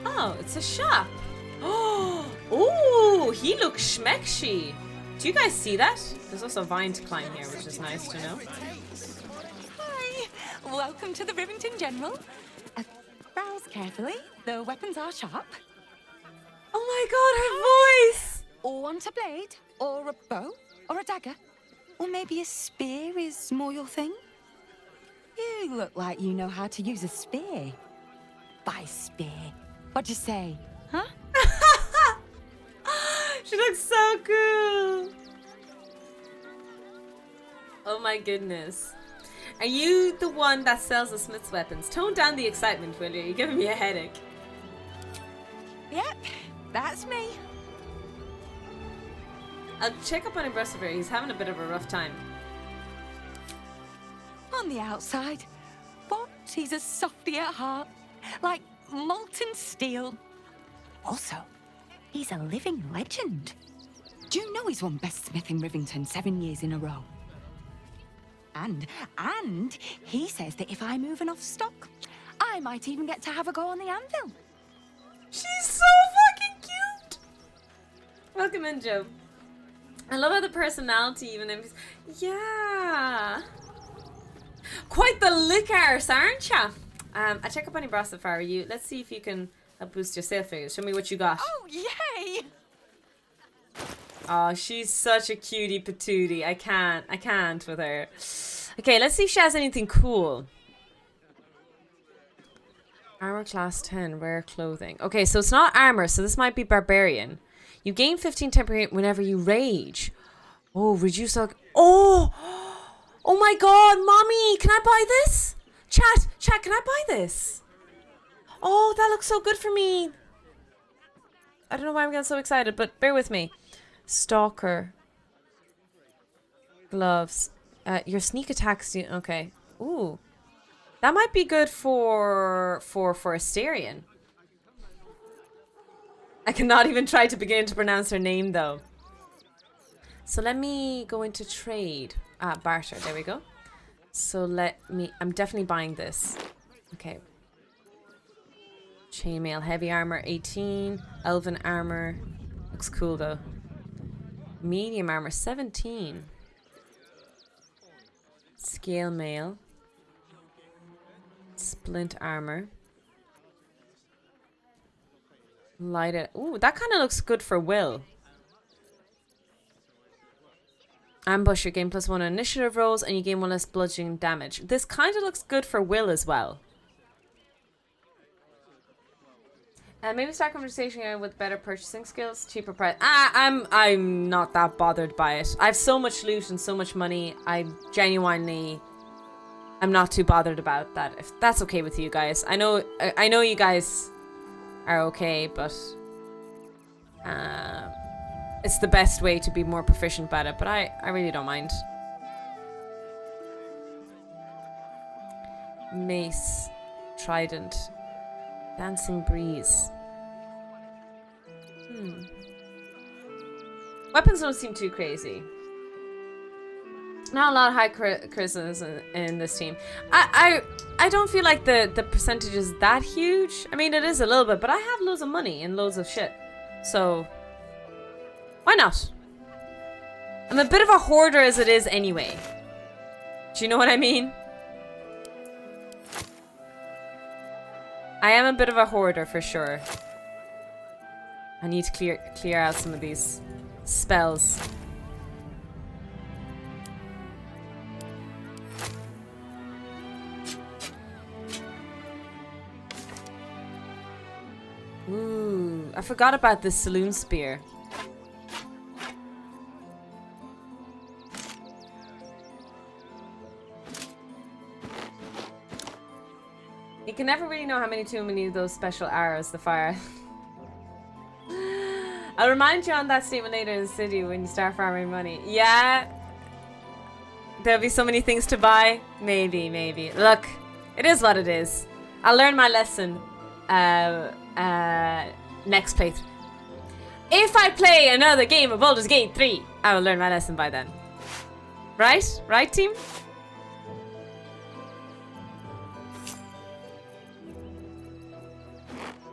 Oh, it's a shop. Oh, he looks schmeckshy. Do you guys see that? There's also a vine to climb here, which is nice to know. Hi, welcome to the Rivington General. Browse carefully. The weapons are sharp. Oh my god, her voice! Or want a blade, or a bow, or a dagger, or maybe a spear is more your thing. You look like you know how to use a spear. By spear. What'd you say, huh? She looks so cool. Oh my goodness. Are you the one that sells the smith's weapons? Tone down the excitement, will you? You're giving me a headache. Yep, that's me. I'll check up on Imbressiver. He's having a bit of a rough time. On the outside, but he's a softy at heart, like molten steel. Also, he's a living legend. Do you know he's won Best Smith in Rivington 7 years in a row? And he says that if I move enough stock, I might even get to have a go on the anvil. She's so fucking cute! Welcome in, Joe. I love how the personality even if yeah. Quite the lick arse, aren't ya? I check up on your brass if I were you. Let's see if you can boost your sale figures. Show me what you got. Oh, yay! Oh, she's such a cutie patootie. I can't with her. Okay, let's see if she has anything cool. Armor class 10, rare clothing. Okay, so it's not armor, so this might be Barbarian. You gain 15 temporary whenever you rage. Oh, reduce... Oh! Oh my god, mommy! Can I buy this? Chat, can I buy this? Oh, that looks so good for me. I don't know why I'm getting so excited, but bear with me. Stalker. Gloves. Your sneak attacks... Okay. Ooh. That might be good for Asterion. I cannot even try to begin to pronounce her name, though. So let me go into trade. Barter. There we go. So I'm definitely buying this. Okay. Chainmail. Heavy armor, 18. Elven armor. Looks cool, though. Medium armor, 17. Scale mail. Splint armor. Lighted. Ooh, that kind of looks good for Will. Ambush. You gain +1 on initiative rolls and you gain 1 less bludgeoning damage. This kind of looks good for Will as well. Maybe start conversation with better purchasing skills, cheaper price. I'm not that bothered by it. I have so much loot and so much money. I'm not too bothered about that. If that's okay with you guys, I know you guys are okay, but it's the best way to be more proficient about it. But I really don't mind. Mace, trident, dancing breeze. Weapons don't seem too crazy. Not a lot of high criticisms in this team. I don't feel like the percentage is that huge. I mean, it is a little bit, but I have loads of money and loads of shit. So, why not? I'm a bit of a hoarder as it is anyway. Do you know what I mean? I am a bit of a hoarder for sure. I need to clear out some of these spells. Ooh, I forgot about this saloon spear. You can never really know how too many of those special arrows the fire. I'll remind you on that statement later in the city when you start farming money. Yeah. There'll be so many things to buy. Maybe. Look, it is what it is. I'll learn my lesson next playthrough. If I play another game of Baldur's Gate 3, I will learn my lesson by then. Right? Right, team?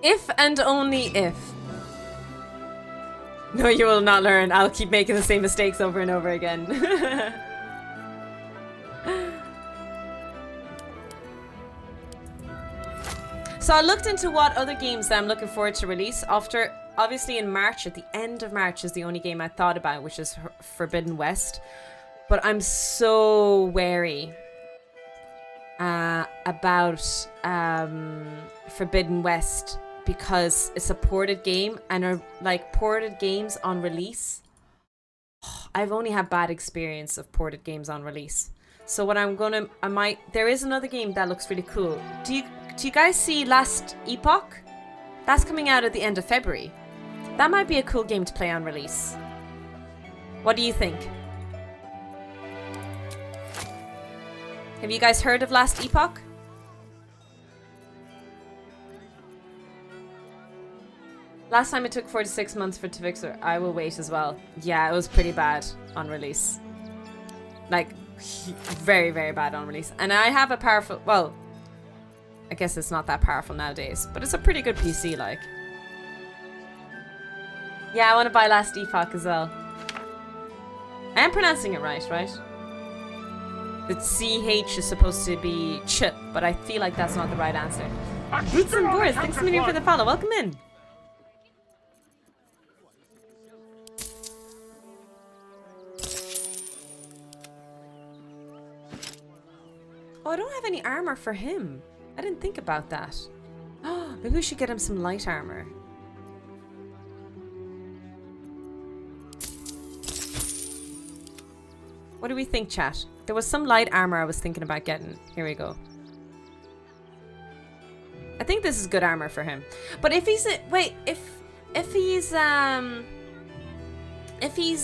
If and only if. No, you will not learn. I'll keep making the same mistakes over and over again. So I looked into what other games that I'm looking forward to release after. Obviously in March, at the end of March is the only game I thought about, which is Forbidden West. But I'm so wary about Forbidden West because it's a ported game and are like ported games on release. I've only had bad experience of ported games on release. So what there is another game that looks really cool. Do you guys see Last Epoch? That's coming out at the end of February. That might be a cool game to play on release. What do you think? Have you guys heard of Last Epoch? Last time it took 4 to 6 months for it to fix it. I will wait as well. Yeah, it was pretty bad on release. Like, very, very bad on release. And I have a powerful... Well, I guess it's not that powerful nowadays. But it's a pretty good PC, like. Yeah, I want to buy Last Epoch as well. I am pronouncing it right? The CH is supposed to be ch, but I feel like that's not the right answer. Boots and Boris, thanks a million for the follow. Welcome in. Oh, I don't have any armor for him. I didn't think about that. Oh, maybe we should get him some light armor. What do we think, chat? There was some light armor I was thinking about getting. Here we go. I think this is good armor for him. But if he's wait, if he's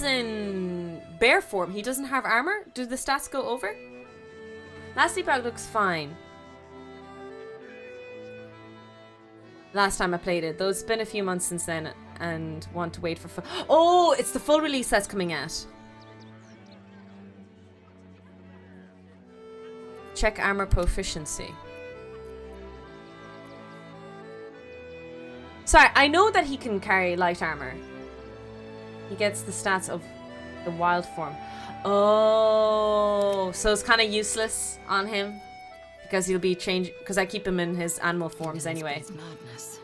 in bear form, he doesn't have armor? Do the stats go over? Last Epoch looks fine. Last time I played it, though it's been a few months since then, and want to wait for oh, it's the full release that's coming out. Check armor proficiency. Sorry, I know that he can carry light armor. He gets the stats of the wild form. Oh, so it's kind of useless on him because he'll be changed. Because I keep him in his animal forms anyway. Madness.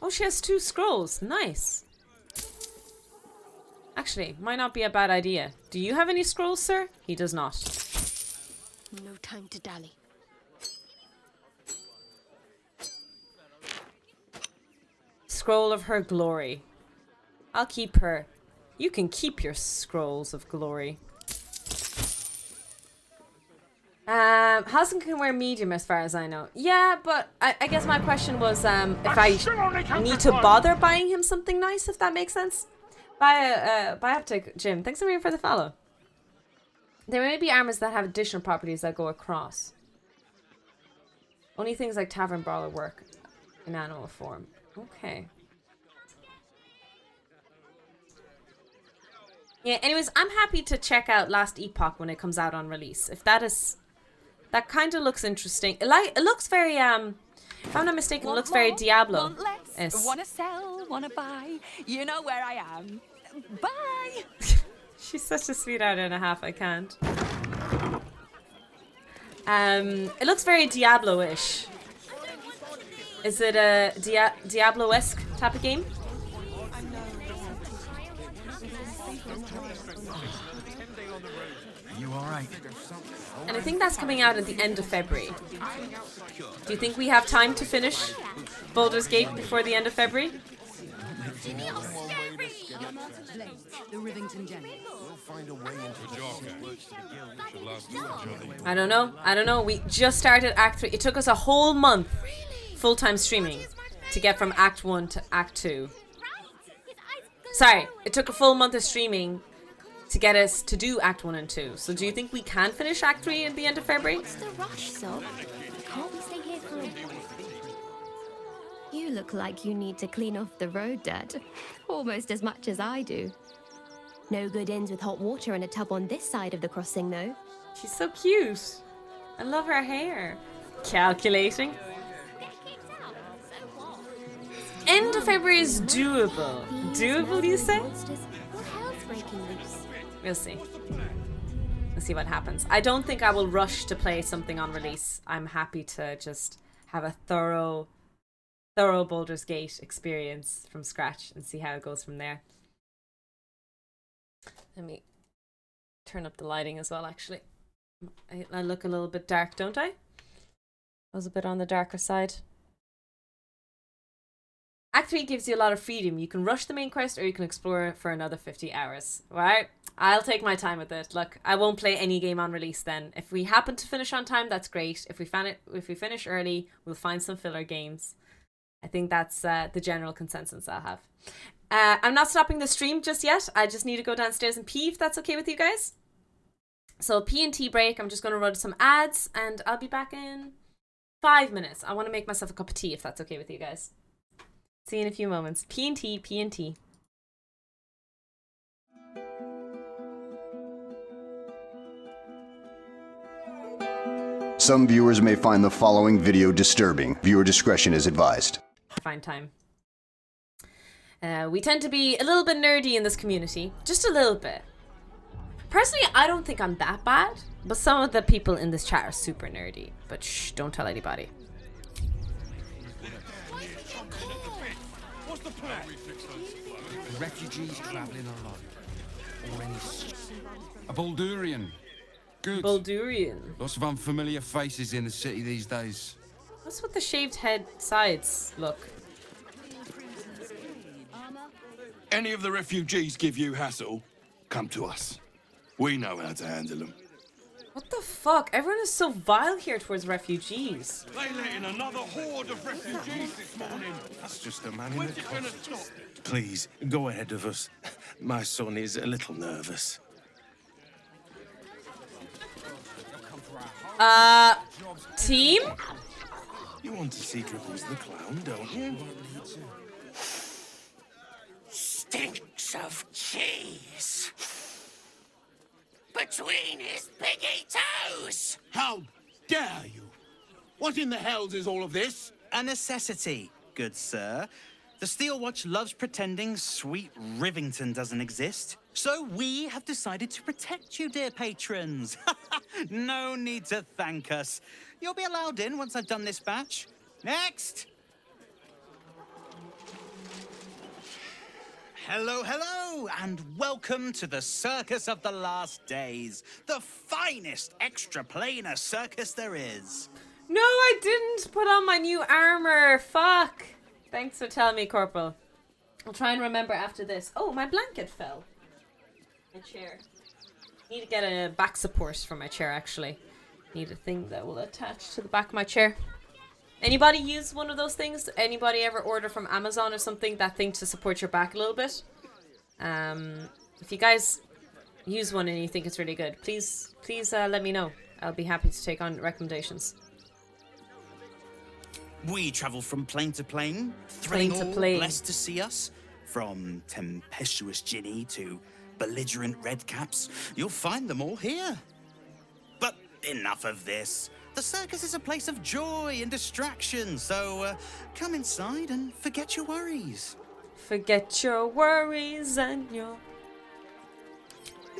Oh, she has 2 scrolls. Nice. Actually, might not be a bad idea. Do you have any scrolls, sir? He does not. No time to dally. Scroll of her glory. I'll keep her. You can keep your scrolls of glory. Halson can wear medium as far as I know. Yeah, but I guess my question was if I need to bother buying him something nice, if that makes sense. Bye Uptick Jim. Thanks a million for the follow. There may be armors that have additional properties that go across. Only things like Tavern Brawler work in animal form. Okay. Yeah, anyways, I'm happy to check out Last Epoch when it comes out on release. If that is... That kind of looks interesting. It looks very, if I'm not mistaken, it looks very Diablo. Want less, wanna sell, wanna buy. You know where I am. Bye! She's such a sweetheart and a half, I can't. It looks very Diablo-ish. Is it a Diablo-esque type of game? You alright? And I think that's coming out at the end of February. Do you think we have time to finish Baldur's Gate before the end of February? The Rivington Gem. I don't know. We just started Act 3. It took us a whole month full-time streaming to get from Act 1 to Act 2. Sorry, it took a full month of streaming to get us to do Act 1 and 2. So do you think we can finish Act 3 at the end of February? What's the rush, so? Can't we stay here for a... You look like you need to clean off the road dirt. Almost as much as I do. No good ends with hot water in a tub on this side of the crossing, though. She's so cute. I love her hair. Calculating. End of February is doable. Doable, you say? We'll see. We'll see what happens. I don't think I will rush to play something on release. I'm happy to just have a thorough Baldur's Gate experience from scratch and see how it goes from there. Let me turn up the lighting as well, actually. I look a little bit dark, don't I? I was a bit on the darker side. Act 3 gives you a lot of freedom. You can rush the main quest or you can explore for another 50 hours. Right? I'll take my time with it. Look, I won't play any game on release then. If we happen to finish on time, that's great. If we finish early, we'll find some filler games. I think that's the general consensus I'll have. I'm not stopping the stream just yet. I just need to go downstairs and pee if that's okay with you guys. So pee and tea break. I'm just going to run some ads and I'll be back in 5 minutes. I want to make myself a cup of tea if that's okay with you guys. See you in a few moments. Pee and tea, pee and tea. Some viewers may find the following video disturbing. Viewer discretion is advised. Fine time. We tend to be a little bit nerdy in this community. Just a little bit. Personally, I don't think I'm that bad, but some of the people in this chat are super nerdy. But shh, don't tell anybody. The refugees travelling alone. A Baldurian. Good. Baldurian. Lots of unfamiliar faces in the city these days. What's with the shaved head sides look? Any of the refugees give you hassle, come to us. We know how to handle them. What the fuck? Everyone is so vile here towards refugees. They let in another horde of refugees this morning. That's just a man in the closet. Please, go ahead of us. My son is a little nervous. Team? You want to see Dribbles the Clown, don't you? Stinks of cheese between his piggy toes. How dare you? What in the hells is all of this? A necessity, good sir. The Steel Watch loves pretending sweet Rivington doesn't exist. So we have decided to protect you, dear patrons. No need to thank us. You'll be allowed in once I've done this batch. Next! Hello, hello, and welcome to the Circus of the Last Days, the finest extra-planar circus there is. No, I didn't put on my new armor. Fuck. Thanks for telling me, Corporal. I'll try and remember after this. Oh, my blanket fell. My chair. Need to get a back support for my chair, actually. Need a thing that will attach to the back of my chair. Anybody use one of those things? Anybody ever order from Amazon or something, that thing to support your back a little bit? If you guys use one and you think it's really good, please let me know. I'll be happy to take on recommendations. We travel from plane to plane, Plane to plane. blessed to see us. From tempestuous Ginny to belligerent redcaps, you'll find them all here. But enough of this. The circus is a place of joy and distraction, so come inside and forget your worries. Forget your worries and your...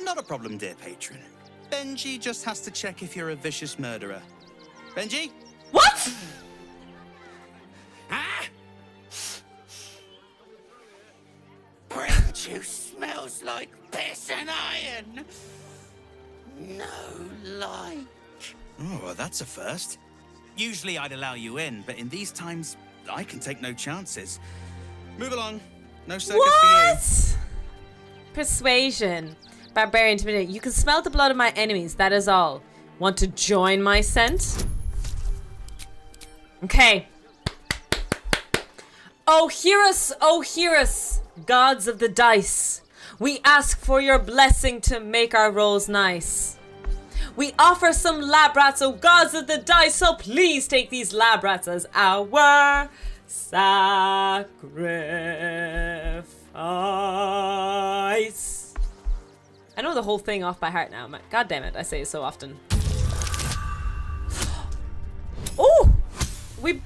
Not a problem, dear patron. Benji just has to check if you're a vicious murderer. Benji? What? Brain juice smells like piss and iron. No light. Oh, well, that's a first. Usually I'd allow you in, but in these times, I can take no chances. Move along. No circus for you. Persuasion. Barbarian intimidate. You can smell the blood of my enemies, that is all. Want to join my scent? Okay. Oh, hear us, gods of the dice. We ask for your blessing to make our rolls nice. We offer some lab rats, oh gods of the dice, so please take these lab rats as our sacrifice. I know the whole thing off by heart now. God damn it, I say it so often. Oh! We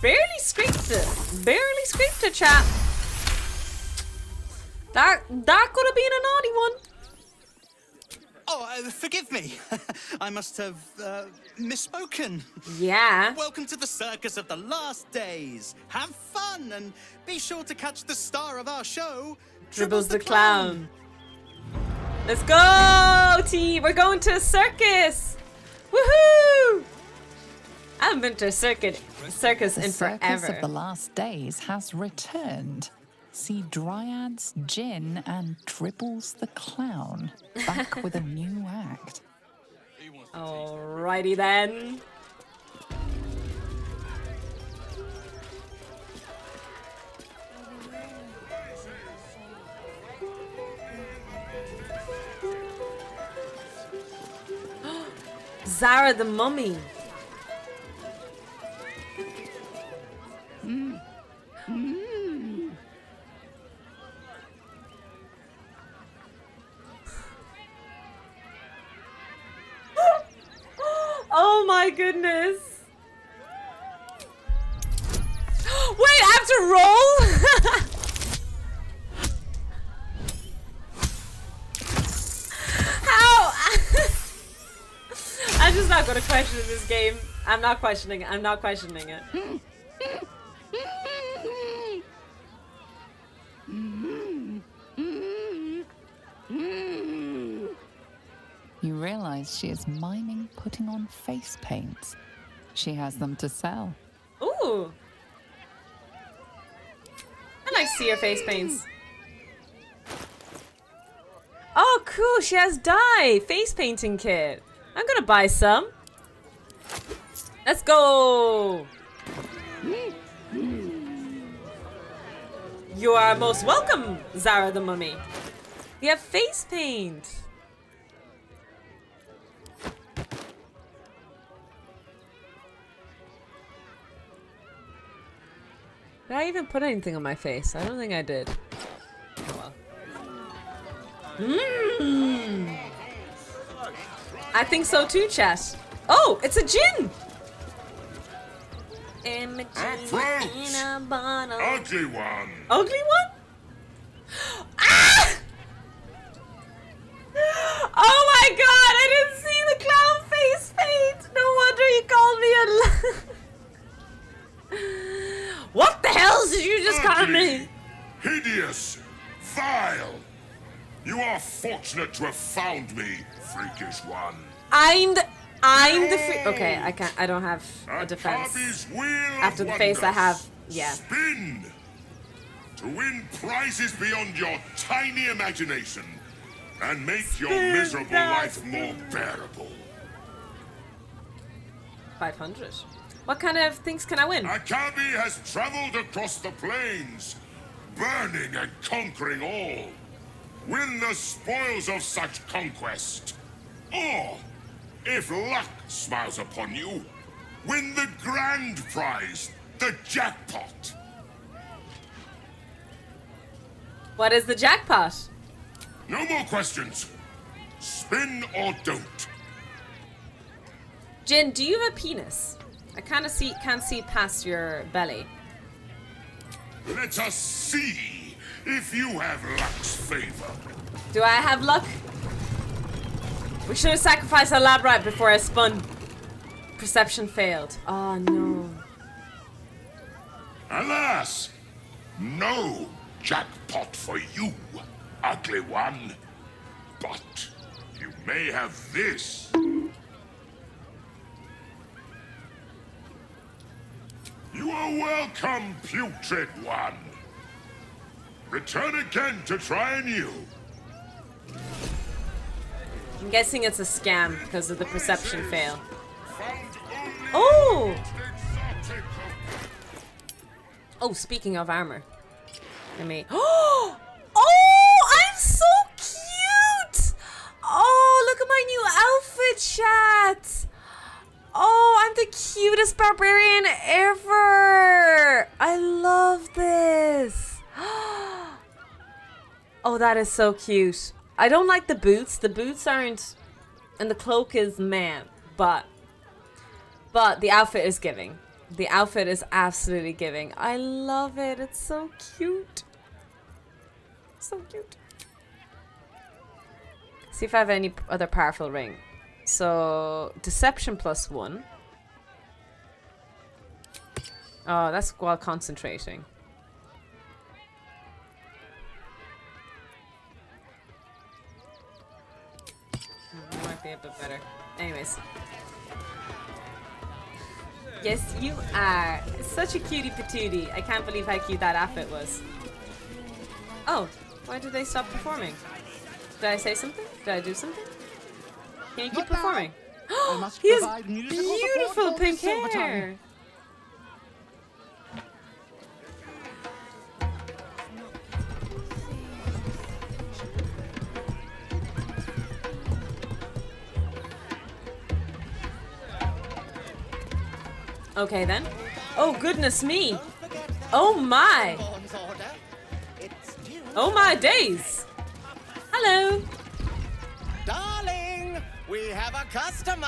barely scraped it. Barely scraped it, chat. That could have been a naughty one. Oh, forgive me. I must have misspoken. Yeah. Welcome to the Circus of the Last Days. Have fun and be sure to catch the star of our show, Dribbles the Clown. Let's go, T. We're going to a circus. Woohoo! I haven't been to a circus in Circus forever. of the Last Days has returned. See Dryads, Jinn, and Dribbles the Clown back with a new act. Alrighty then. Zara the Mummy. Oh my goodness. Wait, I have to roll? How? I'm just not gonna question this game. I'm not questioning it. I'm not questioning it. You realize she is miming putting on face paints. She has them to sell. Ooh. I like to see her face paints. Oh, cool. She has dye. Face painting kit. I'm gonna buy some. Let's go. You are most welcome, Zara the Mummy. You have face paint. Did I even put anything on my face? I don't think I did. Oh well. I think so too, chat. Oh, it's a gin! Approach! Ugly one! Ugly one? Ah! Oh my god, I didn't see the clown face paint! No wonder he called me a What the hell did you just call me? Hideous! Vile! You are fortunate to have found me, freakish one. I'm the Okay, I don't have a defense. After the face I have, yeah. Spin! To win prizes beyond your tiny imagination and make your miserable life more bearable. 500. What kind of things can I win? Akabi has traveled across the plains, burning and conquering all. Win the spoils of such conquest. Or, if luck smiles upon you, win the grand prize, the jackpot. What is the jackpot? No more questions. Spin or don't. Jin, do you have a penis? I can't see past your belly. Let us see if you have luck's favor. Do I have luck? We should have sacrificed our lab right before I spun. Perception failed. Oh no. Alas, no jackpot for you, ugly one. But you may have this. You are welcome, putrid one. Return again to try anew. I'm guessing it's a scam because of the perception fail. Oh! Oh, speaking of armor. Let me... Oh! I'm so cute! Oh, look at my new outfit, chat! Oh, I'm the cutest barbarian ever! I love this! Oh, that is so cute. I don't like the boots. The boots aren't... And the cloak is meh. But the outfit is giving. The outfit is absolutely giving. I love it. It's so cute. So cute. See if I have any other powerful ring. So, deception +1. Oh, that's while concentrating. a bit better. Anyways. Yes, you are. Such a cutie patootie. I can't believe how cute that outfit was. Oh, why did they stop performing? Did I say something? Did I do something? Can you keep performing? He has beautiful pink hair. Okay then. Oh goodness me. Oh my. Oh my days. Hello. Darling, we have a customer.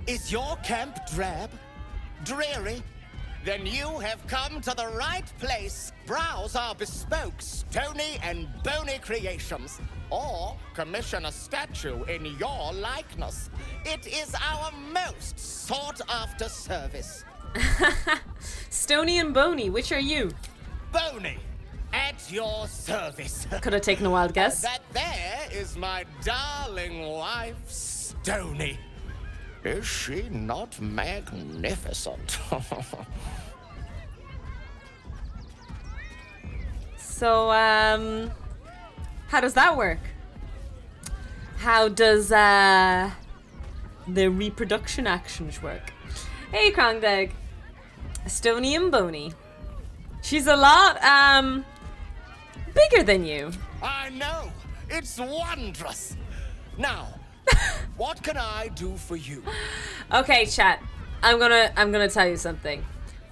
Is your camp drab? Dreary? Then you have come to the right place. Browse our bespoke, stony and bony creations. Or commission a statue in your likeness. It is our most sought-after service. Stony and bony, which are you? Bony, at your service. Could have taken a wild guess. That there is my darling wife, Stony. Is she not magnificent? So, how does that work? How does, the reproduction actions work? Hey, Krongdag. Stony and bony. She's a lot, bigger than you. I know. It's wondrous. Now, what can I do for you? Okay, chat. I'm gonna tell you something.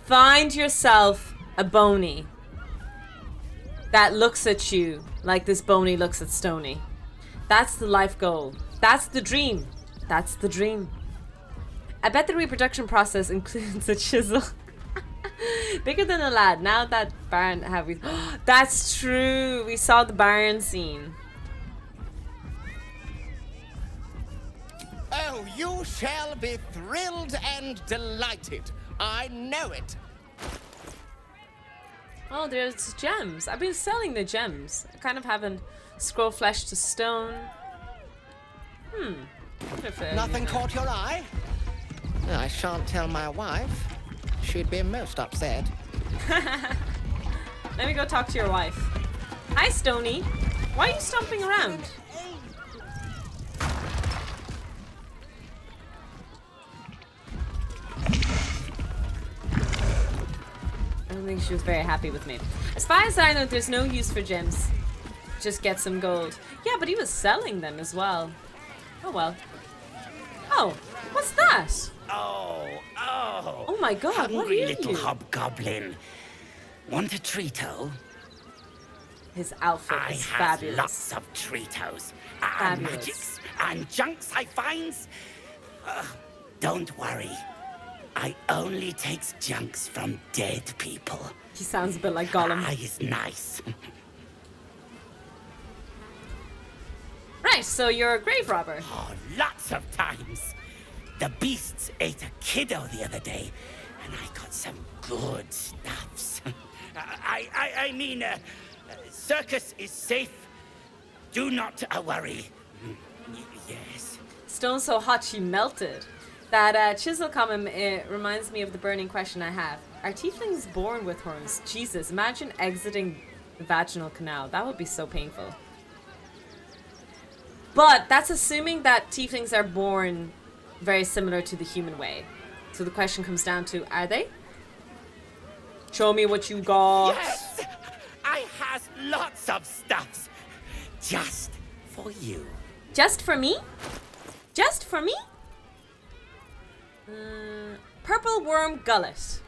Find yourself a bony that looks at you like this bony looks at Stony. That's the life goal. That's the dream. That's the dream. I bet the reproduction process includes a chisel. Bigger than a lad. Now that barn have we... That's true. We saw the barn scene. Oh, you shall be thrilled and delighted. I know it. Oh, there's gems. I've been selling the gems. I kind of haven't scroll flesh to stone. Nothing caught your eye? I shan't tell my wife. She'd be most upset. Let me go talk to your wife. Hi, Stony. Why are you stomping around? I don't think she was very happy with me. As far as I know, there's no use for gems. Just get some gold. Yeah, but he was selling them as well. Oh well. Oh, what's that? Oh. Oh my god, Hungry what are you? little hobgoblin. Want a treato? His outfit I is have fabulous. lots of treatos. And Fabulous. magics and junks I finds. Don't worry. I only takes junks from dead people. He sounds a bit like Gollum. Is nice. Right, so you're a grave robber. Oh, lots of times. The beasts ate a kiddo the other day, and I got some good stuffs. I mean, Circus is safe. Do not worry. Yes. Stone so hot she melted. That chisel comment reminds me of the burning question I have. Are tieflings born with horns? Jesus, imagine exiting the vaginal canal. That would be so painful. But that's assuming that tieflings are born very similar to the human way. So the question comes down to, are they? Show me what you got. Yes! I has lots of stuffs. Just for you. Just for me? Just for me? Purple worm gullet.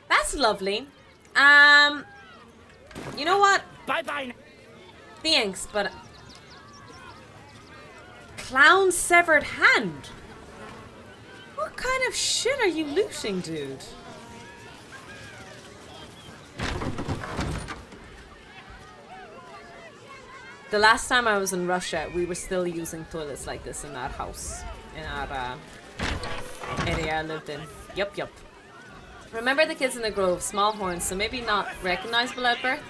That's lovely. You know what? Bye-bye. Thanks, but... Clown severed hand? What kind of shit are you looting, dude? The last time I was in Russia, we were still using toilets like this in our house. In our area I lived in. Yup. Remember the kids in the grove, small horns, so maybe not recognizable at birth?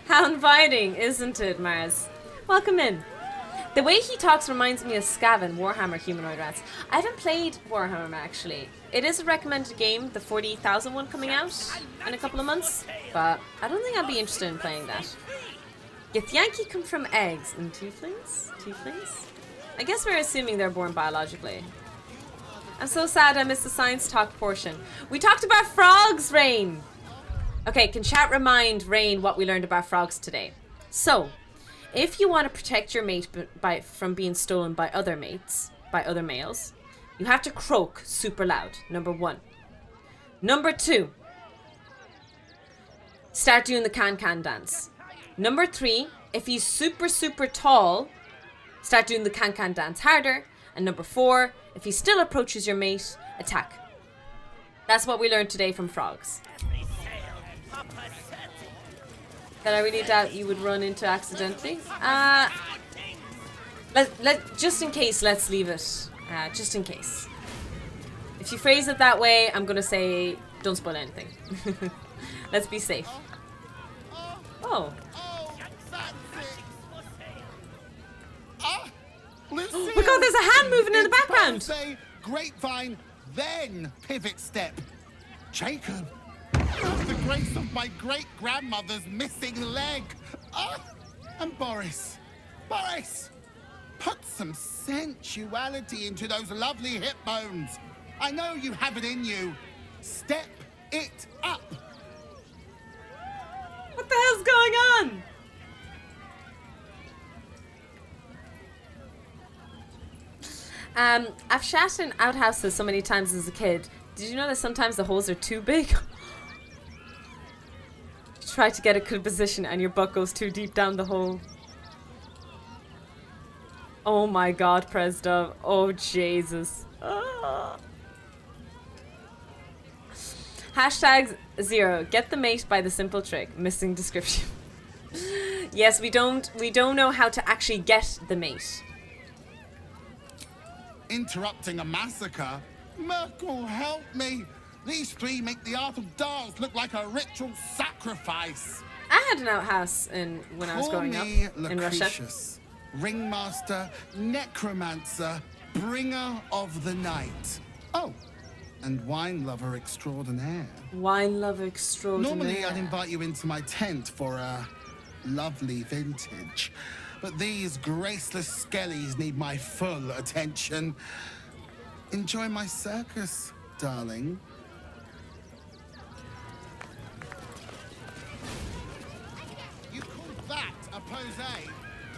How inviting, isn't it, Mars? Welcome in. The way he talks reminds me of Skaven, Warhammer Humanoid Rats. I haven't played Warhammer, actually. It is a recommended game, the 40,000 one coming out in a couple of months, but I don't think I'd be interested in playing that. Githyanki come from eggs and tieflings? Tieflings? I guess we're assuming they're born biologically. I'm so sad I missed the science talk portion. We talked about frogs, Rain! Okay, can chat remind Rain what we learned about frogs today? So, if you want to protect your mate from being stolen by other mates, by other males, you have to croak super loud, number 1. Number 2, start doing the can-can dance. Number 3, if he's super, super tall, start doing the can-can dance harder. And number 4, if he still approaches your mate, attack. That's what we learned today from frogs. That I really doubt you would run into accidentally. Just in case, let's leave it. Just in case. If you phrase it that way, I'm gonna say, don't spoil anything. Let's be safe. Oh. Oh my god, there's a hand moving in the background! Say grapevine, then pivot step. Jacob, have the grace of my great-grandmother's missing leg. And Boris, put some sensuality into those lovely hip bones. I know you have it in you. Step it up. What the hell's going on? I've shat in outhouses so many times as a kid. Did you know that sometimes the holes are too big? You try to get a good position and your butt goes too deep down the hole. Oh my god, Presdov. Oh Jesus. Hashtag 0. Get the mate by the simple trick. Missing description. Yes, we don't know how to actually get the mate. Interrupting a massacre? Merkel, help me! These 3 make the art of dolls look like a ritual sacrifice. I had an outhouse when I was growing up in Russia. Ringmaster, necromancer, bringer of the night. Oh, and wine lover extraordinaire. Wine lover extraordinaire. Normally, I'd invite you into my tent for a lovely vintage. But these graceless skellies need my full attention. Enjoy my circus, darling. You call that a pose?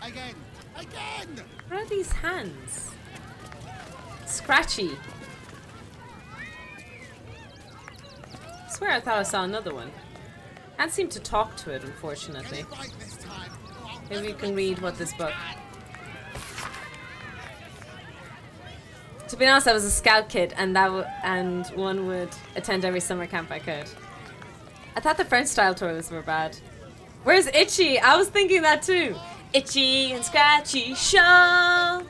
Again. What are these hands? Scratchy. I swear I thought I saw another one. Can't seem to talk to it, unfortunately. Maybe you can read what this book. To be honest, I was a scout kid, and one would attend every summer camp I could. I thought the French style toilets were bad. Where's Itchy? I was thinking that too. Itchy and Scratchy Show.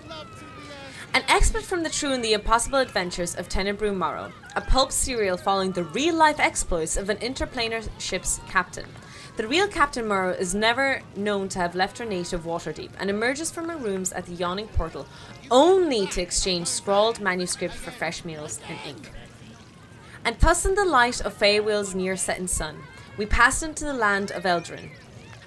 An expert from the true and the impossible adventures of Tenebrew Morrow, a pulp serial following the real-life exploits of an interplanar ship's captain. The real Captain Morrow is never known to have left her native Waterdeep and emerges from her rooms at the yawning portal only to exchange scrawled manuscript for fresh meals and ink. And thus in the light of Feywill's near-setting sun, we passed into the land of Eldrin.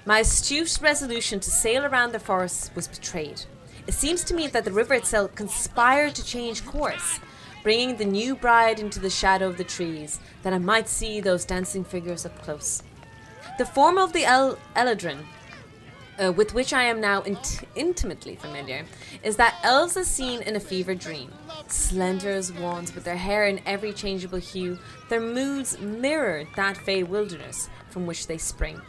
My astute resolution to sail around the forests was betrayed. It seems to me that the river itself conspired to change course, bringing the new bride into the shadow of the trees, that I might see those dancing figures up close. The form of the Eladrin, with which I am now intimately familiar, is that elves are seen in a fever dream. Slender as wands, with their hair in every changeable hue, their moods mirror that fey wilderness from which they spring.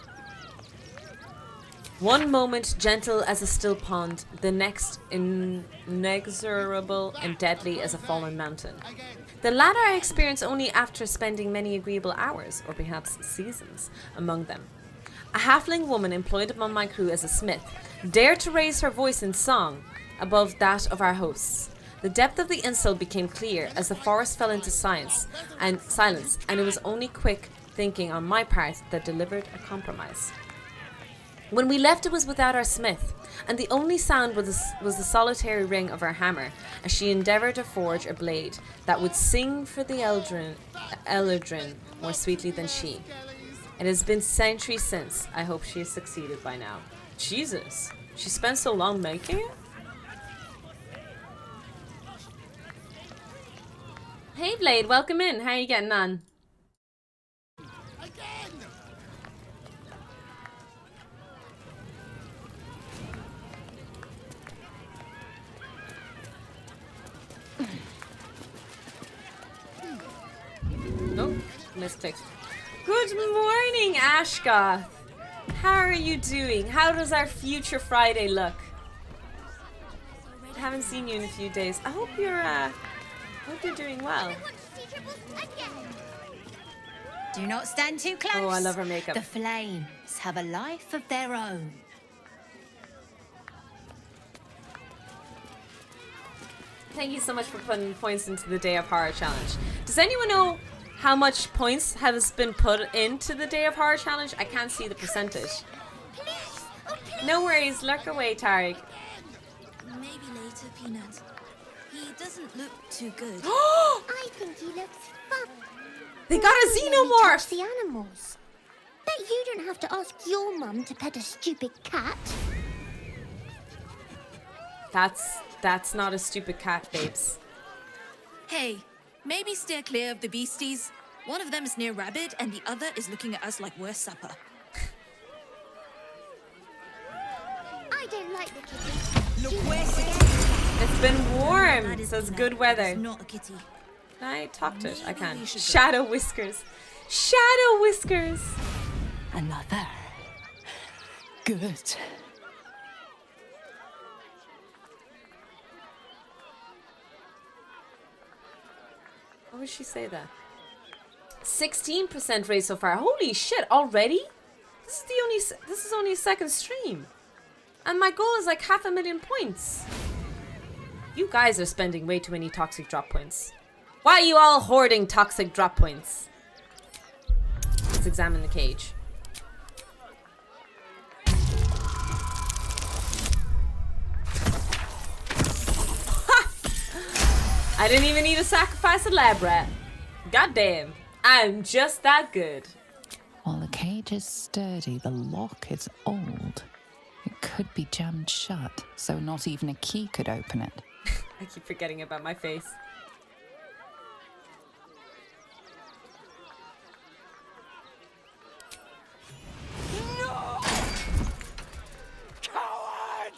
One moment gentle as a still pond, the next inexorable and deadly as a fallen mountain. The latter I experience only after spending many agreeable hours, or perhaps seasons, among them. A halfling woman employed among my crew as a smith dared to raise her voice in song above that of our hosts. The depth of the insult became clear as the forest fell into silence, and it was only quick thinking on my part that delivered a compromise. When we left, it was without our smith, and the only sound was the solitary ring of her hammer, as she endeavoured to forge a blade that would sing for the Eldrin more sweetly than she. It has been centuries since. I hope she has succeeded by now. Jesus, she spent so long making it? Hey Blade, welcome in. How are you getting on? Oh, misclicked. Good morning, Ashgoth. How are you doing? How does our future Friday look? I haven't seen you in a few days. I hope you're doing well. Do not stand too close. Oh, I love her makeup. The flames have a life of their own. Thank you so much for putting points into the Day of Horror Challenge. Does anyone know how much points has been put into the Day of Horror Challenge? I can't see the percentage. No worries, lurk away, Tariq. Maybe later, Peanut. He doesn't look too good. I think he looks fun. They got a xenomorph! The animals. Bet you don't have to ask your mum to pet a stupid cat. That's not a stupid cat, babes. Hey, maybe steer clear of the beasties. One of them is near Rabbit, and the other is looking at us like we're supper. I don't like the kitty. Look where it's been warm, so it's good weather. It's not a kitty. Can I talk to it? I can. Shadow whiskers. Shadow whiskers. Another. Good. What would she say there? 16% rate so far. Holy shit, already? This is only a second stream. And my goal is like 500,000 points. You guys are spending way too many toxic drop points. Why are you all hoarding toxic drop points? Let's examine the cage. I didn't even need to sacrifice a lab rat. Goddamn, I'm just that good. While the cage is sturdy, the lock is old. It could be jammed shut, so not even a key could open it. I keep forgetting about my face. No! Coward!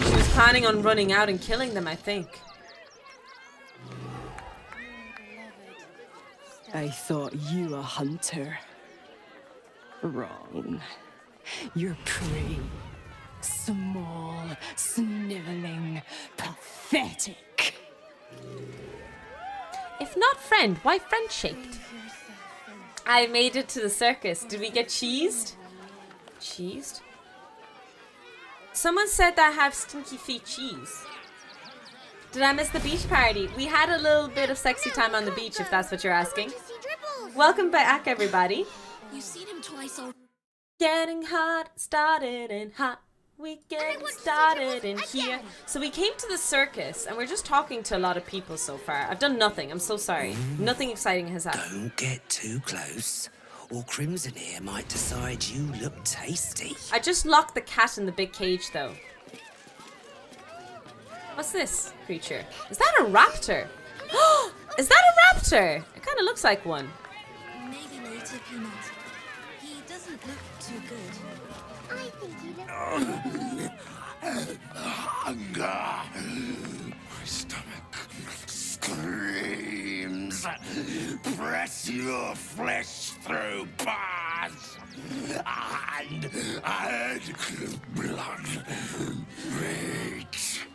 She was planning on running out and killing them, I think. I thought you a hunter. Wrong. You're prey. Small, sniveling, pathetic. If not friend, why friend-shaped? I made it to the circus. Did we get cheesed? Cheesed? Someone said that I have stinky feet cheese. Did I miss the beach party? We had a little bit of sexy time on the beach, if that's what you're asking. Welcome back, everybody. You've seen him twice already. Getting hot, started and hot. We get started in here. So we came to the circus, and we're just talking to a lot of people so far. I've done nothing. I'm so sorry. Nothing exciting has happened. Don't get too close, or Crimson here might decide you look tasty. I just locked the cat in the big cage, though. What's this creature? Is that a raptor? Is that a raptor? It kind of looks like one. Maybe later, Peanut. He doesn't look too good. I think he looks... Hunger. My stomach screams. Press your flesh through bars. And add blood. Rage.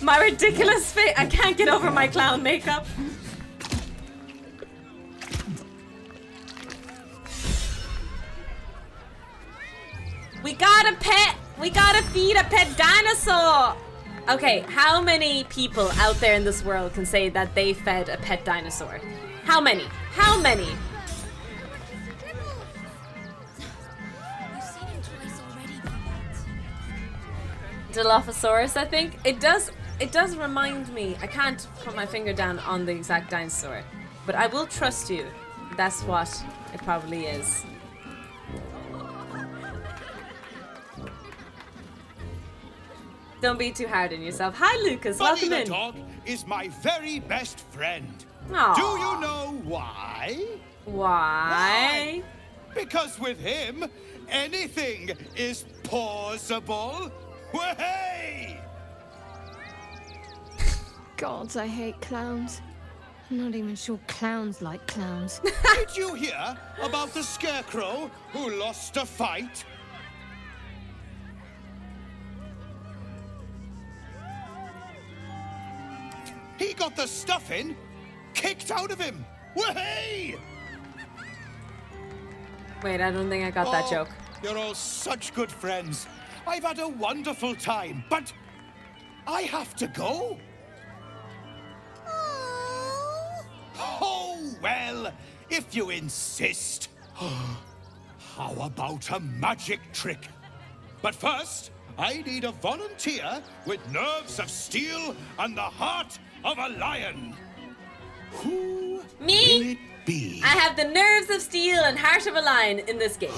My ridiculous face. I can't get over my clown makeup. We got a pet. We gotta feed a pet dinosaur. Okay, how many people out there in this world can say that they fed a pet dinosaur? How many? How many? Dilophosaurus, I think. It does remind me. I can't put my finger down on the exact dinosaur, but I will trust you. That's what it probably is. Don't be too hard on yourself. Hi, Lucas. Buddy Welcome the in. dog is my very best friend. Aw. Do you know why? Why? Because with him, anything is possible. Way! God, I hate clowns. I'm not even sure clowns like clowns. Did you hear about the scarecrow who lost a fight? He got the stuffing kicked out of him. Way! Wait, I don't think I got that joke. You're all such good friends. I've had a wonderful time, but I have to go. Oh, well, if you insist. How about a magic trick? But first, I need a volunteer with nerves of steel and the heart of a lion. Who Me? will it be? I have the nerves of steel and heart of a lion in this game.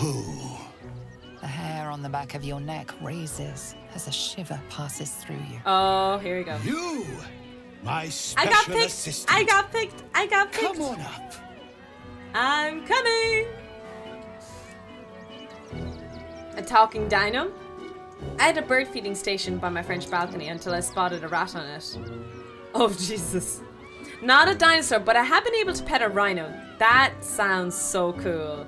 The hair on the back of your neck raises as a shiver passes through you. Oh, here we go. You, my I special got picked. assistant. I got picked. I got picked. Come on up. I'm coming. A talking dino? I had a bird feeding station by my French balcony until I spotted a rat on it. Oh, Jesus. Not a dinosaur, but I have been able to pet a rhino. That sounds so cool.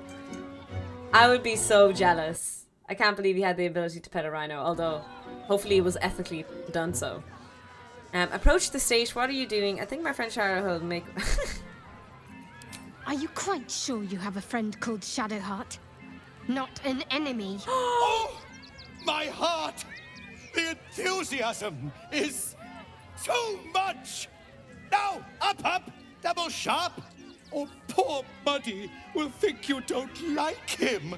I would be so jealous. I can't believe he had the ability to pet a rhino, although hopefully it was ethically done so. Approach the stage. What are you doing? I think my friend Shara will make... Are you quite sure you have a friend called Shadowheart? Not an enemy? Oh, my heart! The enthusiasm is too much! Now, up, double sharp, or poor Buddy will think you don't like him.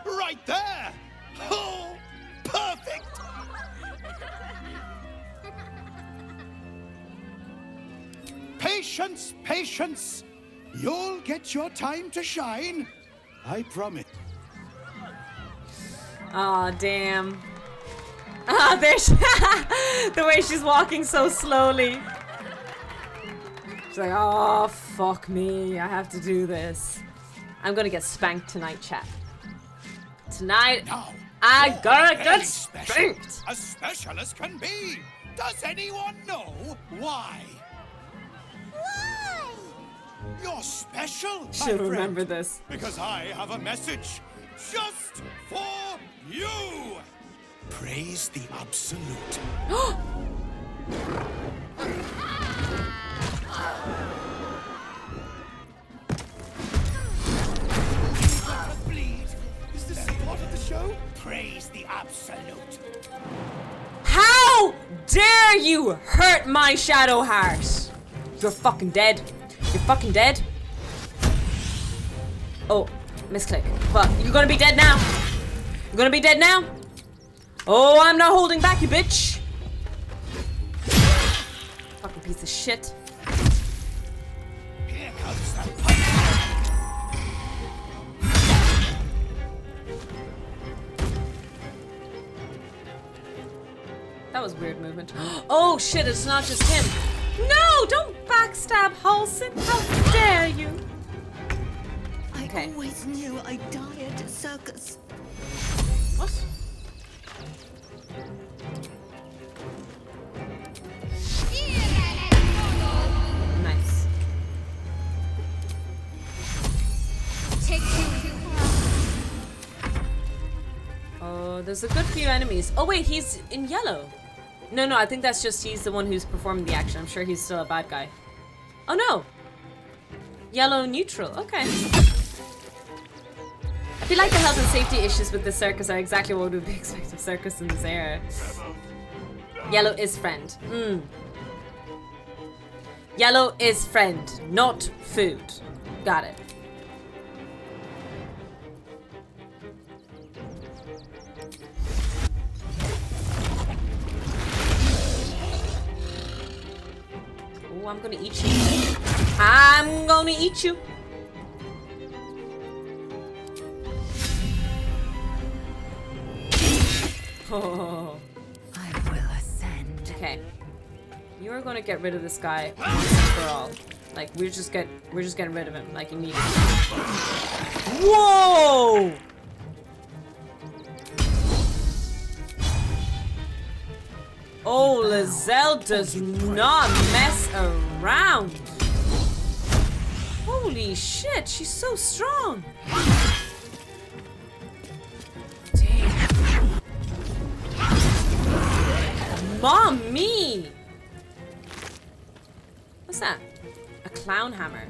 Right there! Oh, perfect! Patience, patience. You'll get your time to shine. I promise. Aw, damn. Ah, there's the way she's walking so slowly. She's like, oh, fuck me. I have to do this. I'm gonna get spanked tonight, chat. Tonight, I gotta get spanked. As special as can be. Does anyone know why? Why? You're special, my She'll friend, remember this. because I have a message just for you. Praise the absolute. Bleed. Is this part of the show? Praise the absolute. How dare you hurt my Shadowheart? You're fucking dead. You're fucking dead. Oh, misclick. But you're gonna be dead now. You're gonna be dead now. Oh, I'm not holding back, you bitch. Fucking piece of shit. Here comes the That was weird movement. Oh shit, it's not just him. No, don't backstab Halson. How dare you? I always knew I'd die at a circus. What? Nice. Oh, there's a good few enemies. Oh wait, he's in yellow. No, I think that's just he's the one who's performing the action. I'm sure he's still a bad guy. Oh no. Yellow neutral. Okay. feel like the health and safety issues with the circus are exactly what would be expected of circus in this era. Yellow is friend. Yellow is friend, not food. Got it. Oh, I'm gonna eat you. I'm gonna eat you. Oh. I will ascend. Okay. You are gonna get rid of this guy once and for all. Like we're just getting rid of him, like immediately. Whoa! Oh, Lizelle does not mess around. Holy shit, she's so strong. Damn. Mommy! What's that? A clown hammer.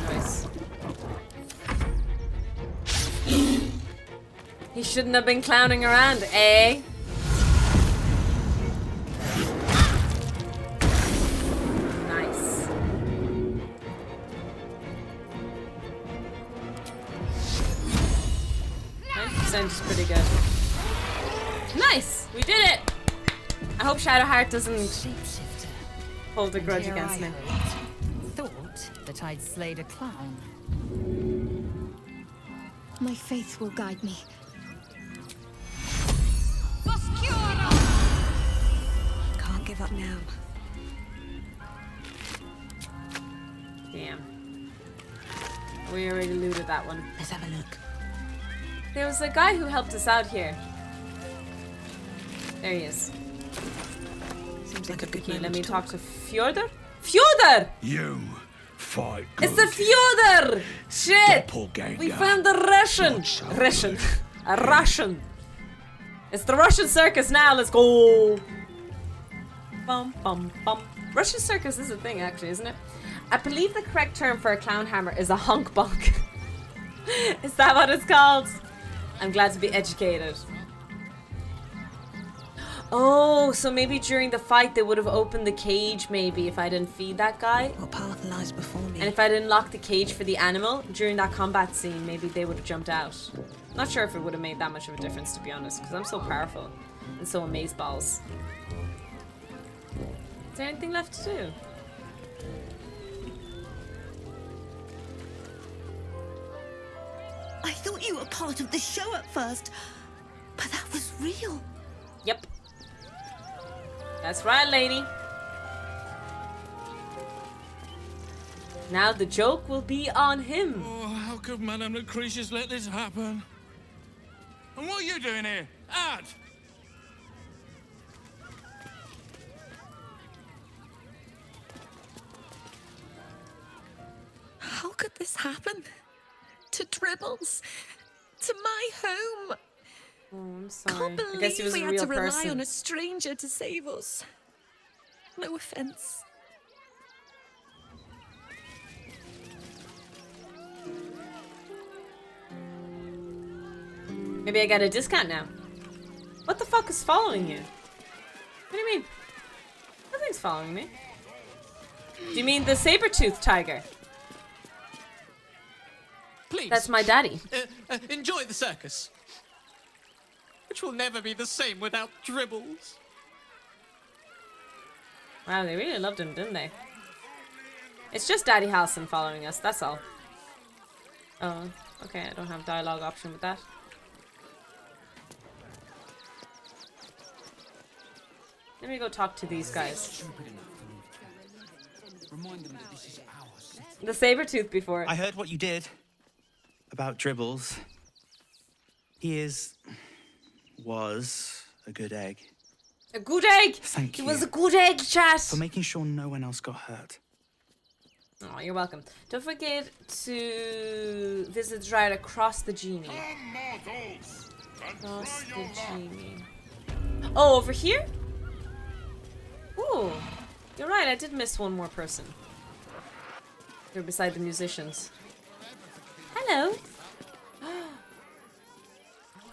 Nice. He shouldn't have been clowning around, eh? Nice. Is pretty good. Nice! We did it! I hope Shadowheart doesn't hold a grudge against me. Thought that I'd slayed a clown. My faith will guide me. Can't give up now. Damn. We already looted that one. Let's have a look. There was a guy who helped us out here. There he is. Seems like a good Okay, man let me to talk to Fjordur. Fjordur! You fight good. It's the Fjordur! Shit! Doppelganger. We found the Russian. Russian. A Russian. It's the Russian circus now. Let's go. Bum bum bum. Russian circus is a thing, actually, isn't it? I believe the correct term for a clown hammer is a honk bonk. Is that what it's called? I'm glad to be educated. Oh, so maybe during the fight they would have opened the cage maybe if I didn't feed that guy. What path lies before me? And if I didn't lock the cage for the animal during that combat scene, maybe they would have jumped out. Not sure if it would have made that much of a difference, to be honest, because I'm so powerful and so amazeballs. Is there anything left to do? I thought you were part of the show at first, but that was real. Yep. That's right, lady. Now the joke will be on him. Oh, how could Madame Lucretius let this happen? And what are you doing here? Out! How could this happen? To Dribbles? To my home? Oh, I'm sorry. Can't I guess he believe was we a had real to rely person. on a stranger to save us. No offense. Maybe I got a discount now. What the fuck is following you? What do you mean? Nothing's following me. Do you mean the saber-toothed tiger? Please. That's my daddy. Enjoy the circus. Which will never be the same without Dribbles. Wow, they really loved him, didn't they? It's just Daddy Halson following us, that's all. Oh, okay, I don't have dialogue option with that. Let me go talk to these guys. The saber-tooth before. I heard what you did about Dribbles. He was a good egg. A good egg! Thank you. He was a good egg, chat! For making sure no one else got hurt. Oh, you're welcome. Don't forget to visit the ride across the genie. Across the genie. Oh, over here? Ooh. You're right, I did miss one more person. Here beside the musicians. Hello. Oh,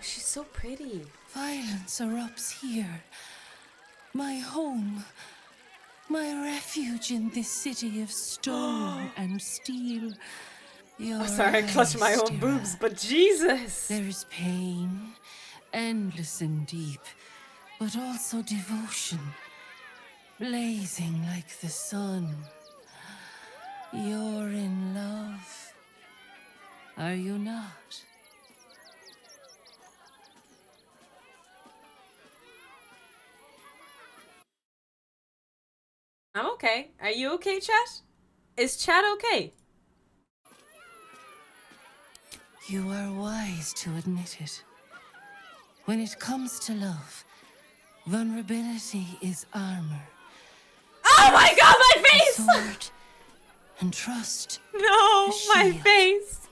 she's so pretty. Violence erupts here. My home. My refuge in this city of stone and steel. Oh, sorry, I clutched my own boobs, but Jesus! There is pain, endless and deep, but also devotion, blazing like the sun. You're in love, are you not? I'm okay. Are you okay, chat? Is chat okay? You are wise to admit it. When it comes to love, vulnerability is armor. Oh my god, my face! Sword and trust. No, my face!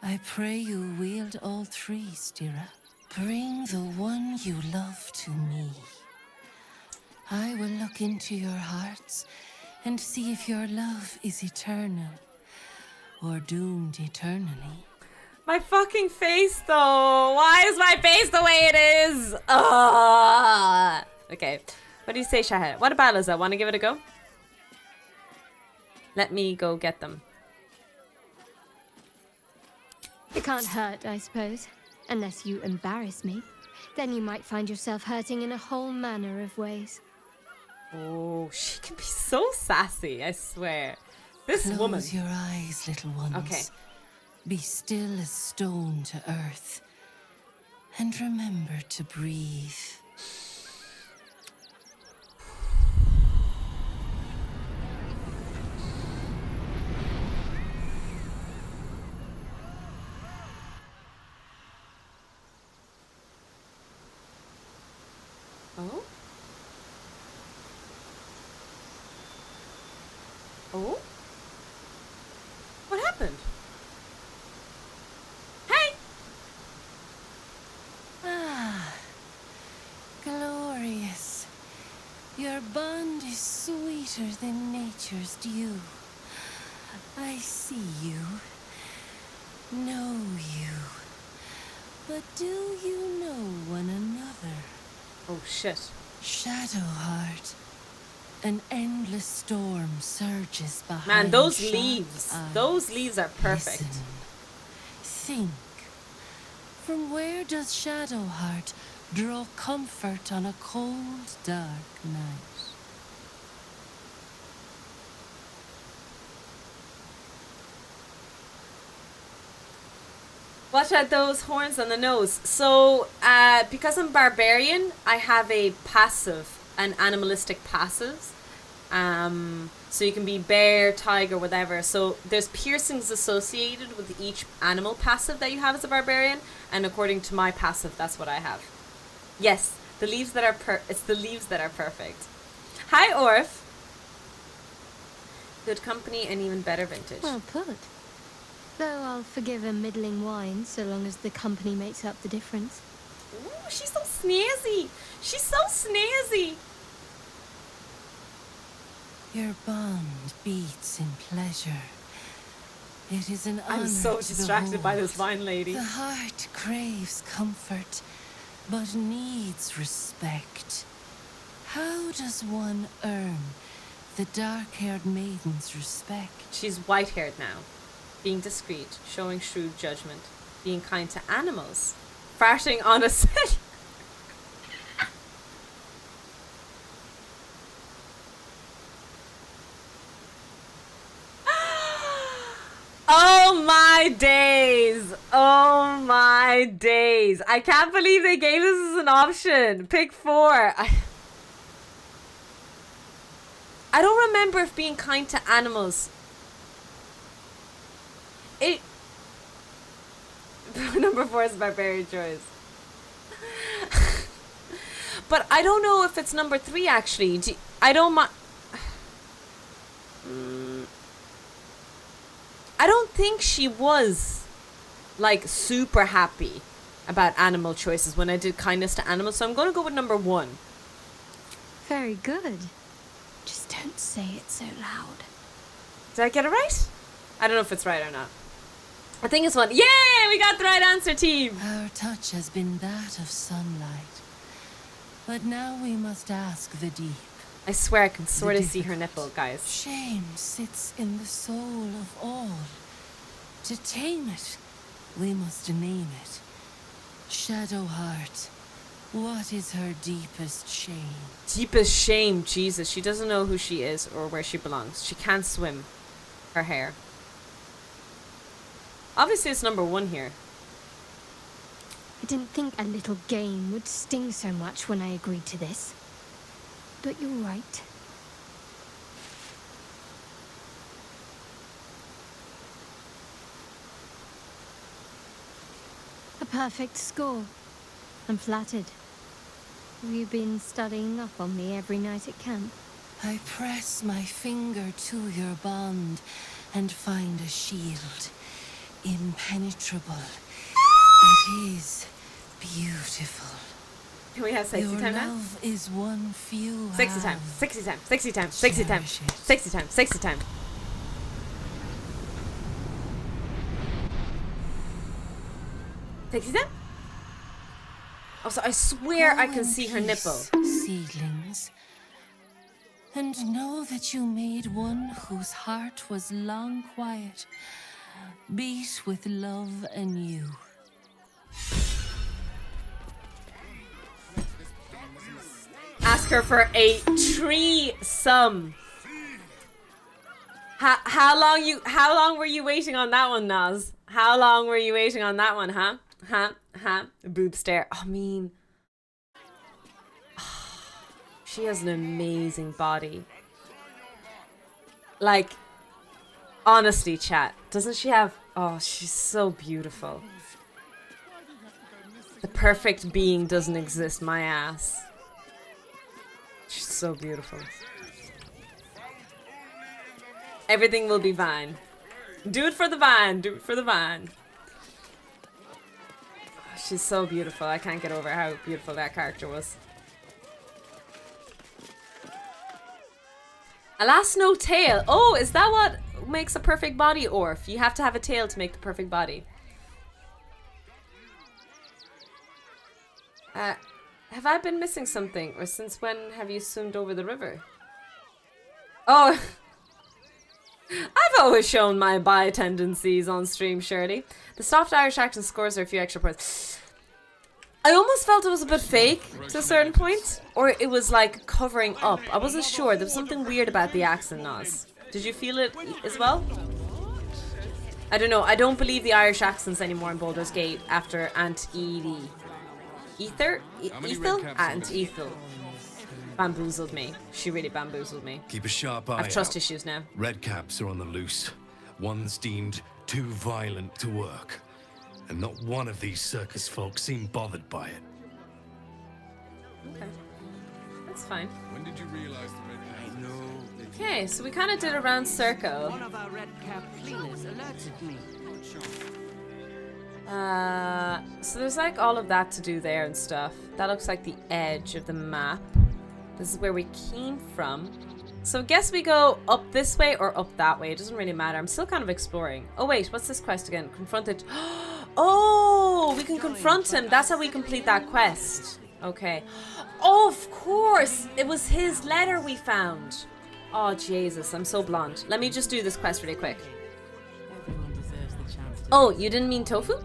I pray you wield all three, Stira. Bring the one you love to me. I will look into your hearts and see if your love is eternal or doomed eternally. My fucking face, though. Why is my face the way it is? Okay. What do you say, Shahid? What about Liza? Want to give it a go? Let me go get them. It can't hurt, I suppose. Unless you embarrass me. Then you might find yourself hurting in a whole manner of ways. Oh, she can be so sassy, I swear. This Close woman. Close your eyes, little ones. Okay. Be still as stone to earth. And remember to breathe. Oh? Oh? What happened? Hey! Ah, glorious. Your bond is sweeter than nature's dew. I see you, know you. But do you know one another? Oh shit. Shadowheart. An endless storm surges behind. Man, those sharp leaves. eyes. Those leaves are perfect. Listen. Think. From where does Shadowheart draw comfort on a cold, dark night? Watch out those horns on the nose. So, because I'm Barbarian, I have a passive, an animalistic passive. So you can be bear, tiger, whatever. So there's piercings associated with each animal passive that you have as a Barbarian. And according to my passive, that's what I have. Yes, the leaves that are it's the leaves that are perfect. Hi, Orph. Good company and even better vintage. Well put. Though I'll forgive a middling wine so long as the company makes up the difference. Ooh, she's so snazzy. She's so snazzy. Your bond beats in pleasure. It is an honor I'm so to distracted by behold. this vine lady. The heart craves comfort, but needs respect. How does one earn the dark-haired maiden's respect? She's white-haired now. Being discreet, showing shrewd judgment, being kind to animals, farting on a set. Oh my days! Oh my days! I can't believe they gave this as an option. Pick 4. I don't remember if being kind to animals. Number 4 is Barbarian choice. But I don't know if it's number 3 actually. I don't I don't think she was like super happy about animal choices when I did kindness to animals, so I'm going to go with number 1. Very good. Just don't say it so loud. Did I get it right? I don't know if it's right or not. I think it's 1. Yay! We got the right answer, team! Our touch has been that of sunlight. But now we must ask the deep. I swear I can sort of see her nipple, guys. Shame sits in the soul of all. To tame it, we must name it. Shadowheart. What is her deepest shame? Deepest shame, Jesus. She doesn't know who she is or where she belongs. She can't swim. Her hair. Obviously it's number 1 here. I didn't think a little game would sting so much when I agreed to this. But you're right. A perfect score. I'm flattered. Have you been studying up on me every night at camp? I press my finger to your bond and find a shield. Impenetrable. It is beautiful. Can we have 60 your time now? Love is one few 60 time, 60 time, 60 time, 60 time, 60 time, 60 time. Also, I swear I can see her nipple. Seedlings. And know that you made one whose heart was long quiet, beat with love anew. Ask her for a threesome. How long were you waiting on that one, Naz? How long were you waiting on that one, huh? Boob stare. I mean, she has an amazing body. Like, honestly, chat, doesn't she have? Oh, she's so beautiful. The perfect being doesn't exist, my ass. She's so beautiful. Everything will be fine. Do it for the vine. Do it for the vine. She's so beautiful. I can't get over how beautiful that character was. Alas, no tail. Oh, is that what makes a perfect body, Orph? You have to have a tail to make the perfect body. Have I been missing something? Or since when have you swum over the river? Oh, I've always shown my bi tendencies on stream, Shirley. The soft Irish accent scores are a few extra points. I almost felt it was a bit fake to a certain point. Or it was like covering up. I wasn't sure. There was something weird about the accent, Naz. Did you feel it as well? I don't know. I don't believe the Irish accents anymore in Baldur's Gate after Aunt Edie. Ethel? Aunt Ethel bamboozled me. She really bamboozled me. Keep a sharp eye I've trust out. issues now. Red caps are on the loose. One's deemed too violent to work. And not one of these circus folk seem bothered by it. Okay. That's fine. When did you realize the red cap? I know. Okay, so we kind of did a round circle. One of our red cap cleaners alerted me. So there's like all of that to do there and stuff. That looks like the edge of the map. This is where we came from. So I guess we go up this way or up that way. It doesn't really matter. I'm still kind of exploring. Oh wait, what's this quest again? Confronted. Oh, we can confront him. That's how we complete that quest. Okay. Oh, of course. It was his letter we found. Oh, Jesus. I'm so blonde. Let me just do this quest really quick. Oh, you didn't mean tofu?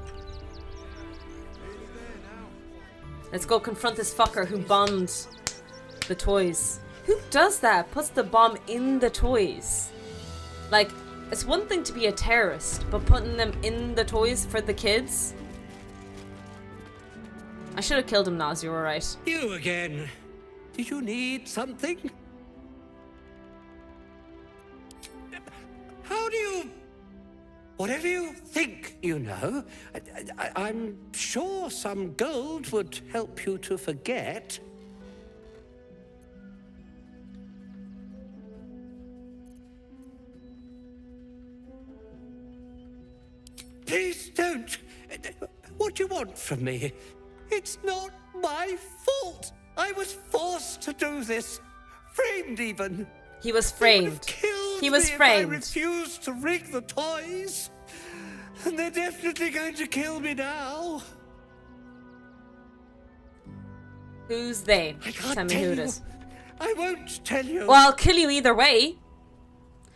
Let's go confront this fucker who bombed the toys. Who does that? Puts the bomb in the toys. Like, it's one thing to be a terrorist, but putting them in the toys for the kids? I should have killed him, Naz. You were right. You again. Did you need something? How do you... Whatever you think, you know. I'm sure some gold would help you to forget. Please don't. What do you want? want from me? It's not my fault. I was forced to do this. Framed even. He was framed. He was framed. I refused to rig the toys. And they're definitely going to kill me now. Who's they? Tell me who it is. I won't tell you. Well, I'll kill you either way.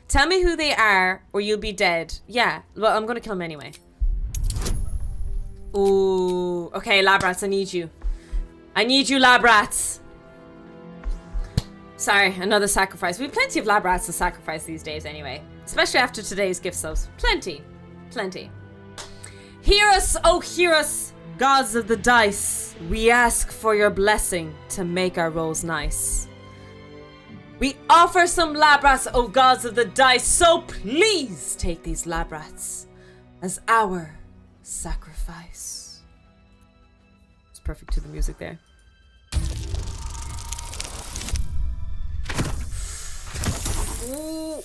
Tell me who they are, or you'll be dead. Yeah, well, I'm gonna kill him anyway. Ooh. Okay, lab rats, I need you. I need you, lab rats. Sorry, another sacrifice. We have plenty of lab rats to sacrifice these days anyway. Especially after today's gift subs. Plenty. Plenty. Hear us, oh hear us, gods of the dice. We ask for your blessing to make our rolls nice. We offer some lab rats, oh gods of the dice, so please take these lab rats as our sacrifice. It's perfect to the music there. Ooh.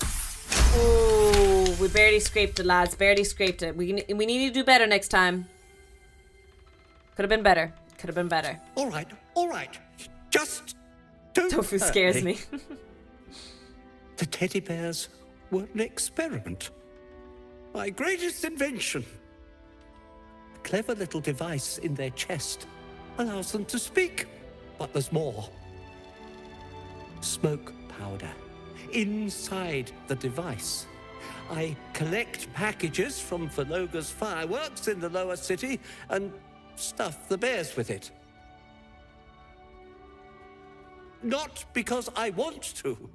Oh, we barely scraped it, lads. Barely scraped it. We need to do better next time. Could have been better. Could have been better. All right. Just don't Tofu scares me. The teddy bears were an experiment. My greatest invention. A clever little device in their chest allows them to speak. But there's more. Smoke powder. Inside the device. I collect packages from Verloga's fireworks in the lower city and stuff the bears with it. Not because I want to,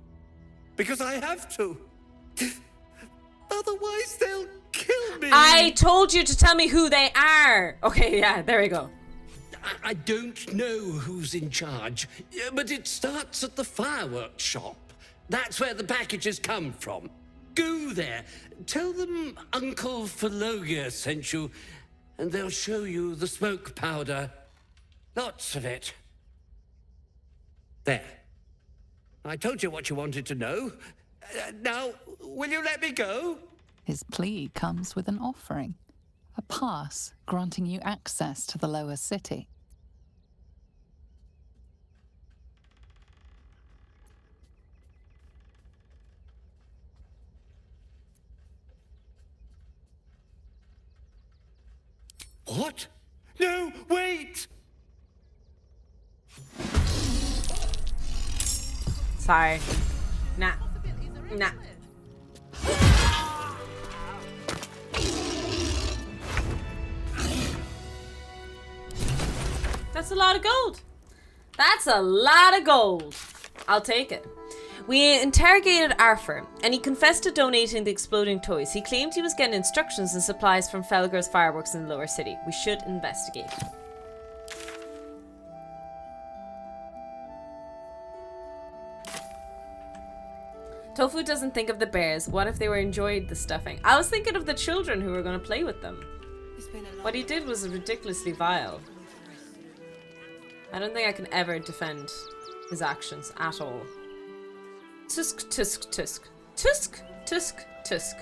because I have to. Otherwise they'll kill me. I told you to tell me who they are. Okay, yeah, there we go. I don't know who's in charge, but it starts at the fireworks shop. That's where the packages come from. Go there. Tell them Uncle Verloga sent you, and they'll show you the smoke powder. Lots of it. There. I told you what you wanted to know. Now, will you let me go? His plea comes with an offering. A pass granting you access to the lower city. What? No, wait! Sorry. Nah. That's a lot of gold. That's a lot of gold. I'll take it. We interrogated Arthur, and he confessed to donating the exploding toys. He claimed he was getting instructions and supplies from Felger's fireworks in the lower city. We should investigate. Tofu doesn't think of the bears. What if they were enjoyed the stuffing? I was thinking of the children who were going to play with them. What he did was ridiculously vile. I don't think I can ever defend his actions at all. Tusk, tusk, tusk. Tusk, tusk, tusk.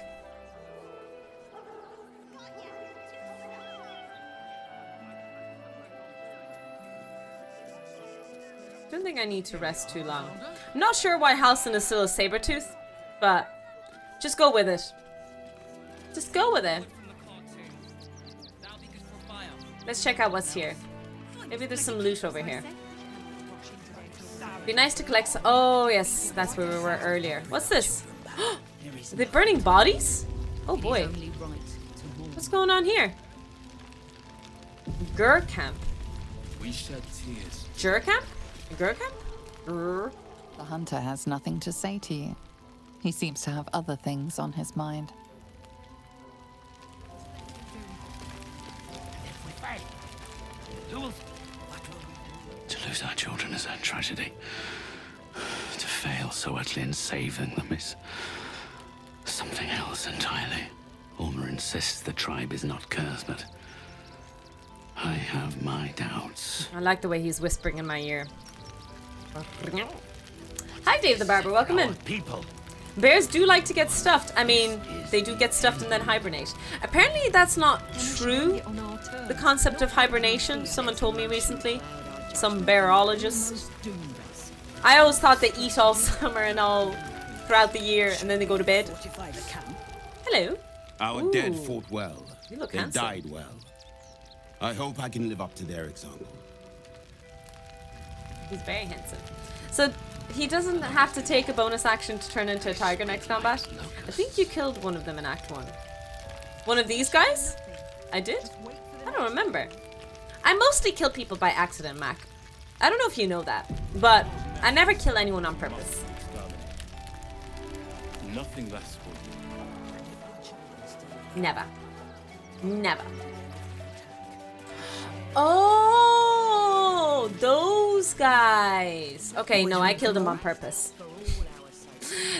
I don't think I need to rest too long. I'm not sure why Halcyon is still a saber-tooth, but just go with it. Just go with it. Let's check out what's here. Maybe there's some loot over here. Be nice to collect some. Oh, yes. That's where we were earlier. What's this? Are they burning bodies? Oh, boy. What's going on here? Gur camp. We shed tears. Jur camp? Gur camp? The hunter has nothing to say to you. He seems to have other things on his mind. To lose our children is a tragedy. To fail so utterly in saving them is something else entirely. Ulmer insists the tribe is not cursed, but I have my doubts. I like the way he's whispering in my ear. Hi, Dave the Barber. Welcome in. People, Bears do like to get stuffed. I mean, they do get stuffed and then hibernate. Apparently that's not true. The concept of hibernation, someone told me recently. Some bearologist. I always thought they eat all summer and all throughout the year and then they go to bed. Hello. Our dead fought well. You look They handsome. died well. I hope I can live up to their example. He's very handsome. So he doesn't have to take a bonus action to turn into a tiger next combat. I think you killed one of them in Act 1. One of these guys? I did? I don't remember. I mostly kill people by accident, Mac. I don't know if you know that, but I never kill anyone on purpose. Nothing less Never. Never. Oh, those guys. Okay, no, I killed them on purpose.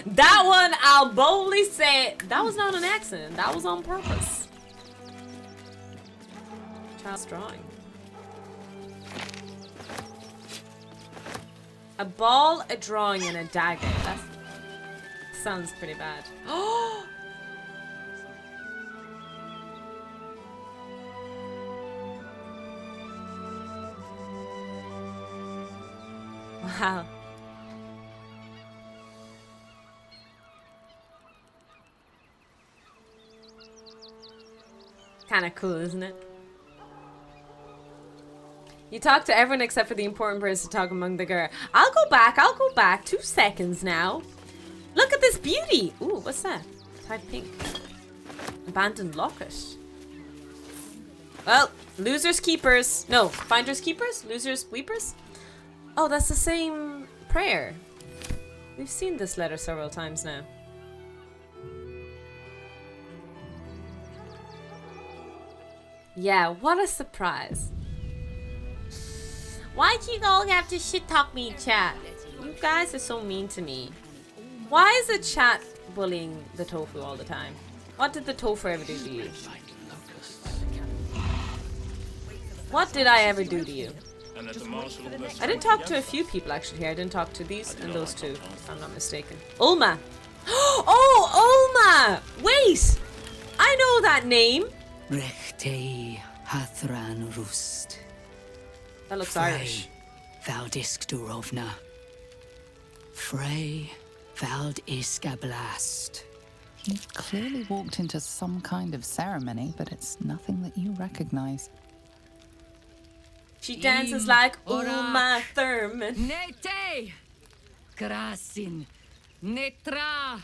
That one, I'll boldly say, that was not an accident. That was on purpose. Child's drawing. A ball, a drawing, and a dagger. That sounds pretty bad. Oh! Wow. Kind of cool, isn't it? You talk to everyone except for the important person to talk among the girl. I'll go back. 2 seconds now. Look at this beauty. Ooh, what's that? Type pink. Abandoned locket. Well, losers keepers. No, finders keepers? Losers weepers? Oh, that's the same prayer. We've seen this letter several times now. Yeah, what a surprise. Why do you all have to shit talk me, chat? You guys are so mean to me. Why is the chat bullying the tofu all the time? What did the tofu ever do to you? What did I ever do to you? I did talk to a few people actually here. I didn't talk to these and those two, if I'm not mistaken. Ulma! Oh, Ulma! Wait! I know that name! Rechte Hathran Rust. That looks Irish. Valdisk Durovna. Frey Vald Iskablast. You've clearly walked into some kind of ceremony, but it's nothing that you recognize. She dances like Uma Thurman. Nete! Krasin! Netra!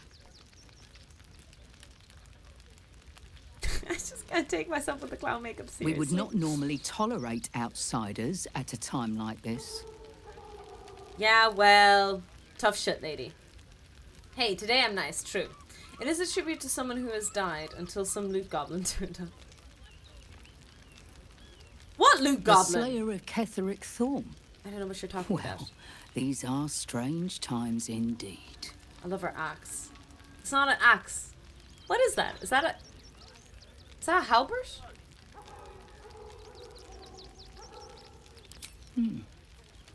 I just can't take myself with the clown makeup seriously. We would not normally tolerate outsiders at a time like this. Yeah, well, tough shit, lady. Hey, today I'm nice, true. It is a tribute to someone who has died until some loot goblin turned up. What loot goblin? The Slayer of Ketheric Thorn. I don't know what you're talking about. These are strange times indeed. I love her axe. It's not an axe. What is that? Is that a halberd?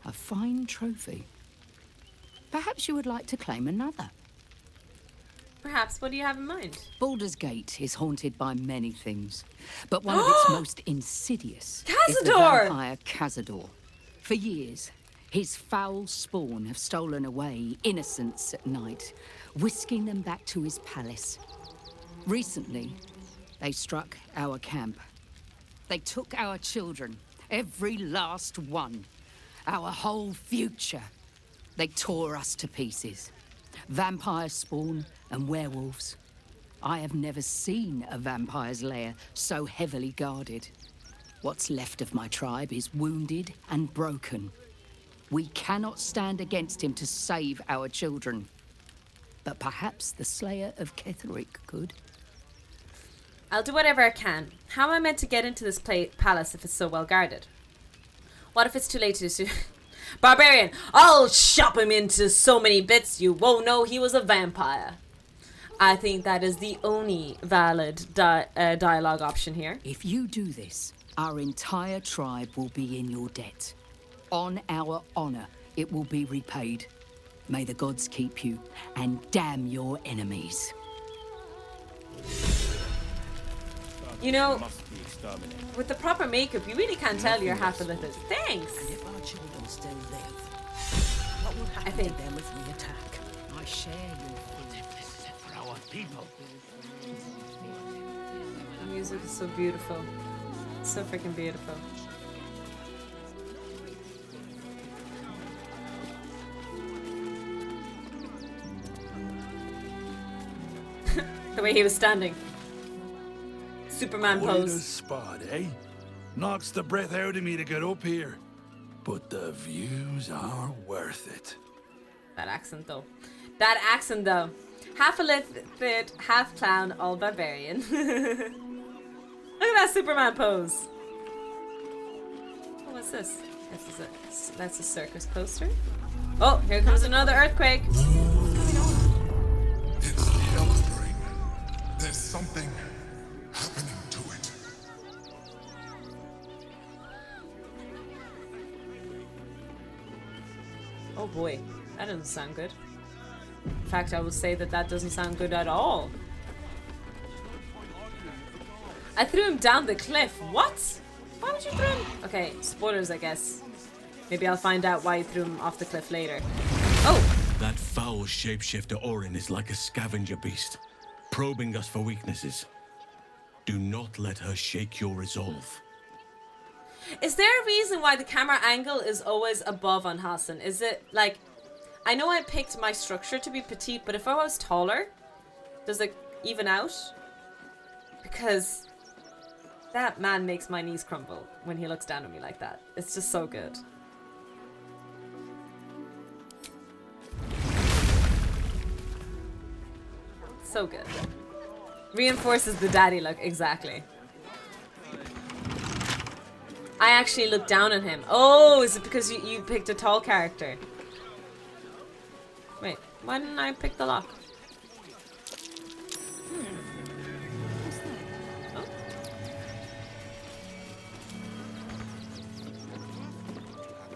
A fine trophy. Perhaps you would like to claim another. Perhaps. What do you have in mind? Baldur's Gate is haunted by many things, but one of its most insidious is the Cazador! vampire Cazador. For years, his foul spawn have stolen away innocents at night, whisking them back to his palace. Recently, they struck our camp. They took our children, every last one, our whole future. They tore us to pieces. Vampire spawn and werewolves. I have never seen a vampire's lair so heavily guarded. What's left of my tribe is wounded and broken. We cannot stand against him to save our children. But perhaps the Slayer of Ketheric could. I'll do whatever I can. How am I meant to get into this palace if it's so well guarded? What if it's too late to do? Barbarian, I'll chop him into so many bits you won't know he was a vampire. I think that is the only valid dialogue option here. If you do this, our entire tribe will be in your debt. On our honor, it will be repaid. May the gods keep you, and damn your enemies. You know, with the proper makeup, you really can't tell you're half a little. Thanks. And if our children still live, what will happen to them if we attack? I share your feelings. For our people. The music is so beautiful. So freaking beautiful. The way he was standing. Superman Quite pose. a spot, eh? Knocks the breath out of me to get up here. But the views are worth it. That accent though. That accent though. Half a fit, half clown, all barbarian. Look at that Superman pose. Oh, what's this? That's a circus poster. Oh, here comes another earthquake. It's sheltering. There's something happening to it. Oh boy, that doesn't sound good. In fact, I would say that that doesn't sound good at all. I threw him down the cliff. What? Why would you throw him? Okay, spoilers, I guess. Maybe I'll find out why you threw him off the cliff later. Oh! That foul shapeshifter Orin is like a scavenger beast, probing us for weaknesses. Do not let her shake your resolve. Is there a reason why the camera angle is always above on Hassan? Is it like... I know I picked my structure to be petite, but if I was taller, does it even out? Because that man makes my knees crumble when he looks down at me like that. It's just so good. So good. Reinforces the daddy look, exactly. I actually looked down on him. Oh, is it because you picked a tall character? Wait, why didn't I pick the lock? Oh.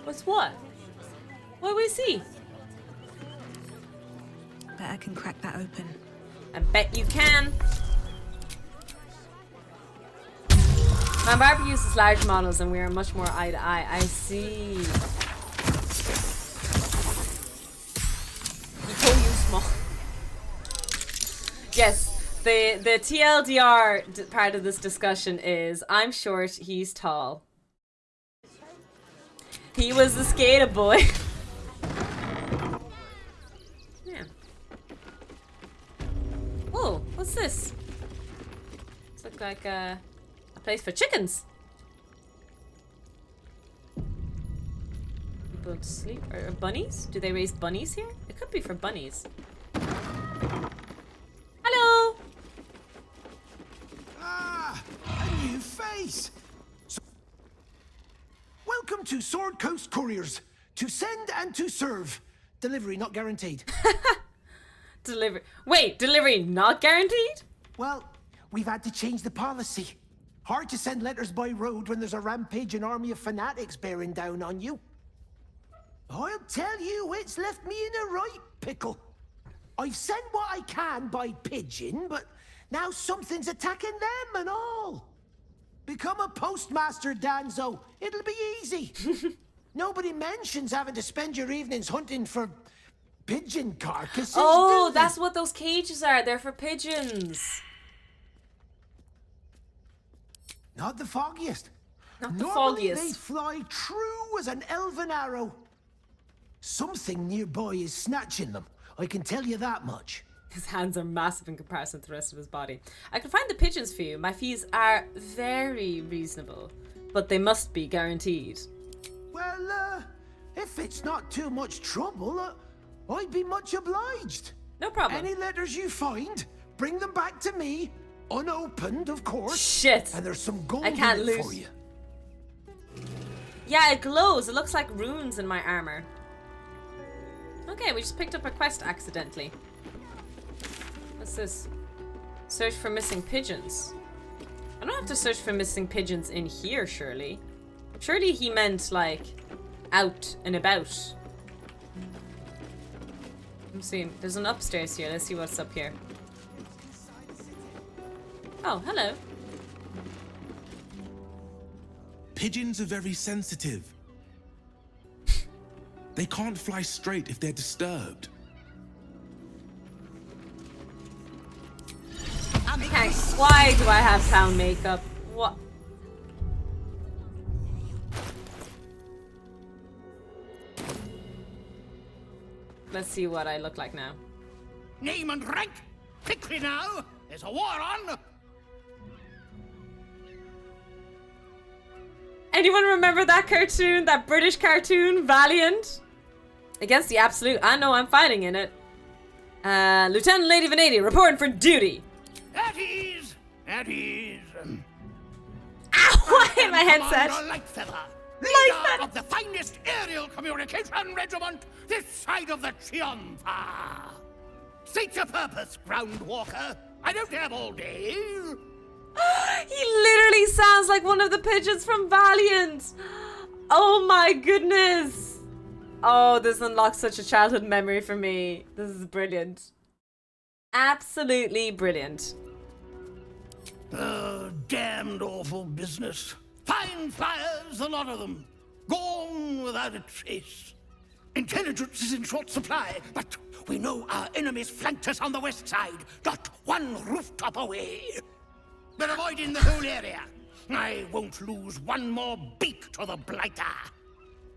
What's what? What do we see? Bet I can crack that open. I bet you can. My Barbie uses large models and we are much more eye to eye. I see. He told you small. Yes, the TLDR part of this discussion is I'm short, he's tall. He was the skater boy. Yeah. Whoa, what's this? It's look like a place for chickens. People to sleep. Or bunnies? Do they raise bunnies here? It could be for bunnies. Hello! Ah, a new face! Welcome to Sword Coast Couriers. To send and to serve. Delivery not guaranteed. Delivery. Wait, delivery not guaranteed? Well, we've had to change the policy. Hard to send letters by road when there's a rampaging army of fanatics bearing down on you. I'll tell you, it's left me in a right pickle. I've sent what I can by pigeon, but now something's attacking them and all. Become a postmaster, Danzo. It'll be easy. Nobody mentions having to spend your evenings hunting for pigeon carcasses. Oh, that's what those cages are. They're for pigeons. Not the foggiest. Not the Normally foggiest. they fly true as an elven arrow. Something nearby is snatching them. I can tell you that much. His hands are massive in comparison to the rest of his body. I can find the pigeons for you. My fees are very reasonable, but they must be guaranteed. Well, if it's not too much trouble, I'd be much obliged. No problem. Any letters you find, bring them back to me, unopened, of course. Shit. And there's some gold I can't in it lose. for you. Yeah, it glows. It looks like runes in my armor. Okay, we just picked up a quest accidentally. What's this? Search for missing pigeons. I don't have to search for missing pigeons in here, surely. Surely he meant, like, out and about. I'm seeing there's an upstairs here. Let's see what's up here. Oh, hello. Pigeons are very sensitive. They can't fly straight if they're disturbed. Okay, why do I have clown makeup? What? Let's see what I look like now. Name and rank! Quickly now! There's a war on! Anyone remember that cartoon? That British cartoon, Valiant? Against the Absolute. I know I'm fighting in it. Lieutenant Lady Vanady, reporting for duty. At ease! At ease! Ow! Why hit my headset? Lightfeather, leader of the finest aerial communication regiment this side of the Triumpha. State your purpose, Groundwalker. I don't have all day. He literally sounds like one of the pigeons from Valiant. Oh my goodness. Oh, this unlocks such a childhood memory for me. This is brilliant. Absolutely brilliant. Damned awful business. Fine flyers, a lot of them. Gone without a trace. Intelligence is in short supply, but we know our enemies flanked us on the west side, not one rooftop away. We're avoiding the whole area. I won't lose one more beak to the blighter.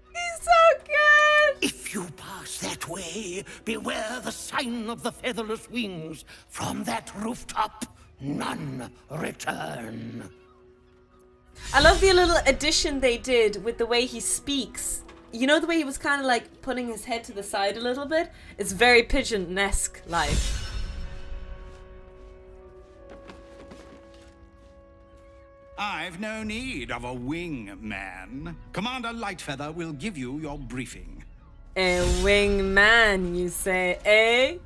He's so good! If you pass that way, beware the sign of the featherless wings. From that rooftop, none return. I love the little addition they did with the way he speaks. You know the way he was kind of like putting his head to the side a little bit? It's very pigeon-esque like. I've no need of a wingman. Commander Lightfeather will give you your briefing. A wingman, you say, eh?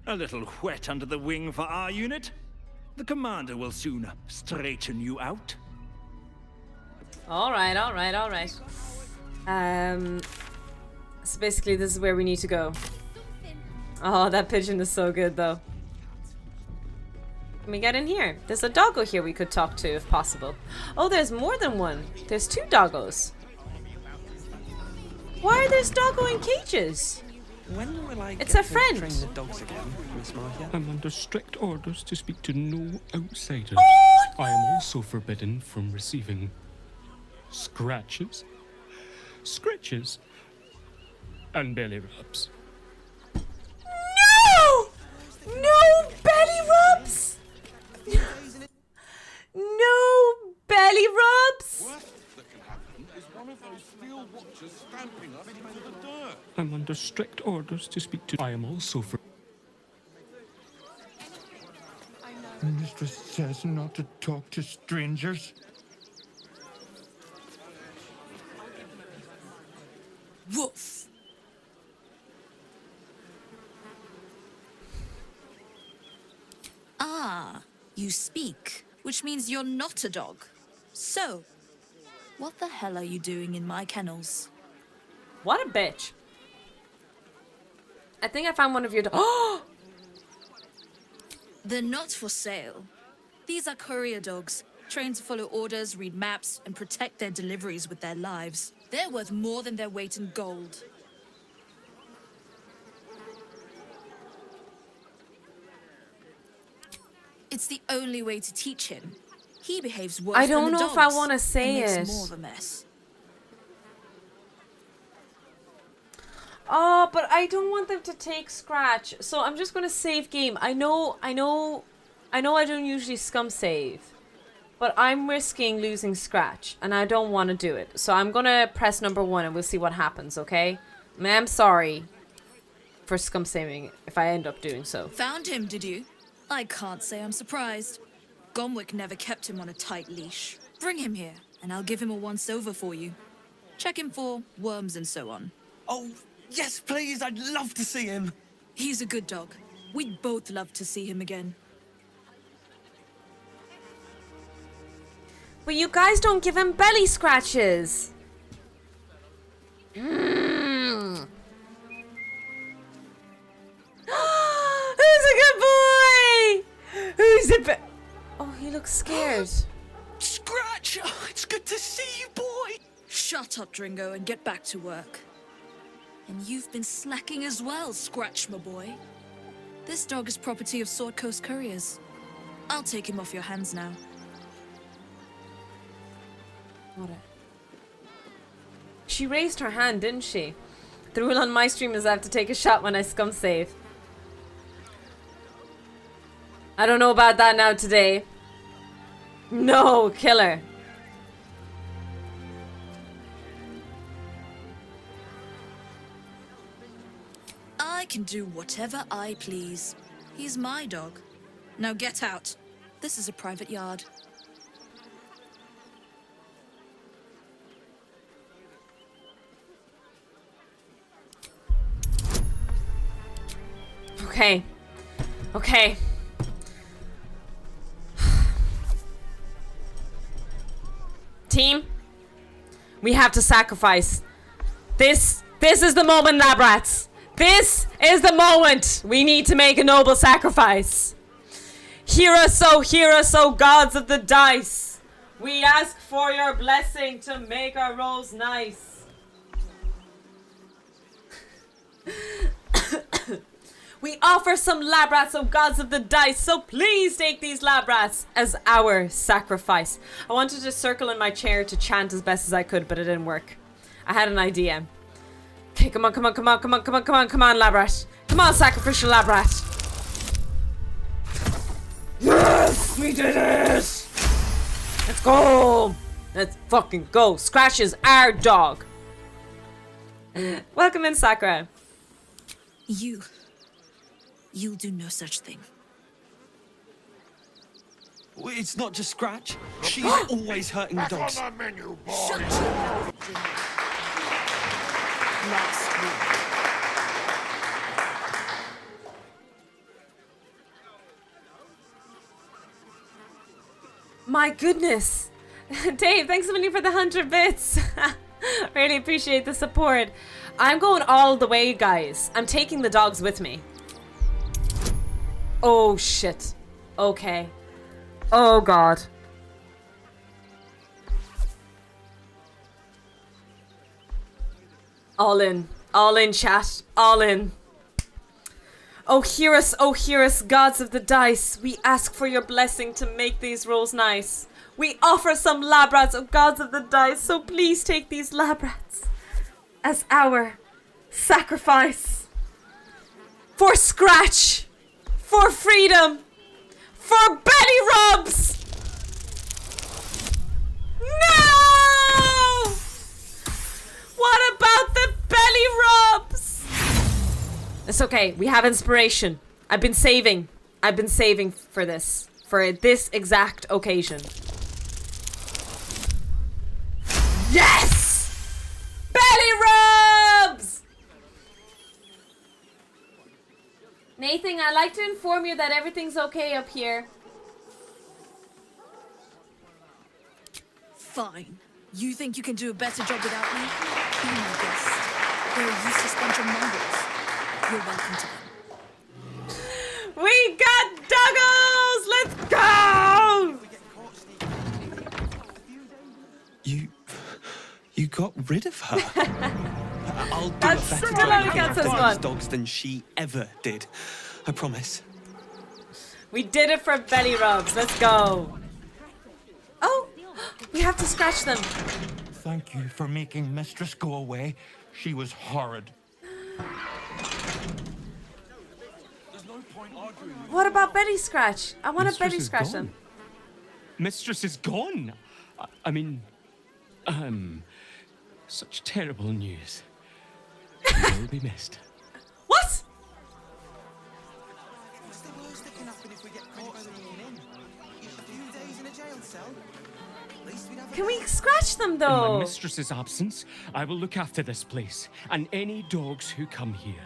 A little wet under the wing for our unit. The commander will soon straighten you out. Alright, alright, alright. So basically this is where we need to go. Oh, that pigeon is so good though. Can we get in here? There's a doggo here we could talk to if possible. Oh, there's more than one. There's two doggos. Why are there doggo in cages? When will I It's a friend. train the dogs again, Miss Martha? I'm under strict orders to speak to no outsiders. Oh, no! I am also forbidden from receiving scratches, scritches, and belly rubs. No! No belly rubs! No belly rubs! I'm under strict orders to speak to. I am also for. Mistress says not to talk to strangers. Woof. Ah, you speak, which means you're not a dog. So, what the hell are you doing in my kennels? What a bitch. I think I found one of your oh! They're not for sale. These are courier dogs, trained to follow orders, read maps, and protect their deliveries with their lives. They're worth more than their weight in gold. It's the only way to teach him. He behaves worse I than don't the know if I dogs want to say and it. makes more of a mess. Oh, but I don't want them to take scratch. So I'm just gonna save game. I know I don't usually scum save. But I'm risking losing scratch and I don't want to do it. So I'm gonna press number 1 and we'll see what happens, okay? I'm sorry for scum saving if I end up doing so. Found him, did you? I can't say I'm surprised. Gomwick never kept him on a tight leash. Bring him here, and I'll give him a once-over for you. Check him for worms and so on. Oh, yes, please. I'd love to see him. He's a good dog. We'd both love to see him again. But you guys don't give him belly scratches. Mm. Who's a good boy? Who's a bit? Oh, he looks scared. Scratch! Oh, it's good to see you, boy! Shut up, Dringo, and get back to work. And you've been slacking as well, Scratch, my boy. This dog is property of Sword Coast Couriers. I'll take him off your hands now. What a... She raised her hand, didn't she? The rule on my stream is I have to take a shot when I scum save. I don't know about that now today. No, killer. I can do whatever I please. He's my dog. Now get out. This is a private yard. Okay. Okay. Team, we have to sacrifice. This is the moment, lab rats. This is the moment. We need to make a noble sacrifice. Hear us, oh gods of the dice. We ask for your blessing to make our rolls nice. We offer some lab rats, oh gods of the dice, so please take these lab rats as our sacrifice. I wanted to circle in my chair to chant as best as I could, but it didn't work. I had an idea. Okay, come on, lab rat. Come on, sacrificial lab rat. Yes, we did it! Let's go! Let's fucking go. Scratch is our dog. Welcome in, Sakura. You'll do no such thing. It's not just Scratch. She's always hurting the dogs. Shut your mouth, Jimmy. Last week. My goodness. Dave, thanks so many for the 100 bits. Really appreciate the support. I'm going all the way, guys. I'm taking the dogs with me. Oh, shit. Okay. Oh, God. All in. All in, chat. All in. Oh, hear us, gods of the dice. We ask for your blessing to make these rolls nice. We offer some lab rats, oh gods of the dice, so please take these lab rats as our sacrifice. For Scratch. For freedom. For belly rubs. No! What about the belly rubs? It's okay. We have inspiration. I've been saving for this. For this exact occasion. Yes! Belly rubs! Nathan, I'd like to inform you that everything's okay up here. Fine. You think you can do a better job without me? Be my guest. They're a useless bunch of mongrels. You're welcome to them. We got doggos! Let's go! You got rid of her. I'll do That's a better still only counts as job one. these dogs than she ever did. I promise. We did it for belly rubs. Let's go. Oh, we have to scratch them. Thank you for making Mistress go away. She was horrid. What about belly scratch? I want to belly is scratch gone. them. Mistress is gone. I mean, such terrible news. You will be missed. What? What's the worst that can happen if we get caught sneaking in? A few days in a jail cell? At least we'd have Can we scratch them In though? my mistress's absence, I will look after this place and any dogs who come here.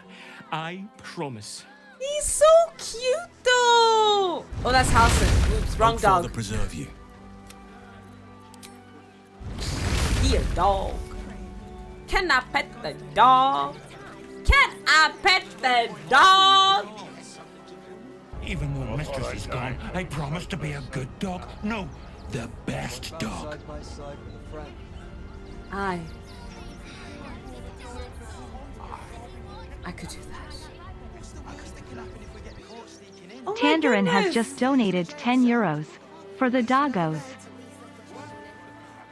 I promise. He's so cute though. Oh, that's Halson. Oops, wrong Father dog. preserve you. He a dog. Can I pet the dog? Can I pet the dog? Even when Mistress is gone, I promise to be a good dog. No, the best dog. I could do that. Oh Tandarin has just donated 10 euros for the doggos.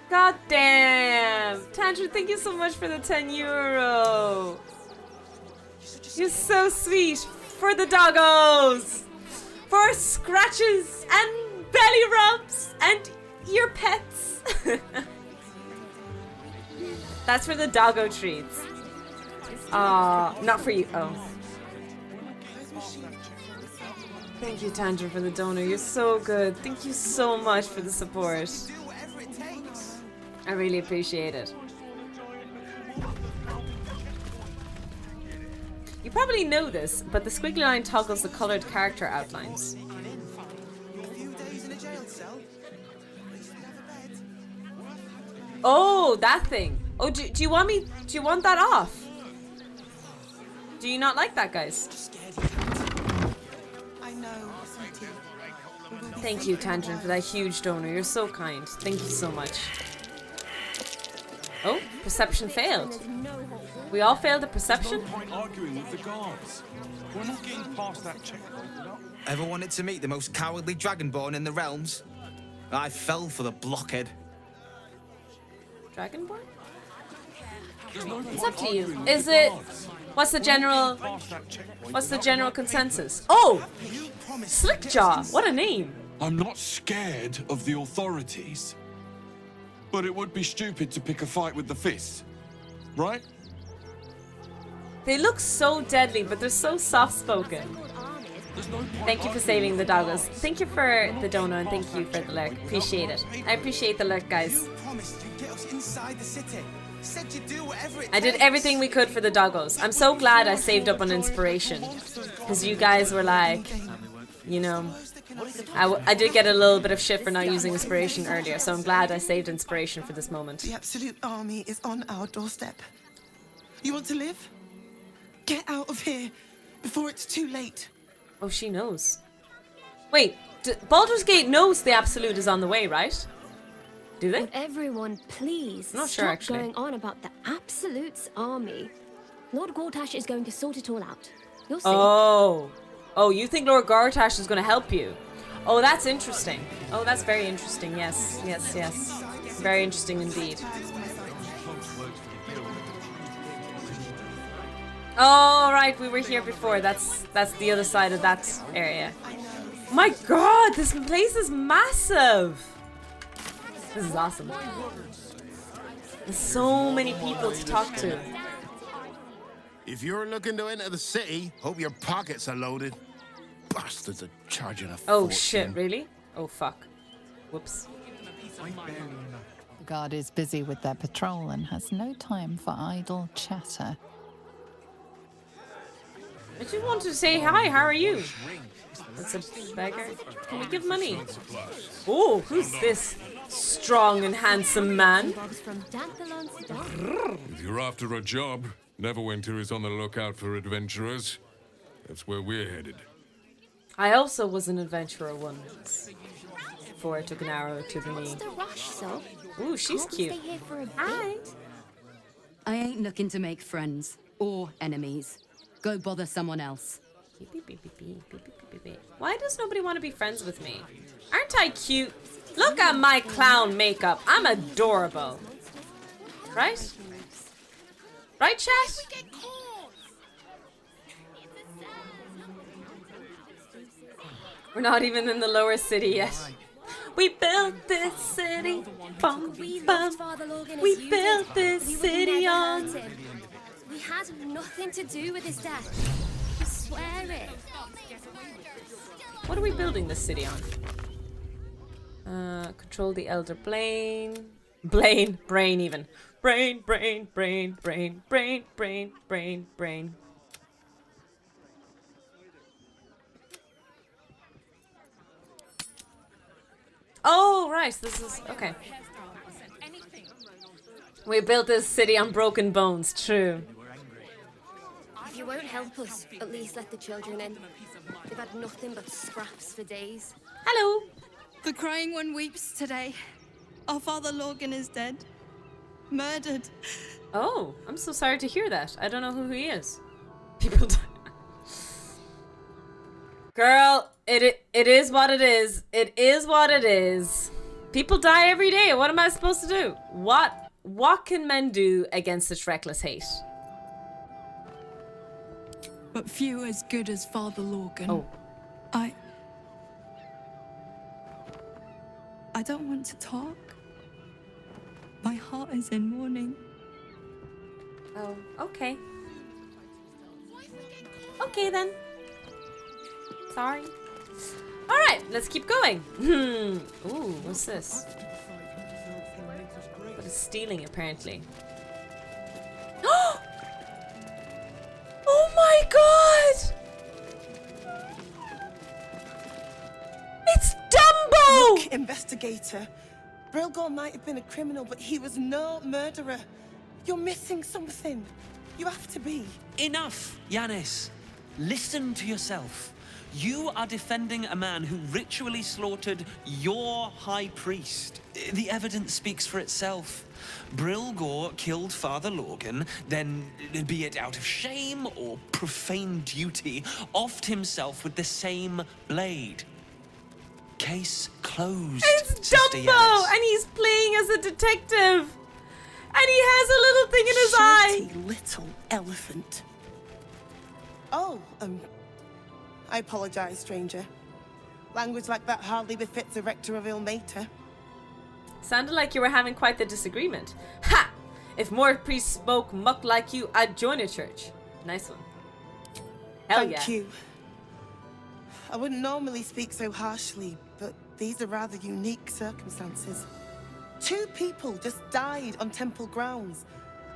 God damn! Tandarin, thank you so much for the 10 euro. You're so sweet. For the doggos. For scratches and belly rubs and ear pets. That's for the doggo treats. Not for you. Oh. Thank you, Tandarin, for the donor. You're so good. Thank you so much for the support. I really appreciate it. You probably know this, but the squiggly line toggles the colored character outlines. Oh, that thing. Oh, do you want me? Do you want that off? Do you not like that, guys? Thank you, Tandarin, for that huge donor. You're so kind. Thank you so much. Oh, perception failed. We all failed at perception? Arguing with the guards. We're not getting past that checkpoint. Ever wanted to meet the most cowardly dragonborn in the realms? I fell for the blockhead. Dragonborn? It's up to you. Is it? What's the general consensus? Oh! Slickjaw! What a name! I'm not scared of the authorities. But it would be stupid to pick a fight with the fists. Right? They look so deadly, but they're so soft-spoken. Thank you for saving the doggos. Thank you for the dono and thank you for the lurk. Appreciate it. I appreciate the lurk, guys. I did everything we could for the doggos. I'm so glad I saved up on inspiration. Because you guys were like, you know, I did get a little bit of shit for not using inspiration earlier, so I'm glad I saved inspiration for this moment. The absolute army is on our doorstep. You want to live? Get out of here before it's too late. Oh, she knows. Wait, Baldur's Gate knows the absolute is on the way, right? Do they? Would everyone please I'm not sure, stop actually. going on about the Absolute's army? Lord Gortash is going to sort it all out. You'll see. Oh. Oh, you think Lord Gortash is going to help you? Oh, that's interesting. Oh, that's very interesting. Yes, yes, yes. Very interesting indeed. Oh, right, we were here before. That's the other side of that area. My god, this place is massive. This is awesome. There's so many people to talk to. If you're looking to enter the city, hope your pockets are loaded. Bastards are charging a Oh fortune. shit, really? Oh fuck. Whoops. The guard is busy with their patrol and has no time for idle chatter. I just wanted to say hi, how are you? That's a beggar. Can we give money? Oh, who's this strong and handsome man? If you're after a job, Neverwinter is on the lookout for adventurers. That's where we're headed. I also was an adventurer once. Before I took an arrow to the knee. Ooh, she's cute. Hi. I ain't looking to make friends or enemies. Go bother someone else. Why does nobody want to be friends with me? Aren't I cute? Look at my clown makeup. I'm adorable. Right? Right, chat? We're not even in the lower city yet. We built this city. Bum, bum. We built this city on. We had nothing to do with his death. I swear it. What are we building this city on? Control the elder brain even. Brain. Oh, right, this is, okay. We built this city on broken bones, true. If you won't help us, at least let the children in. They've had nothing but scraps for days. Hello. The crying one weeps today. Our father lgan is dead. Murdered. Oh, I'm so sorry to hear that. I don't know who he is. People die. Girl, it is what it is. It is what it is. People die every day. What am I supposed to do? What can men do against such reckless hate? But few as good as Father Lorgan. Oh. I don't want to talk. My heart is in mourning. Oh, okay. Okay then. Sorry. Alright, let's keep going. Ooh, what's this? What is stealing, apparently? Oh my god! It's Dumbo! Look, investigator. Brilgor might have been a criminal, but he was no murderer. You're missing something. You have to be. Enough, Yanis. Listen to yourself. You are defending a man who ritually slaughtered your high priest. The evidence speaks for itself. Brilgor killed Father Lorgan, then, be it out of shame or profane duty, offed himself with the same blade. Case closed. It's Dumbo, and he's playing as a detective. And he has a little thing in his eye. Little elephant. Oh, I apologize, stranger. Language like that hardly befits a rector of Ilmater. Sounded like you were having quite the disagreement. Ha! If more priests spoke muck like you, I'd join a church. Nice one. Hell yeah. Thank you. I wouldn't normally speak so harshly, but these are rather unique circumstances. 2 people just died on temple grounds.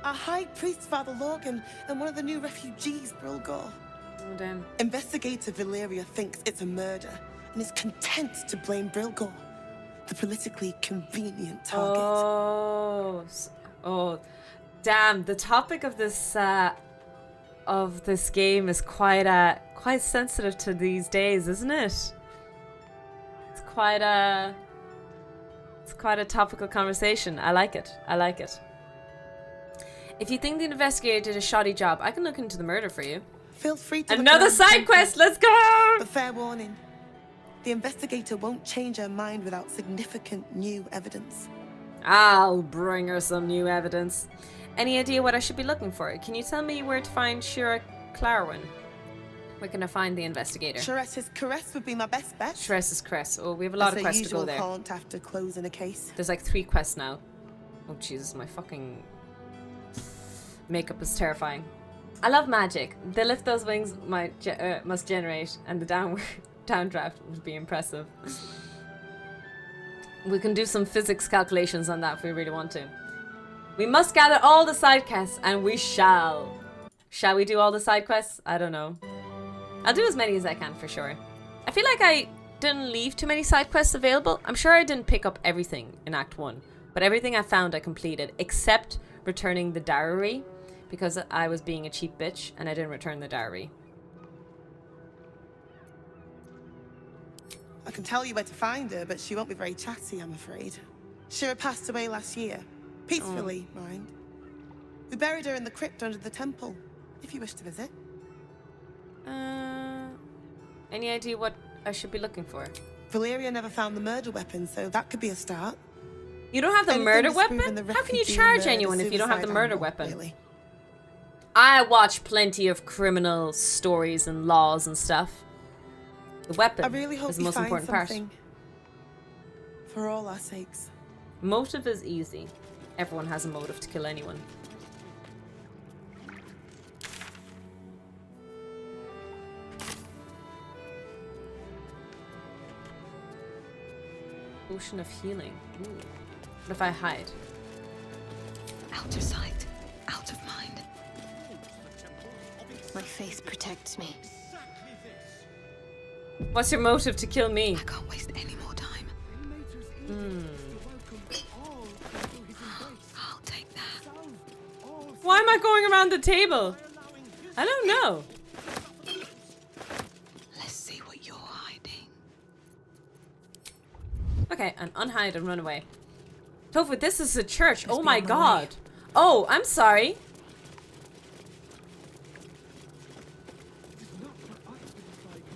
Our high priest, Father Lorgan, and one of the new refugees, Brilgor. Oh, damn. Investigator Valeria thinks it's a murder and is content to blame Brilgor, the politically convenient target. Oh, damn! The topic of this game is quite sensitive to these days, isn't it? It's quite a topical conversation. I like it. I like it. If you think the investigator did a shoddy job, I can look into the murder for you. Feel free to Another side quest. Let's go. But fair warning. The investigator won't change her mind without significant new evidence. I'll bring her some new evidence. Any idea what I should be looking for? Can you tell me where to find Shira Clarwin? Where can I find the investigator? Shiressa's Caress would be my best bet. Shiressa's Caress. Oh, we have a lot of quests to go there. Haunt after closing a case. There's like 3 quests now. Oh Jesus, my fucking makeup is terrifying. I love magic. The lift those wings must generate, and the downdraft would be impressive. We can do some physics calculations on that if we really want to. We must gather all the side quests, and we shall. Shall we do all the side quests? I don't know. I'll do as many as I can for sure. I feel like I didn't leave too many side quests available. I'm sure I didn't pick up everything in Act 1, but everything I found I completed, except returning the dowry, because I was being a cheap bitch and I didn't return the dowry. I can tell you where to find her, but she won't be very chatty, I'm afraid. Shira passed away last year. Peacefully, mind. We buried her in the crypt under the temple, if you wish to visit. Any idea what I should be looking for? Valeria never found the murder weapon, so that could be a start. You don't have the Anything murder disproven weapon? the How can you refugee charge murder anyone if you don't have the suicide murder angle, weapon? really. I watch plenty of criminal stories and laws and stuff. The weapon I really hope is the you most find important part. something. For all our sakes. Motive is easy. Everyone has a motive to kill anyone. Ocean of healing. Ooh. What if I hide? Out of sight, out of mind. My faith protects me. What's your motive to kill me? I can't waste any more time. I'll take that. Why am I going around the table? I don't know. Let's see what you're hiding. Okay, and unhide and run away. Tofu, this is a church. Oh my god. Oh, I'm sorry.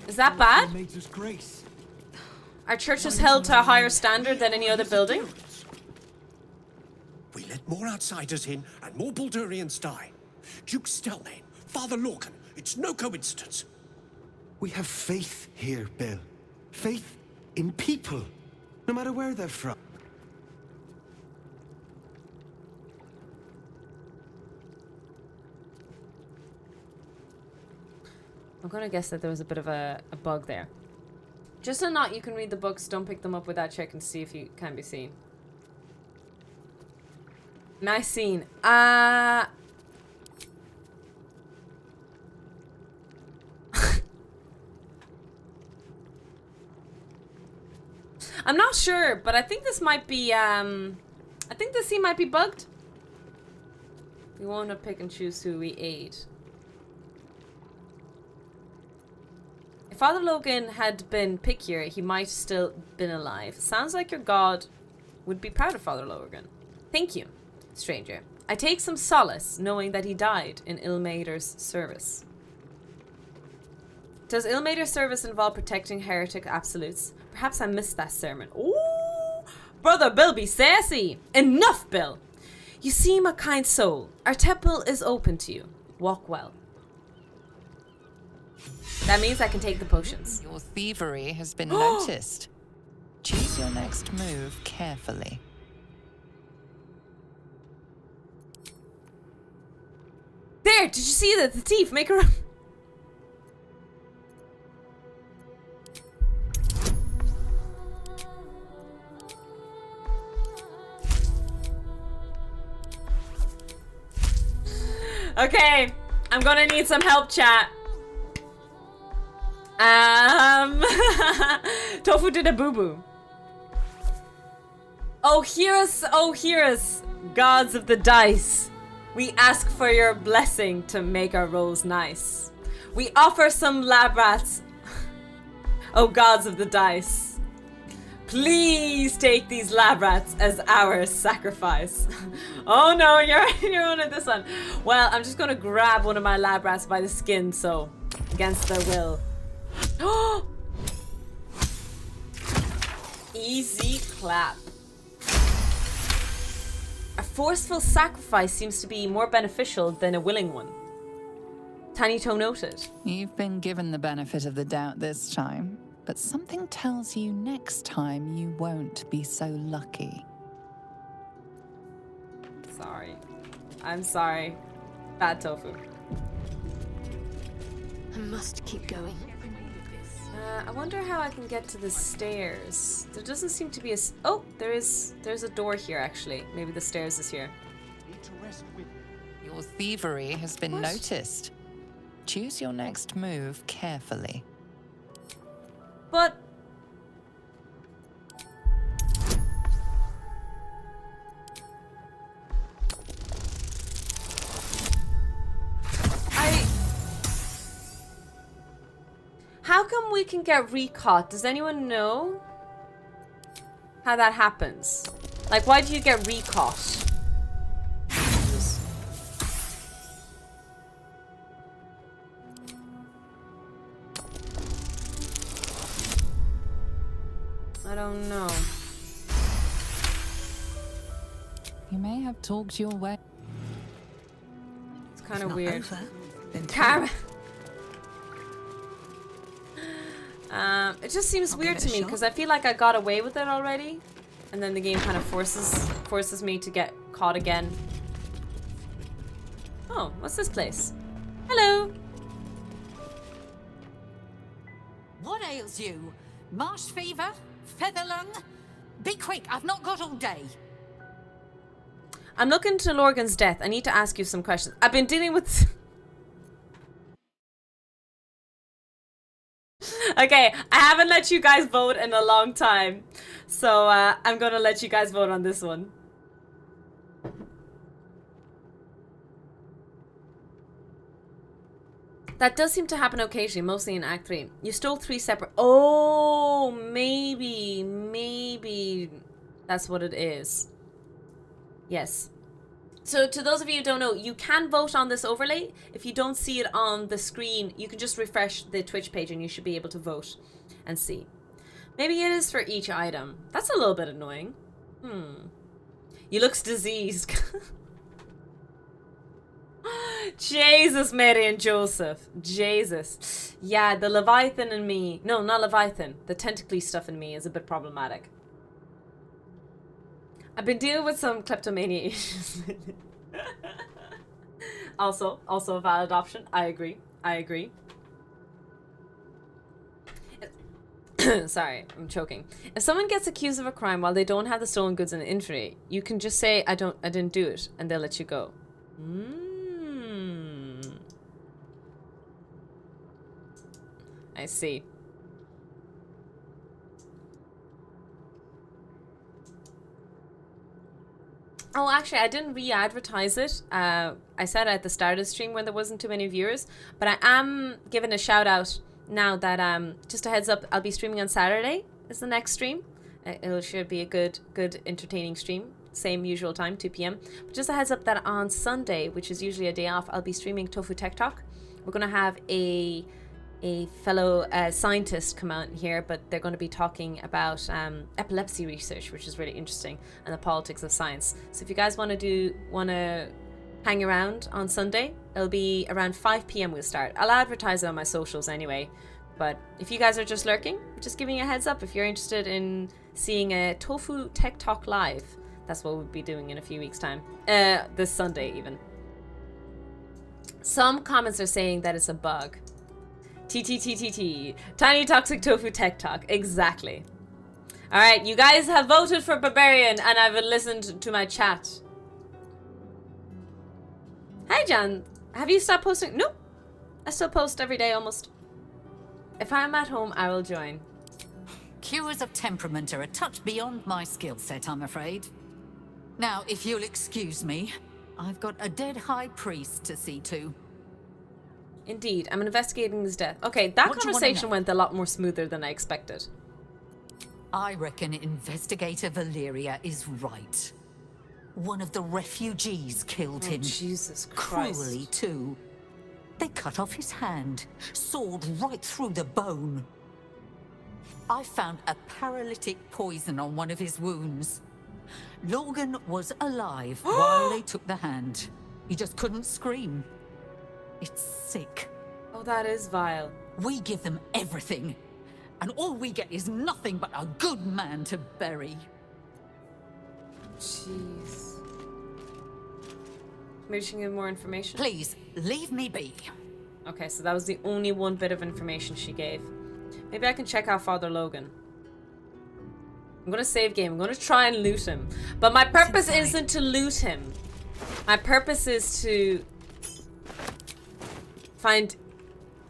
Is that bad? Our church is held to a higher standard than any other building? We let more outsiders in and more Baldurians die. Duke Stelmane, Father Lorcan, it's no coincidence. We have faith here, Bill. Faith in people, no matter where they're from. I'm gonna guess that there was a bit of a bug there. Just so not you can read the books, don't pick them up without checking to see if you can be seen. Nice scene. I'm not sure, but I think this might be, I think the scene might be bugged. We want to pick and choose who we aid. If Father Logan had been pickier, he might still been alive. Sounds like your god would be proud of Father Logan. Thank you, stranger. I take some solace knowing that he died in Ilmater's service. Does Ilmater's service involve protecting heretic absolutes? Perhaps I missed that sermon. Ooh, brother Bill, be sassy. Enough, Bill. You seem a kind soul. Our temple is open to you. Walk well. That means I can take the potions. Your thievery has been noticed. Choose your next move carefully. There! Did you see that? The thief! Make her... Okay, I'm gonna need some help, chat. Tofu did a boo-boo. Oh, hear us, gods of the dice. We ask for your blessing to make our rolls nice. We offer some lab rats. Oh, gods of the dice. Please take these lab rats as our sacrifice. Oh no, you're on this one. Well, I'm just gonna grab one of my lab rats by the skin, so against their will. Easy clap. A forceful sacrifice seems to be more beneficial than a willing one. Tiny Toe noted. You've been given the benefit of the doubt this time, but something tells you next time you won't be so lucky. Sorry. I'm sorry. Bad Tofu. I must keep going. I wonder how I can get to the stairs. There doesn't seem to be a... Oh, there's a door here, actually. Maybe the stairs is here. Your thievery has been noticed. Choose your next move carefully. But... How come we can get recaught? Does anyone know how that happens? Like, why do you get recaught? I don't know. You may have talked your way. It's kind of weird. Karen. It just seems weird to me because I feel like I got away with it already, and then the game kind of forces me to get caught again. Oh, what's this place? Hello. What ails you? Marsh fever? Feather lung? Be quick, I've not got all day. I'm looking to Lorgan's death. I need to ask you some questions. I've been dealing with... Okay, I haven't let you guys vote in a long time, so I'm gonna let you guys vote on this one. That does seem to happen occasionally, mostly in Act 3. You stole 3 separate... Oh, maybe that's what it is. Yes. So to those of you who don't know, you can vote on this overlay. If you don't see it on the screen, you can just refresh the Twitch page and you should be able to vote and see. Maybe it is for each item. That's a little bit annoying. You looks diseased. Jesus, Mary and Joseph. Jesus. Yeah, the Leviathan in me. No, not Leviathan. The tentacly stuff in me is a bit problematic. I've been dealing with some kleptomania issues. also a valid option. I agree. Sorry, I'm choking. If someone gets accused of a crime while they don't have the stolen goods in the inventory, you can just say, I didn't do it, and they'll let you go. I see. Oh, actually, I didn't re-advertise it. I said it at the start of the stream when there wasn't too many viewers, but I am giving a shout out now that just a heads up, I'll be streaming on Saturday is the next stream. It should be a good entertaining stream. Same usual time, 2 p.m. But just a heads up that on Sunday, which is usually a day off, I'll be streaming Tofu Tech Talk. We're going to have a fellow scientist come out here, but they're going to be talking about epilepsy research, which is really interesting, and the politics of science. So if you guys want to hang around on Sunday, it'll be around 5 p.m. we'll start. I'll advertise it on my socials anyway, but if you guys are just lurking, just giving you a heads up. If you're interested in seeing a Tofu Tech Talk live, that's what we'll be doing in a few weeks' time. This Sunday even. Some comments are saying that it's a bug. TTTTT. Tiny Toxic Tofu Tech Talk. Exactly. Alright, you guys have voted for Barbarian and I've listened to my chat. Hi, Jan. Have you stopped posting? Nope. I still post every day almost. If I'm at home, I will join. Cures of temperament are a touch beyond my skill set, I'm afraid. Now, if you'll excuse me, I've got a dead high priest to see to. Indeed, I'm investigating his death. Okay, that conversation went a lot more smoother than I expected. I reckon Investigator Valeria is right. One of the refugees killed him. Jesus Christ. Cruelly, too. They cut off his hand, sawed right through the bone. I found a paralytic poison on one of his wounds. Logan was alive while they took the hand. He just couldn't scream. It's sick. Oh, that is vile. We give them everything, and all we get is nothing but a good man to bury. Jeez. Maybe she can give more information? Please, leave me be. Okay, so that was the only one bit of information she gave. Maybe I can check out Father Logan. I'm gonna save game. I'm gonna try and loot him. But my purpose isn't to loot him. My purpose is to find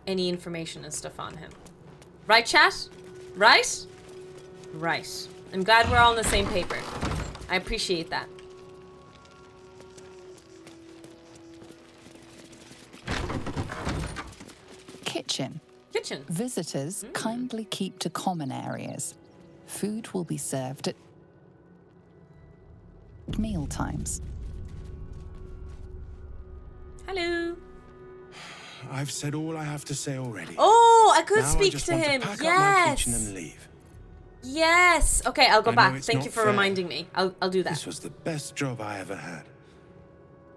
any information and stuff on him. Right, chat? Right? Right. I'm glad we're all on the same paper. I appreciate that. Kitchen. Kitchen. Visitors kindly keep to common areas. Food will be served at meal times. Hello. I've said all I have to say already. Oh, I could now speak I just to want him. To pack up my Yes. kitchen and leave. Yes. Okay, I'll go I know back. it's Thank not you for fair. reminding me. I'll do that. This was the best job I ever had.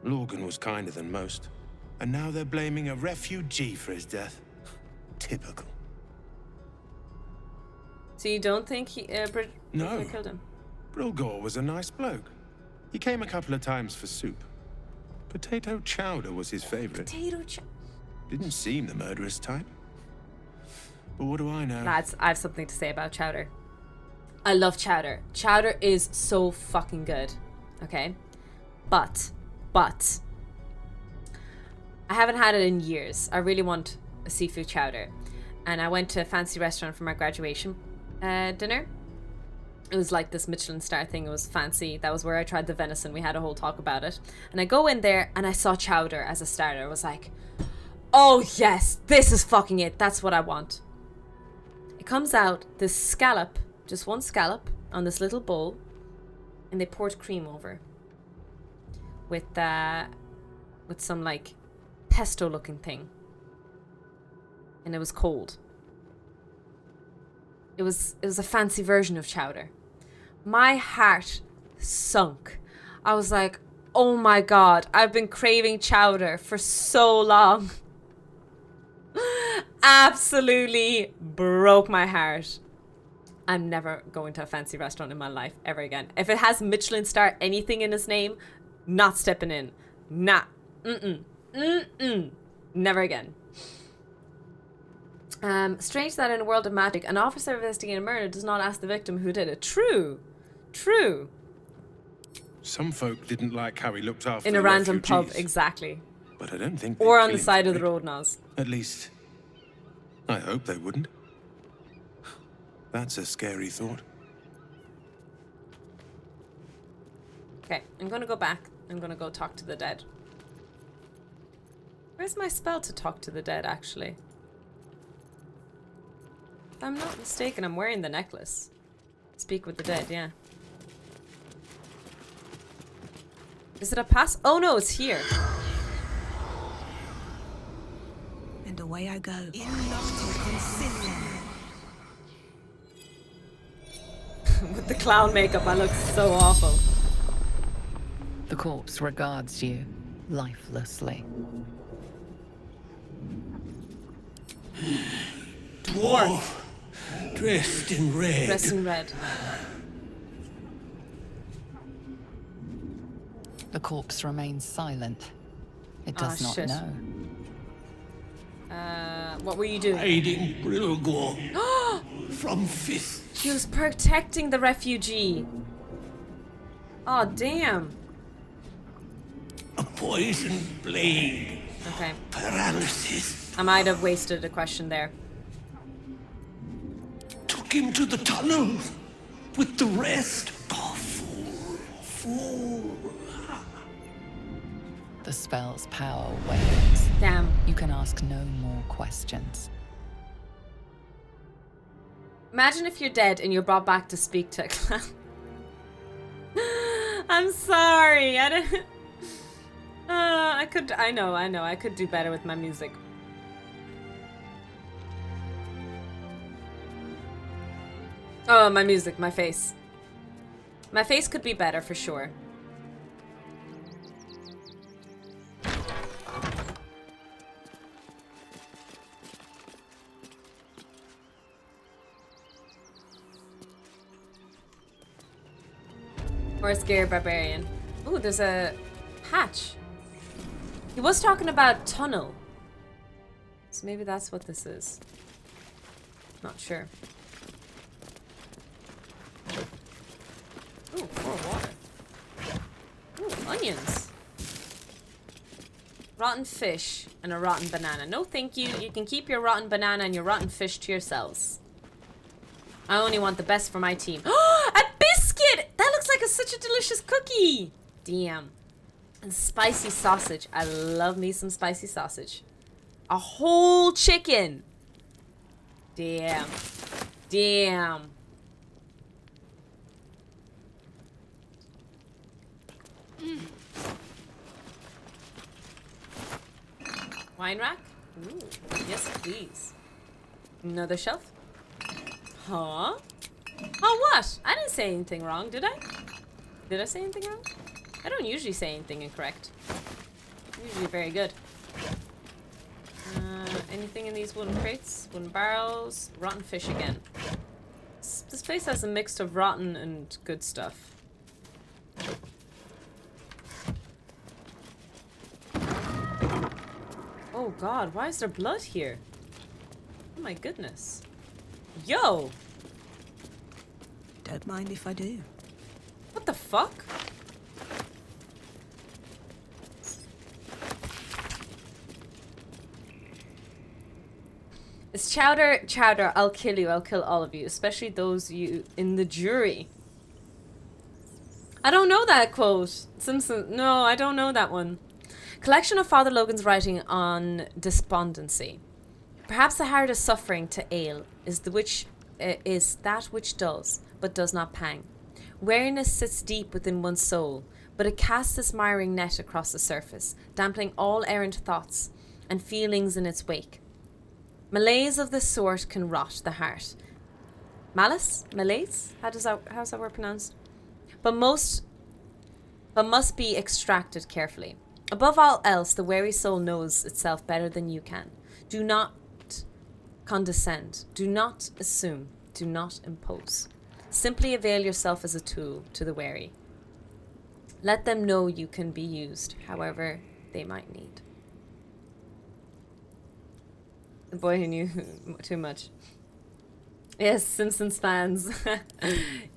Lorgan was kinder than most, and now they're blaming a refugee for his death. Typical. So you don't think he No. killed him? Brilgor was a nice bloke. He came a couple of times for soup. Potato chowder was his favorite. Potato chowder. Didn't seem the murderous type. But what do I know? Lads, I have something to say about chowder. I love chowder. Chowder is so fucking good. Okay? But I haven't had it in years. I really want a seafood chowder. And I went to a fancy restaurant for my graduation dinner. It was like this Michelin star thing. It was fancy. That was where I tried the venison. We had a whole talk about it. And I go in there and I saw chowder as a starter. I was like, Oh yes, this is fucking it. That's what I want. It comes out, this scallop, just one scallop on this little bowl, and they poured cream over. With some like pesto looking thing. And it was cold. It was a fancy version of chowder. My heart sunk. I was like, oh my god, I've been craving chowder for so long. Absolutely broke my heart. I'm never going to a fancy restaurant in my life ever again. If it has Michelin star anything in its name, not stepping in. Nah. Never again. Strange that in a world of magic, an officer investigating a murder does not ask the victim who did it. True. True. Some folk didn't like how he looked after In a the random refugees, pub, exactly. but I don't think Or they'd on the clean side for of the it. road, Nas. At least, I hope they wouldn't. That's a scary thought. Okay, I'm gonna go back. I'm gonna go talk to the dead. Where's my spell to talk to the dead, actually? If I'm not mistaken, I'm wearing the necklace. Speak with the dead, yeah. Is it a pass? Oh no, it's here. And away I go. With the clown makeup, I look so awful. The corpse regards you lifelessly. Dwarf, dressed in red. Dressed in red. The corpse remains silent. It does not shit. know. What were you doing? Hiding Brilgor from Fist. He was protecting the refugee. Oh, damn. A poisoned blade. Okay. Paralysis. I might have wasted a question there. Took him to the tunnel with the rest. Oh, fool. Fool. The spell's power wanes. Damn. You can ask no more questions. Imagine if you're dead and you're brought back to speak to a clown. I'm sorry. I didn't. I know. I could do better with my music. Oh, my music, my face. My face could be better for sure. Or a scary barbarian. Ooh, there's a hatch. He was talking about tunnel. So maybe that's what this is. Not sure. Ooh, more water. Ooh, onions. Rotten fish and a rotten banana. No, thank you. You can keep your rotten banana and your rotten fish to yourselves. I only want the best for my team. A biscuit! That looks like such a delicious cookie. Damn. And spicy sausage. I love me some spicy sausage. A whole chicken. Damn. Damn. Wine rack? Ooh, yes please. Another shelf? Huh? Oh, what? I didn't say anything wrong, did I? Did I say anything wrong? I don't usually say anything incorrect. I'm usually very good. Anything in these wooden crates? Wooden barrels? Rotten fish again. This place has a mix of rotten and good stuff. Oh god, why is there blood here? Oh my goodness. Yo! Don't mind if I do. What the fuck? It's chowder, chowder, I'll kill you, I'll kill all of you, especially those you in the jury. I don't know that quote. Simpson, no, I don't know that one. Collection of Father Logan's writing on despondency. Perhaps the hardest suffering to ail is that which dulls, but does not pang. Weariness sits deep within one's soul, but it casts its miring net across the surface, dampening all errant thoughts and feelings in its wake. Malaise of this sort can rot the heart. Malice? Malaise? How's that word pronounced? But must be extracted carefully. Above all else, the weary soul knows itself better than you can. Do not condescend. Do not assume. Do not impose. Simply avail yourself as a tool to the weary. Let them know you can be used, however they might need. The boy who knew too much. Yes, Simpsons fans.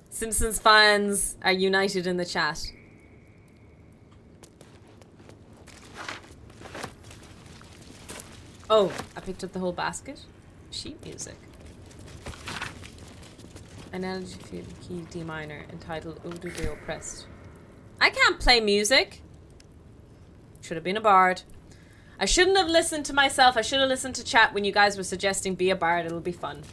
Simpsons fans are united in the chat. Oh, I picked up the whole basket. Sheet music. An elegy for key D minor entitled Ode to the Oppressed. I can't play music. Should have been a bard. I shouldn't have listened to myself. I should have listened to chat when you guys were suggesting be a bard. It'll be fun.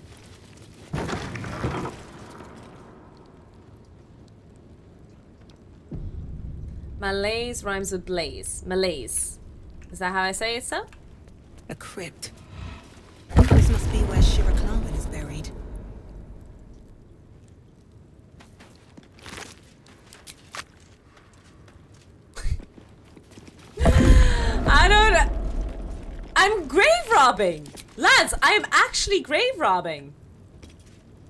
Malaise rhymes with blaze. Malaise. Is that how I say it, so? A crypt. This must be where Shira Clarwin is buried. I'm grave robbing! Lads, I am actually grave robbing.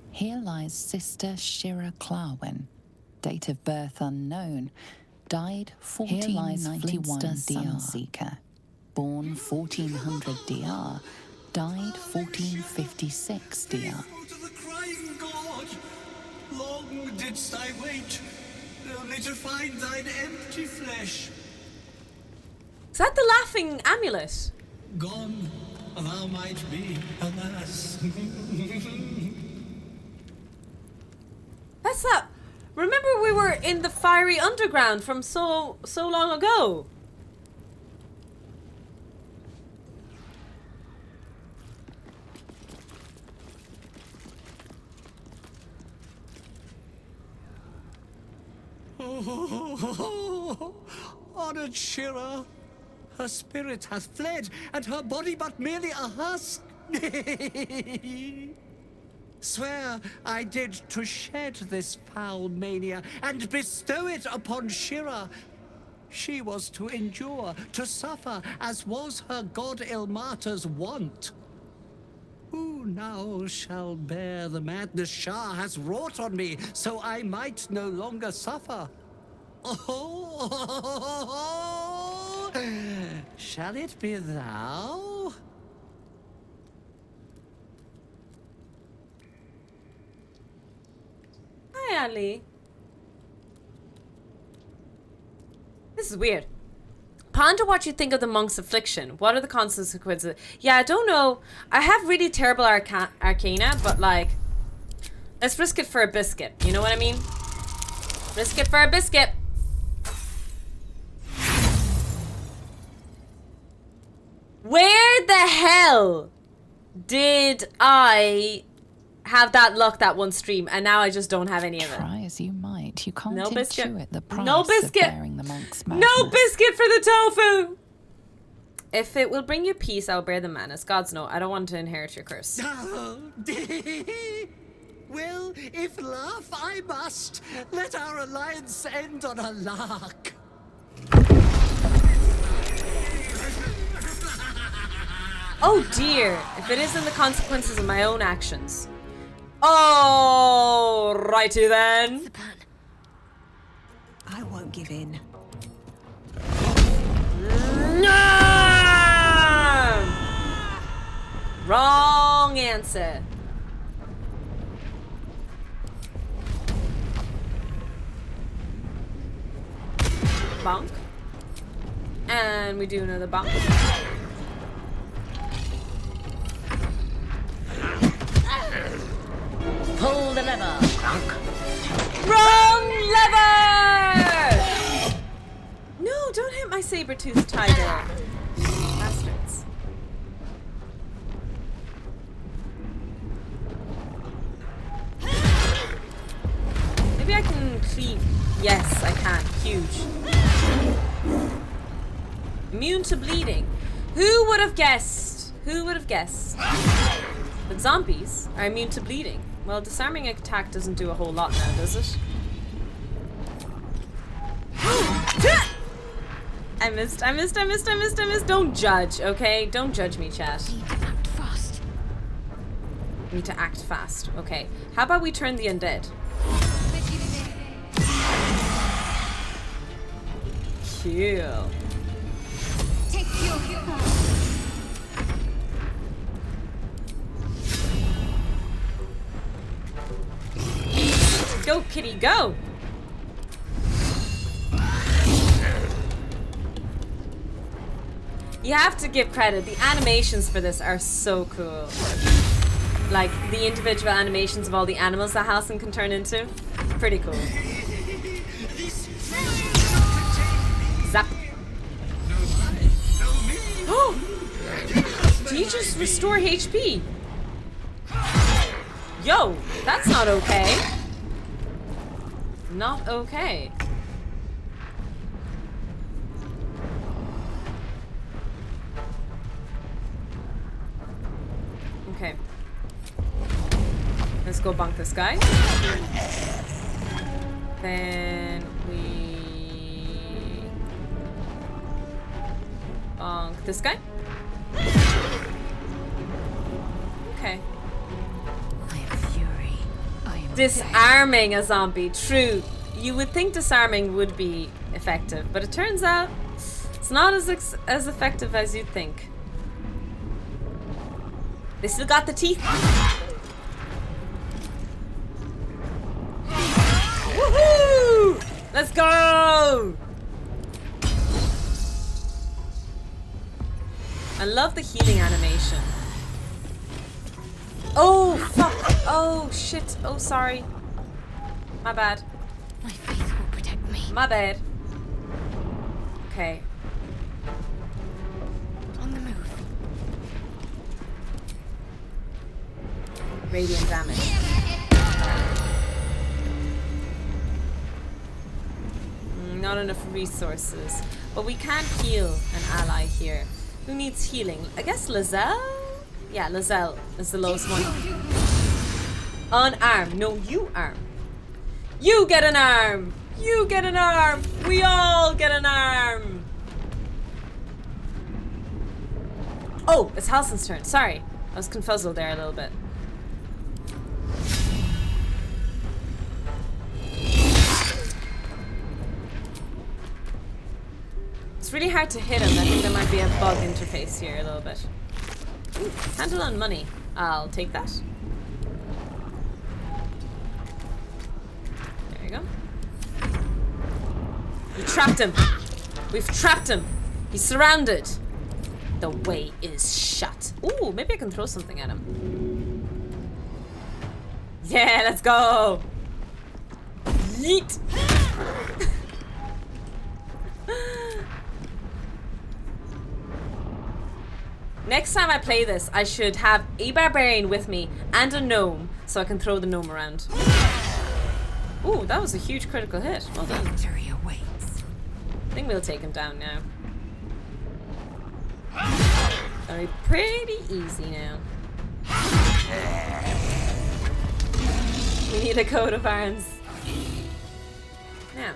Here lies Sister Shira Clarwin. Date of birth unknown. Died 1491 Sunseeker. Born 1400 DR. Died 1456 DR. To the crying god, long didst I wait, only to find thine empty flesh. Is that the laughing amulet? Gone, thou might be, alas. That's that. Remember we were in the fiery underground from so long ago. Honored Shira, her spirit hath fled, and her body but merely a husk. Swear I did to shed this foul mania and bestow it upon Shira. She was to endure, to suffer, as was her god Ilmater's wont. Who now shall bear the madness Shah has wrought on me, so I might no longer suffer? Oh, shall it be thou? Hi, Ali. This is weird. Ponder what you think of the monk's affliction. What are the consequences? Yeah, I don't know. I have really terrible arcana, but like, let's risk it for a biscuit. You know what I mean? Risk it for a biscuit. Where the hell did I have that luck that one stream, and now I just don't have any of it? Try as you might, you can't No biscuit. intuit the price No biscuit. of bearing the monk's madness. No biscuit for the tofu! If it will bring you peace, I'll bear the madness. Gods know, I don't want to inherit your curse. Well, if laugh I must, let our alliance end on a lark. Oh dear, if it isn't the consequences of my own actions. Oh, righty then. I won't give in. No! Wrong answer. Bonk. And we do another bonk. Pull the lever. Wrong lever! No, don't hit my saber saber-toothed tiger. Bastards. Maybe I can cleave. Yes, I can. Huge. Immune to bleeding. Who would have guessed? Who would have guessed? But zombies are immune to bleeding. Well, disarming attack doesn't do a whole lot now, does it? I missed. Don't judge, okay? Don't judge me, chat. Need to act fast. Okay. How about we turn the undead? Cool. Go, kitty, go! You have to give credit. The animations for this are so cool. Like, the individual animations of all the animals that Halcyon can turn into. Pretty cool. Zap. Oh! Do you just restore HP? Yo, that's not okay. Not okay. Okay. Let's go bonk this guy. Then we bonk this guy. Okay. Disarming a zombie. True. You would think disarming would be effective, but it turns out it's not as effective as you'd think. They still got the teeth. Woohoo! Let's go! I love the healing animation. Oh, fuck. Oh, shit. Oh, sorry. My bad. My faith will protect me. My bad. Okay. On the move. Radiant damage. Not enough resources. But we can heal an ally here. Who needs healing? I guess Lizelle? Yeah, Lizelle is the lowest one. Unarmed. No, you arm. You get an arm. You get an arm. We all get an arm. Oh, it's Halcyon's turn. Sorry. I was confuzzled there a little bit. It's really hard to hit him. I think there might be a bug interface here a little bit. Ooh, handle on money. I'll take that. There you go. We trapped him. We've trapped him. He's surrounded. The way is shut. Ooh, maybe I can throw something at him. Yeah, let's go. Yeet. Next time I play this, I should have a barbarian with me and a gnome so I can throw the gnome around. Ooh, that was a huge critical hit. Well done. Victory awaits. I think we'll take him down now. That'll be pretty easy now. We need a coat of arms. Now.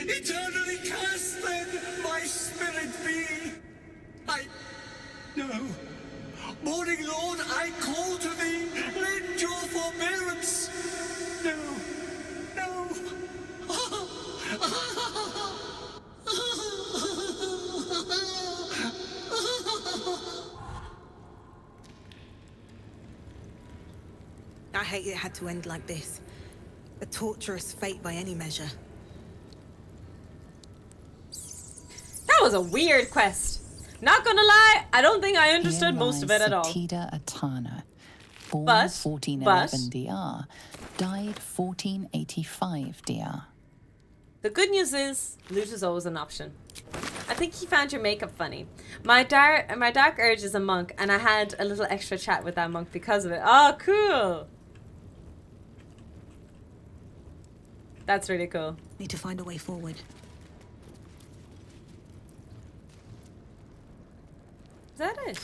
Eternally cursed then, my spirit be. No. Morning Lord, I call to thee, lend your forbearance. No. I hate it had to end like this. A torturous fate by any measure. That was a weird quest. Not gonna lie, I don't think I understood most of it at all. Satida Atana, born 1411 DR, died 1485 DR. The good news is, loot is always an option. I think he found your makeup funny. My dark urge is a monk, and I had a little extra chat with that monk because of it. Oh, cool! That's really cool. Need to find a way forward. Is that it?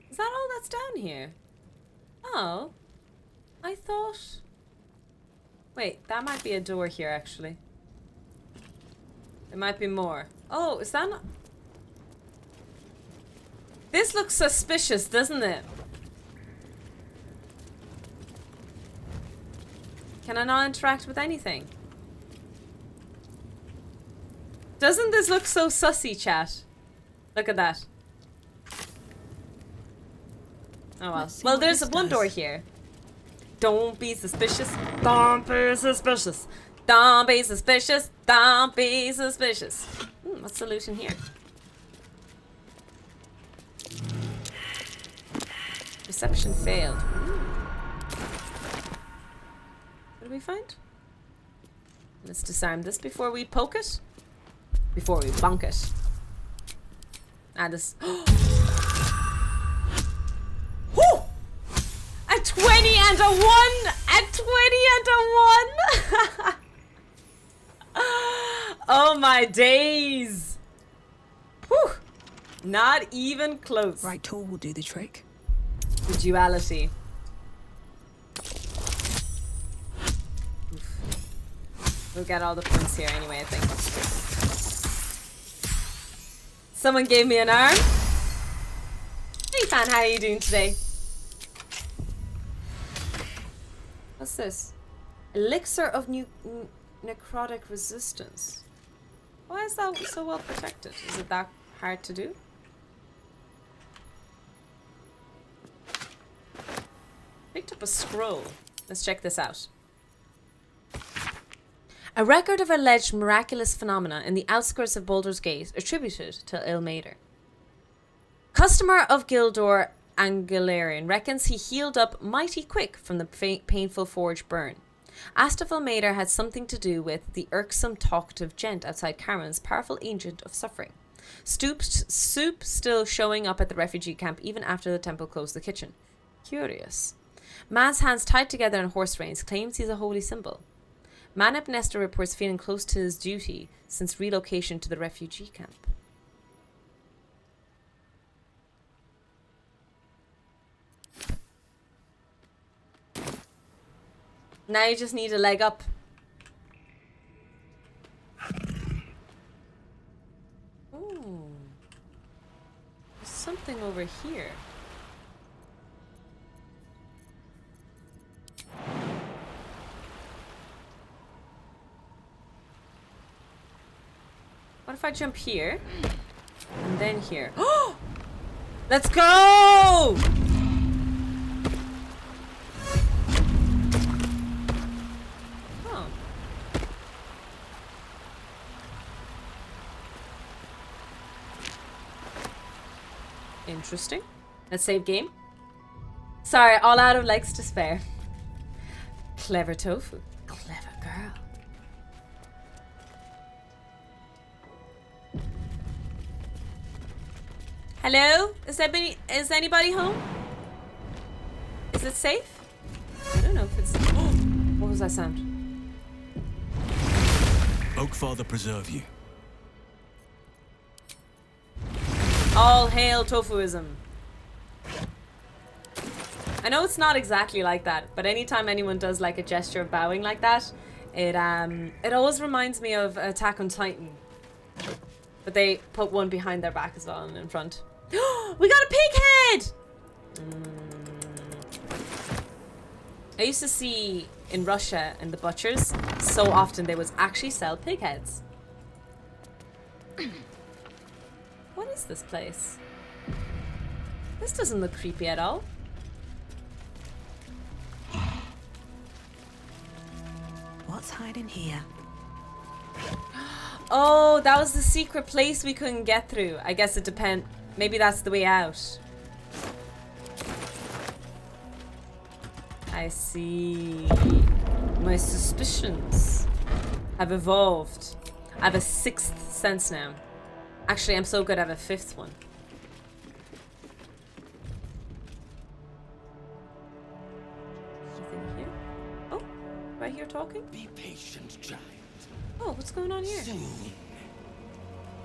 Is that all that's down here? Oh. I thought... Wait, that might be a door here, actually. There might be more. Oh, is that not... This looks suspicious, doesn't it? Can I not interact with anything? Doesn't this look so sussy, chat? Look at that. Oh well. Well, there's one door here. Don't be suspicious. Don't be suspicious. Don't be suspicious. Don't be suspicious. What's the loot in here? Reception failed. What do we find? Let's disarm this before we poke it. Before we bonk it. Ah, this. Woo! A 20 and a 1! A 20 and a 1! Oh my days! Whew! Not even close. Right tool will do the trick. The duality. Oof. We'll get all the points here anyway, I think. Someone gave me an arm. Hey fan, how are you doing today? What's this? Elixir of necrotic resistance. Why is that so well protected? Is it that hard to do? Picked up a scroll. Let's check this out. A record of alleged miraculous phenomena in the outskirts of Baldur's Gate attributed to Ilmater. Customer of Gildor Angularian reckons he healed up mighty quick from the painful forge burn. Asked if Ilmater had something to do with the irksome talkative gent outside Cameron's powerful agent of suffering. Soup still showing up at the refugee camp even after the temple closed the kitchen. Curious. Man's hands tied together in horse reins claims he's a holy symbol. Manip Nestor reports feeling close to his duty since relocation to the refugee camp. Now you just need a leg up. Ooh. There's something over here. What if I jump here? And then here. Oh! Let's go! Oh. Interesting. Let's save game. Sorry, all out of legs to spare. Clever tofu. Clever girl. Hello? Is anybody home? Is it safe? I don't know if it's... Oh, what was that sound? Oakfather preserve you. All hail tofuism. I know it's not exactly like that, but anytime anyone does like a gesture of bowing like that, it always reminds me of Attack on Titan. But they put one behind their back as well and in front. We got a pig head! I used to see in Russia in the butchers, so often they would actually sell pig heads. What is this place? This doesn't look creepy at all. What's hiding here? Oh, that was the secret place we couldn't get through. I guess it depends. Maybe that's the way out. I see. My suspicions I've evolved. I have a 6th sense now. Actually, I'm so good I have a 5th one. Anything here? Oh, right here talking? Be patient, giant. Oh, what's going on here?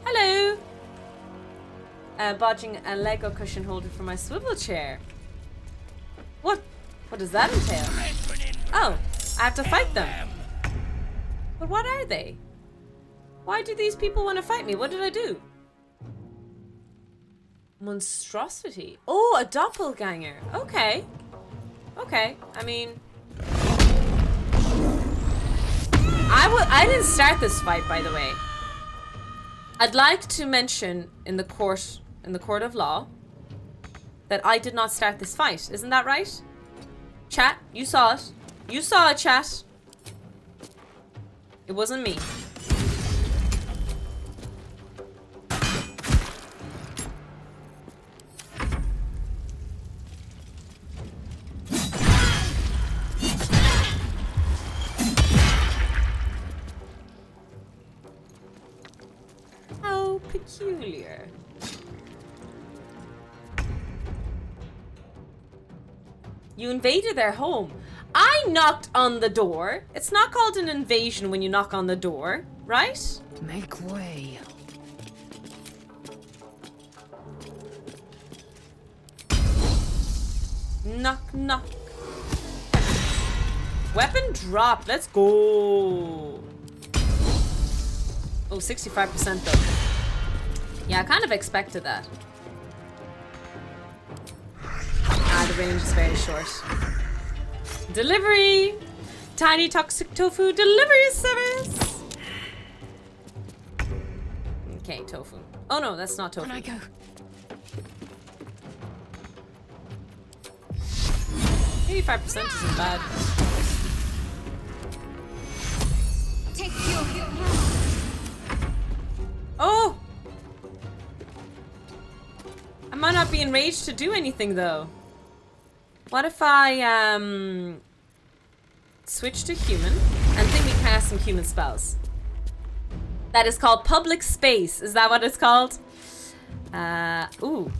Hello! Bodging a Lego cushion holder for my swivel chair. What does that entail? Oh, I have to fight them. But what are they? Why do these people want to fight me? What did I do? Monstrosity. Oh, a doppelganger. Okay. Okay. I mean, I didn't start this fight, by the way. I'd like to mention in the court of law that I did not start this fight. Isn't that right? Chat, you saw it. You saw it, chat. It wasn't me. How peculiar. You invaded their home. I knocked on the door. It's not called an invasion when you knock on the door, right? Make way. Knock, knock. Weapon drop. Let's go. Oh, 65% though. Yeah, I kind of expected that. The range is very short. Delivery! Tiny toxic tofu delivery service! Okay, tofu. Oh no, that's not tofu. Can I go? 85% isn't bad. Oh! I might not be enraged to do anything though. What if I switch to human and think we cast some human spells? That is called public space. Is that what it's called? Ooh.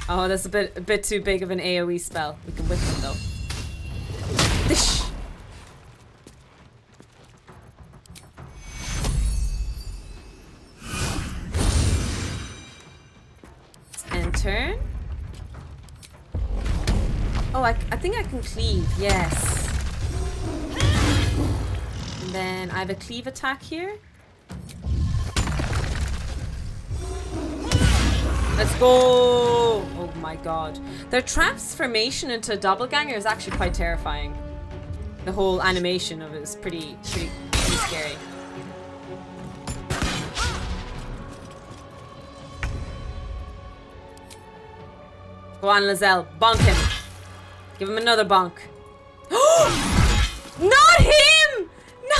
Oh, that's a bit too big of an AoE spell. We can whip them though. Dish. And turn. Oh, I think I can cleave, yes. And then I have a cleave attack here. Let's go! Oh my god. Their transformation into a doppelganger is actually quite terrifying. The whole animation of it is pretty scary. Go on, Lizelle. Bonk him. Give him another bonk. Not him! No!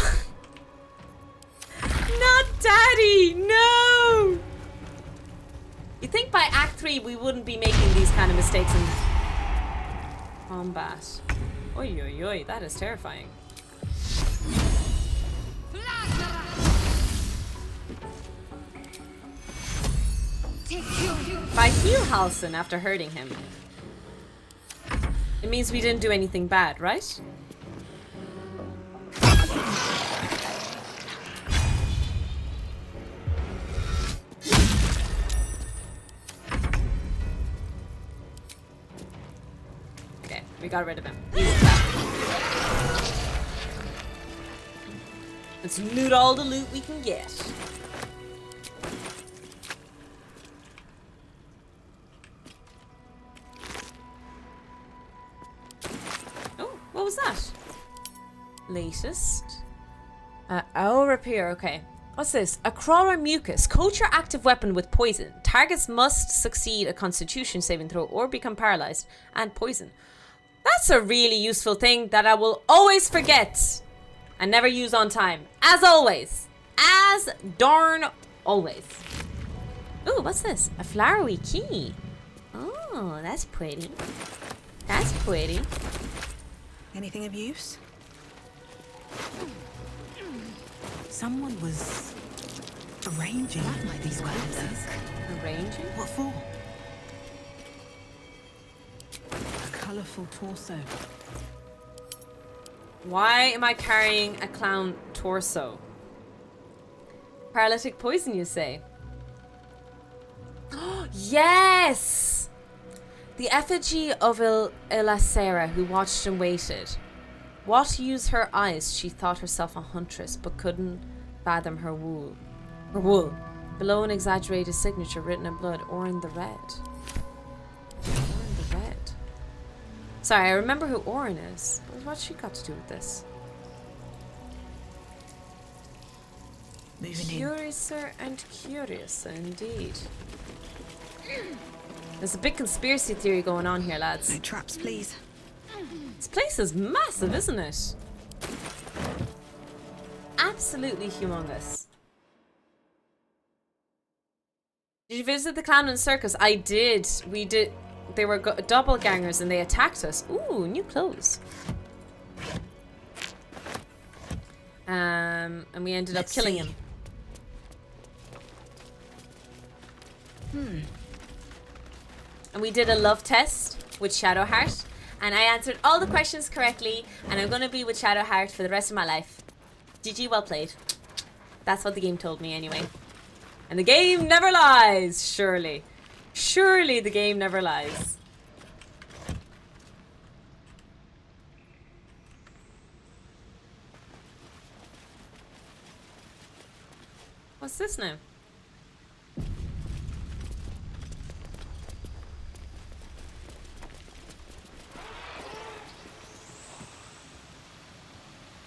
Not Daddy! No! You think by Act 3 we wouldn't be making these kind of mistakes in combat. Oi, oi, oi, that is terrifying. If I heal Halson after hurting him, it means we didn't do anything bad, right? Okay, we got rid of him. Let's loot all the loot we can get. What was that? Latest. Oh, repair. Okay. What's this? A crawler mucus. Coat your active weapon with poison. Targets must succeed a constitution saving throw or become paralyzed and poison. That's a really useful thing that I will always forget and never use on time. As always. As darn always. Ooh, what's this? A flowery key. Oh, that's pretty. That's pretty. Anything of use? Someone was arranging these corpses. Arranging? What for? A colourful torso. Why am I carrying a clown torso? Paralytic poison, you say? Yes! The effigy of Ilacera who watched and waited. What used her eyes? She thought herself a huntress, but couldn't fathom her wool. Her wool. Below an exaggerated signature written in blood, Orin the Red. Orin the Red. Sorry, I remember who Orin is. But what's she got to do with this? Curiouser and curiouser indeed. There's a big conspiracy theory going on here, lads. No traps, please. This place is massive, isn't it? Absolutely humongous. Did you visit the clown and circus? I did. We did. They were doppelgangers and they attacked us. Ooh, new clothes. And we ended up killing him. And we did a love test with Shadowheart. And I answered all the questions correctly. And I'm going to be with Shadowheart for the rest of my life. GG, well played. That's what the game told me anyway. And the game never lies, surely. Surely the game never lies. What's this now?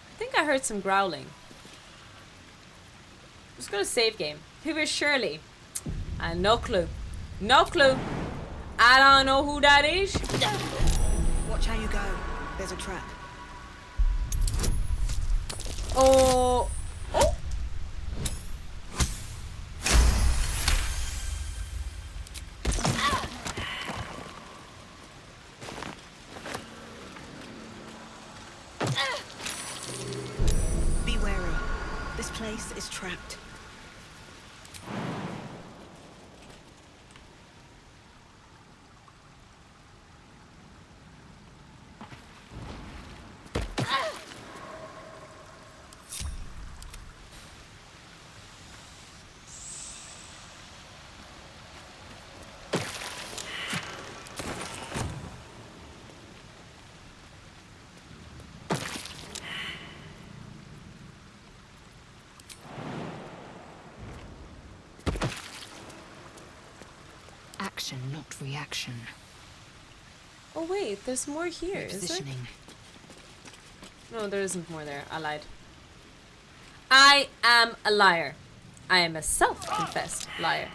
I think I heard some growling. Let's go to save game. Who is Shirley? No clue. No clue. I don't know who that is. Watch how you go. There's a trap. Oh. Oh. Be wary. This place is trapped. Action, not reaction. Oh wait, there's more here, is there? No, there isn't more there. I lied. I am a liar. I am a self-confessed liar.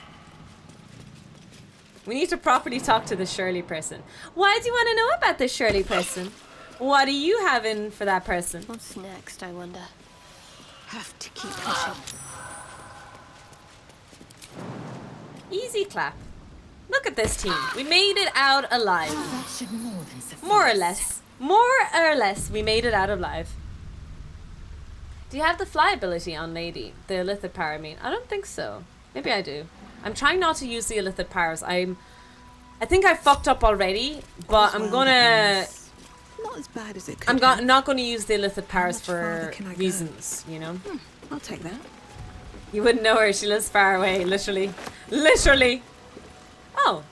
We need to properly talk to the Shirley person. Why do you want to know about the Shirley person? What do you have in for that person? What's next, I wonder? Have to keep pushing. Easy clap. Look at this team. We made it out alive. That should more than suffice. More or less. More or less, we made it out alive. Do you have the fly ability on Lady? The illithid power, I mean. I don't think so. Maybe I do. I'm trying not to use the illithid powers. I think I fucked up already, but I'm gonna... Not as bad as it could I'm not gonna use the illithid powers for reasons, you know? I'll take that. You wouldn't know her. She lives far away, literally. Literally! Oh.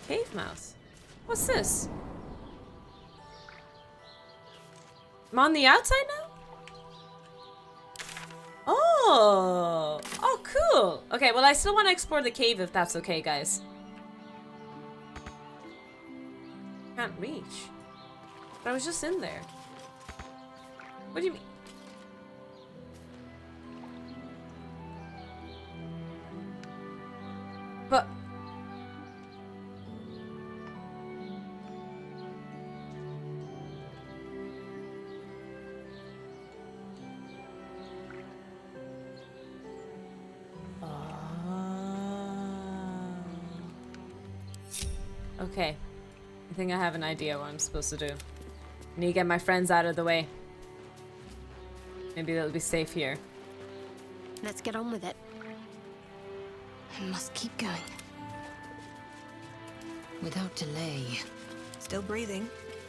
Cave mouse. What's this? I'm on the outside now? Oh. Oh, cool. Okay, well, I still want to explore the cave if that's okay, guys. Can't reach. But I was just in there. What do you mean? But... Okay. I think I have an idea what I'm supposed to do. I need to get my friends out of the way. Maybe they'll be safe here. Let's get on with it. I must keep going. Without delay. Still breathing,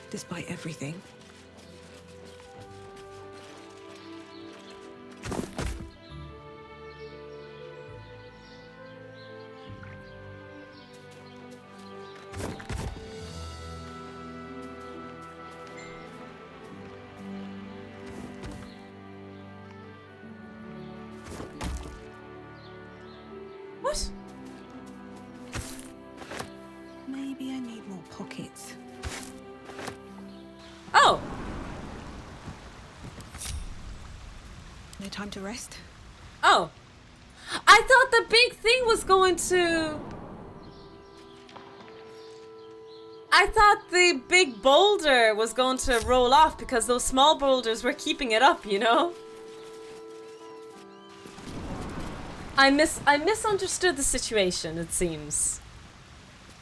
despite everything. What? Maybe I need more pockets. Oh! No time to rest? Oh! I thought the big thing was going to... I thought the big boulder was going to roll off because those small boulders were keeping it up, you know? I misunderstood the situation, it seems.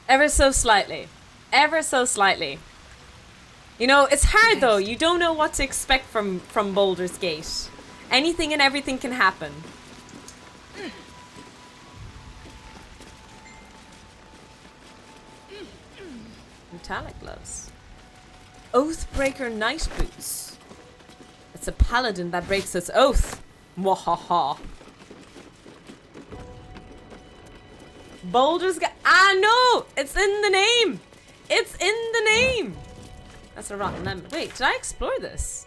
Ever so slightly. Ever so slightly. You know, it's hard though. You don't know what to expect from Baldur's Gate. Anything and everything can happen. Metallic gloves. Oathbreaker Night Boots. It's a paladin that breaks its oath. Mwahaha. Baldur's Gate. Ah, no! It's in the name! It's in the name! That's a rotten lemon. Wait, did I explore this?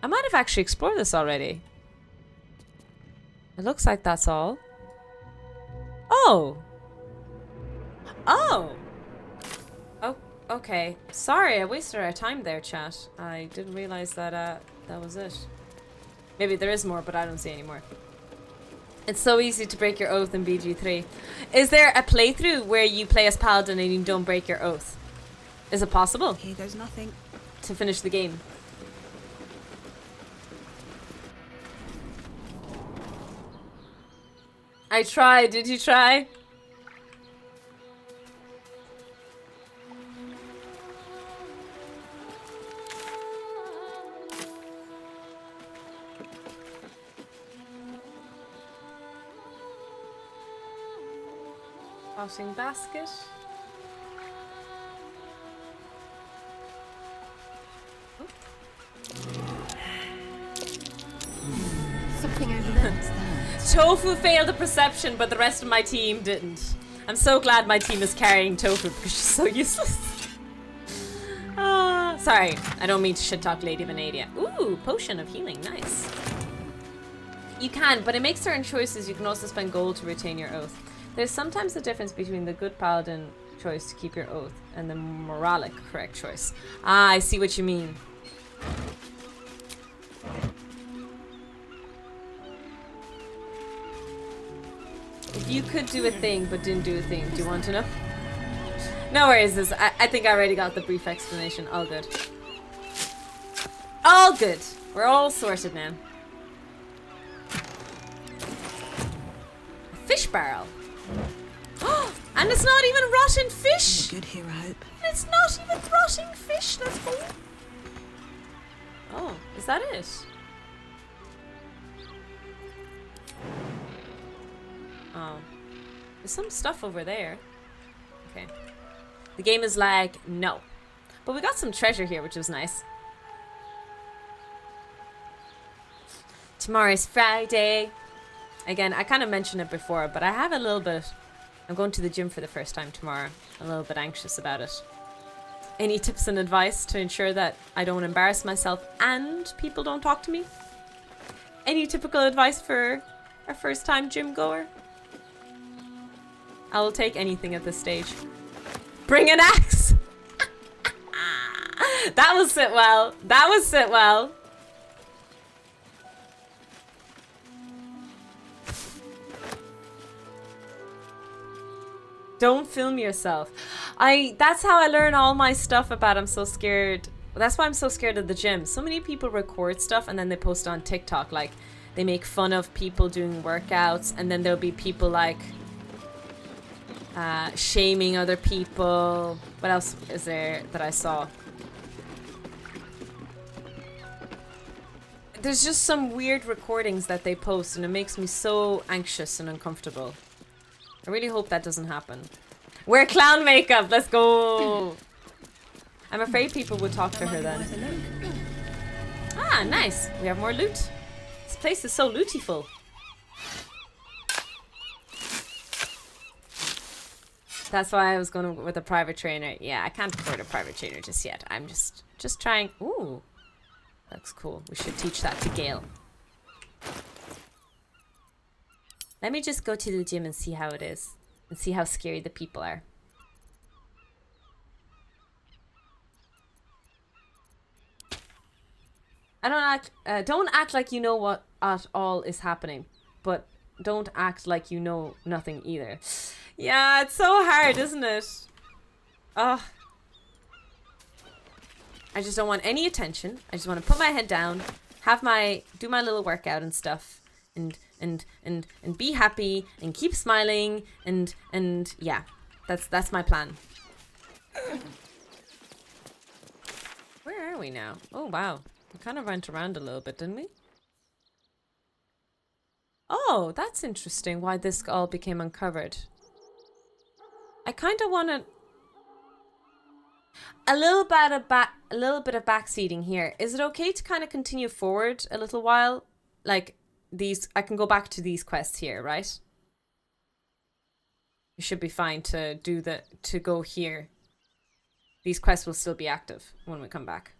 I might have actually explored this already. It looks like that's all. Oh! Oh! Oh, okay. Sorry, I wasted our time there, chat. I didn't realize that, that was it. Maybe there is more, but I don't see any more. It's so easy to break your oath in BG3. Is there a playthrough where you play as Paladin and you don't break your oath? Is it possible? Here goes nothing. To finish the game? I tried. Did you try? Washing basket. Oh. Something over there. Tofu failed the perception, but the rest of my team didn't. I'm so glad my team is carrying Tofu because she's so useless. Sorry, I don't mean to shit talk Lady Vanadia. Ooh, potion of healing, nice. You can, but it makes certain choices. You can also spend gold to retain your oath. There's sometimes a difference between the good paladin choice to keep your oath and the moralic correct choice. Ah, I see what you mean. If you could do a thing but didn't do a thing, do you want to know? No worries, I think I already got the brief explanation. All good. All good. We're all sorted now. A fish barrel. And it's not even rotten fish! Good here, I hope. It's not even rotting fish, let's go. Oh, is that it? Oh. There's some stuff over there. Okay. The game is like, no. But we got some treasure here, which was nice. Tomorrow's Friday. Again, I kind of mentioned it before, but I have a little bit... I'm going to the gym for the first time tomorrow. I'm a little bit anxious about it. Any tips and advice to ensure that I don't embarrass myself and people don't talk to me? Any typical advice for a first time gym goer? I will take anything at this stage. Bring an axe! That will sit well. That will sit well. Don't film yourself. That's how I learn all my stuff about I'm so scared. That's why I'm so scared of the gym. So many people record stuff and then they post on TikTok. Like, they make fun of people doing workouts, and then there'll be people like shaming other people. What else is there that I saw? There's just some weird recordings that they post and it makes me so anxious and uncomfortable. I really hope that doesn't happen. Wear clown makeup! Let's go! I'm afraid people would talk to her then. Ah, nice! We have more loot. This place is so lootyful. That's why I was going with a private trainer. Yeah, I can't afford a private trainer just yet. I'm just trying. Ooh. Looks cool. We should teach that to Gale. Let me just go to the gym and see how it is. And see how scary the people are. Don't act like you know what at all is happening. But don't act like you know nothing either. Yeah, it's so hard, isn't it? Ugh. I just don't want any attention. I just want to put my head down, do my little workout and stuff, and be happy and keep smiling and yeah, that's my plan. Where are we now? Oh wow, we kind of went around a little bit, didn't we? Oh, that's interesting. Why this all became uncovered. I kind of want to. A little bit of backseating here. Is it okay to kind of continue forward a little while? Like these, I can go back to these quests here, right? It should be fine to go here. These quests will still be active when we come back.